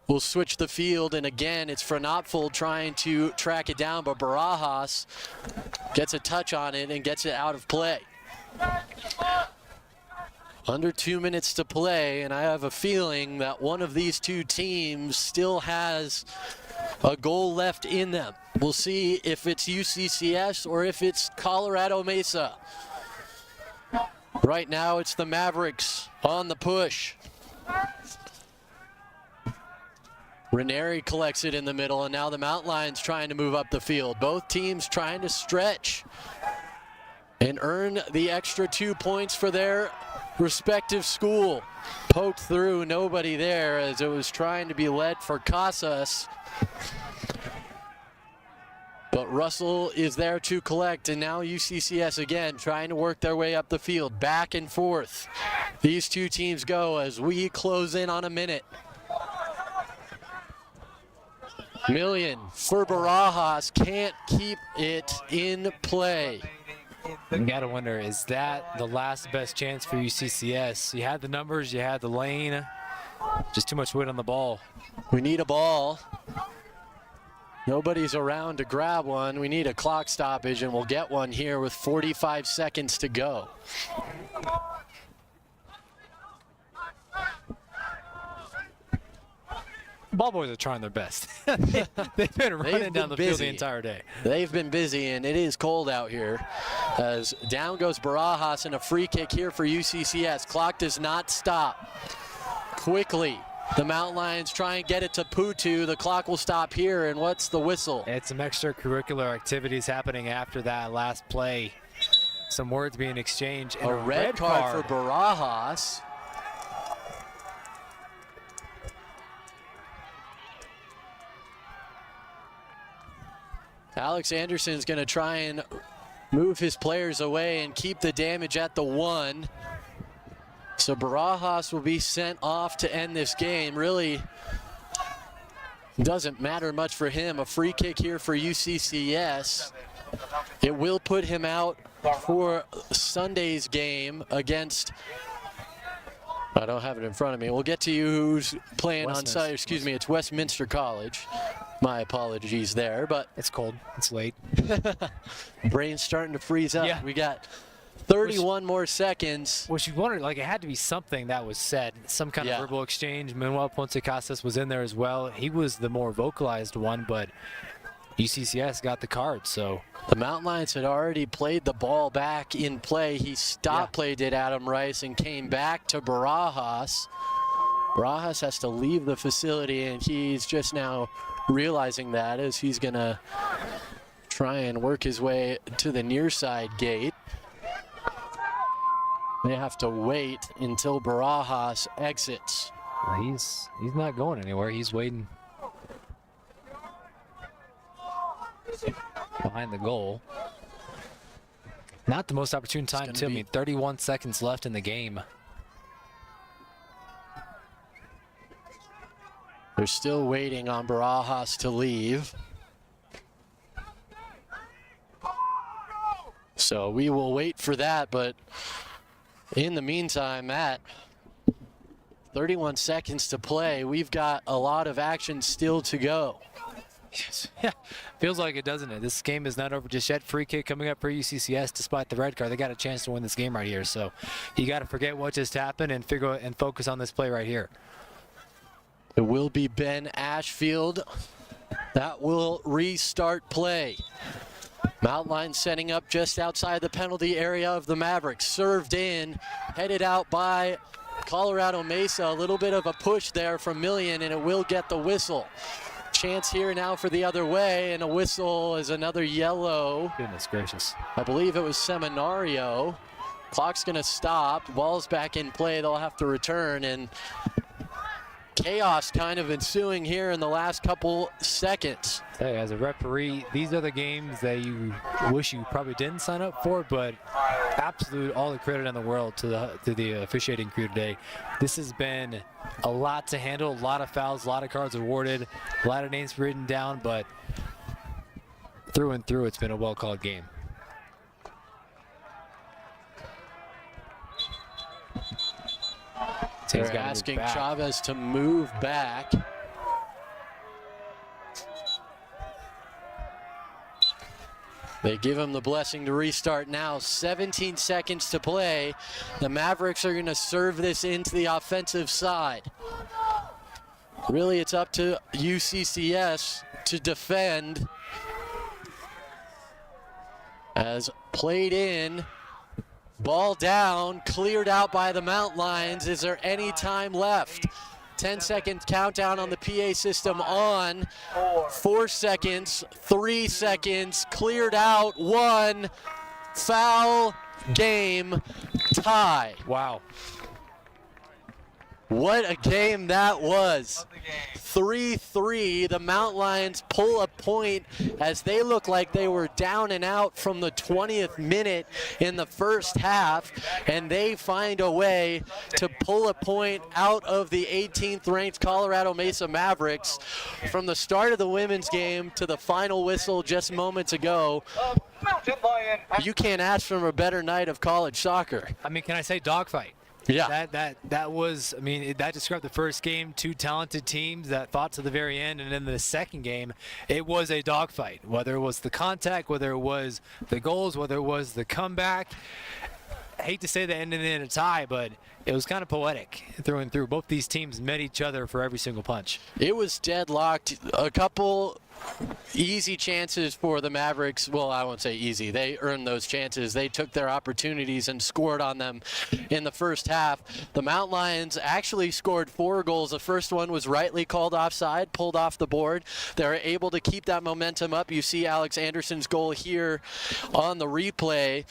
will switch the field, and again it's Fernopol trying to track it down, but Barajas gets a touch on it and gets it out of play. Under 2 minutes to play, and I have a feeling that one of these two teams still has a goal left in them. We'll see if it's UCCS or if it's Colorado Mesa. Right now it's the Mavericks on the push. Ranieri collects it in the middle, and now the Mountain Lions trying to move up the field. Both teams trying to stretch and earn the extra 2 points for their respective school. Poked through, nobody there, as it was trying to be led for Casas. But Russell is there to collect, and now UCCS again trying to work their way up the field, back and forth. These two teams go as we close in on a minute. Million for Barajas, can't keep it in play. You gotta wonder, is that the last best chance for UCCS? You had the numbers, you had the lane, just too much weight on the ball. We need a ball. Nobody's around to grab one. We need a clock stoppage, and we'll get one here with 45 seconds to go. Ball boys are trying their best. They've been running down the field the entire day. They've been busy, and it is cold out here. As down goes Barajas, and a free kick here for UCCS. Clock does not stop. Quickly, the Mountain Lions try and get it to Putu. The clock will stop here, and what's the whistle? It's some extracurricular activities happening after that last play. Some words being exchanged. And a red card for Barajas. Alex Anderson's going to try and move his players away and keep the damage at the 1. So Barajas will be sent off to end this game. Really doesn't matter much for him. A free kick here for UCCS. It will put him out for Sunday's game against, I don't have it in front of me. We'll get to you who's playing on site. Excuse me, it's Westminster College. My apologies there, but it's cold. It's late. Brain's starting to freeze up. Yeah. We got 31 more seconds. Which you wondered, like, it had to be something that was said, some kind of verbal exchange. Manuel Ponce Casas was in there as well. He was the more vocalized one, but UCCS got the card, so. The Mountain Lions had already played the ball back in play. He stopped play, did Adam Rice, and came back to Barajas. Barajas has to leave the facility, and he's just now realizing that as he's gonna try and work his way to the near side gate. They have to wait until Barajas exits. Well, he's not going anywhere. He's waiting behind the goal. Not the most opportune time too. I mean, 31 seconds left in the game. They're still waiting on Barajas to leave. So we will wait for that, but in the meantime, Matt, 31 seconds to play. We've got a lot of action still to go. Yes. Yeah, feels like it, doesn't it? This game is not over just yet. Free kick coming up for UCCS despite the red card. They got a chance to win this game right here. So you got to forget what just happened and focus on this play right here. It will be Ben Ashfield. That will restart play. Mountain Lions setting up just outside the penalty area of the Mavericks. Served in, headed out by Colorado Mesa. A little bit of a push there from Million, and it will get the whistle. Chance here now for the other way, and a whistle is another yellow. Goodness gracious. I believe it was Seminario. Clock's gonna stop, ball's back in play, they'll have to return, and chaos kind of ensuing here in the last couple seconds. Hey, as a referee, these are the games that you wish you probably didn't sign up for, but absolute all the credit in the world to the officiating crew today. This has been a lot to handle, a lot of fouls, a lot of cards awarded, a lot of names written down, but through and through, it's been a well-called game. They're asking Chavez to move back. They give him the blessing to restart now. 17 seconds to play. The Mavericks are going to serve this into the offensive side. Really, it's up to UCCS to defend. As played in. Ball down, cleared out by the Mountain Lions. Is there any time left? 10-second countdown on the PA system on. 4 seconds, 3 seconds, cleared out, 1. Foul, game, tie. Wow. What a game that was. 3-3, the Mountain Lions pull a point as they look like they were down and out from the 20th minute in the first half, and they find a way to pull a point out of the 18th ranked Colorado Mesa Mavericks. From the start of the women's game to the final whistle just moments ago, you can't ask for a better night of college soccer. I mean, can I say dogfight? Yeah. That was, I mean, that described the first game, two talented teams that fought to the very end, and in the second game, it was a dogfight. Whether it was the contact, whether it was the goals, whether it was the comeback. I hate to say that ended in a tie, but it was kind of poetic through and through. Both these teams met each other for every single punch. It was deadlocked. A couple easy chances for the Mavericks. Well, I won't say easy. They earned those chances. They took their opportunities and scored on them in the first half. The Mountain Lions actually scored 4 goals. The first one was rightly called offside, pulled off the board. They're able to keep that momentum up. You see Alex Anderson's goal here on the replay.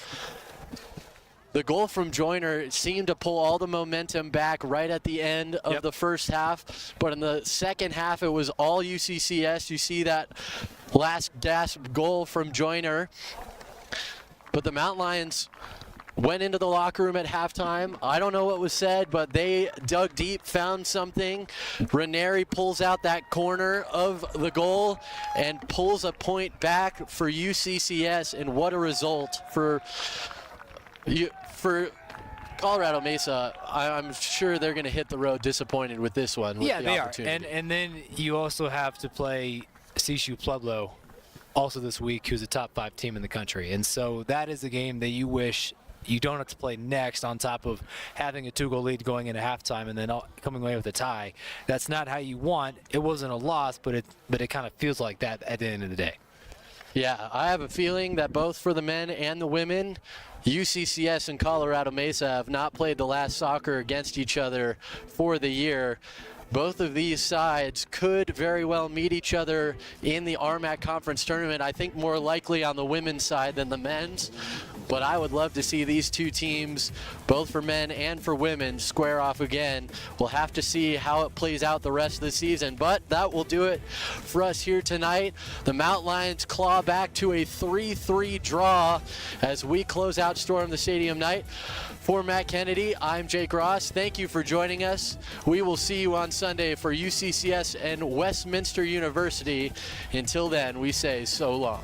The goal from Joyner seemed to pull all the momentum back right at the end of the first half, but in the second half, it was all UCCS. You see that last gasp goal from Joyner. But the Mountain Lions went into the locker room at halftime. I don't know what was said, but they dug deep, found something. Ranieri pulls out that corner of the goal and pulls a point back for UCCS, and what a result for Colorado Mesa. I'm sure they're going to hit the road disappointed with this one. Yeah, they are. And then you also have to play CSU Pueblo also this week, who's a top 5 team in the country. And so that is a game that you wish you don't have to play next, on top of having a 2-goal lead going into halftime and then coming away with a tie. That's not how you want. It wasn't a loss, but it kind of feels like that at the end of the day. Yeah, I have a feeling that both for the men and the women, UCCS and Colorado Mesa have not played the last soccer against each other for the year. Both of these sides could very well meet each other in the RMAC conference tournament. I think more likely on the women's side than the men's. But I would love to see these two teams, both for men and for women, square off again. We'll have to see how it plays out the rest of the season. But that will do it for us here tonight. The Mountain Lions claw back to a 3-3 draw as we close out Storm the Stadium night. For Matt Kennedy, I'm Jake Ross. Thank you for joining us. We will see you on Sunday for UCCS and Westminster University. Until then, we say so long.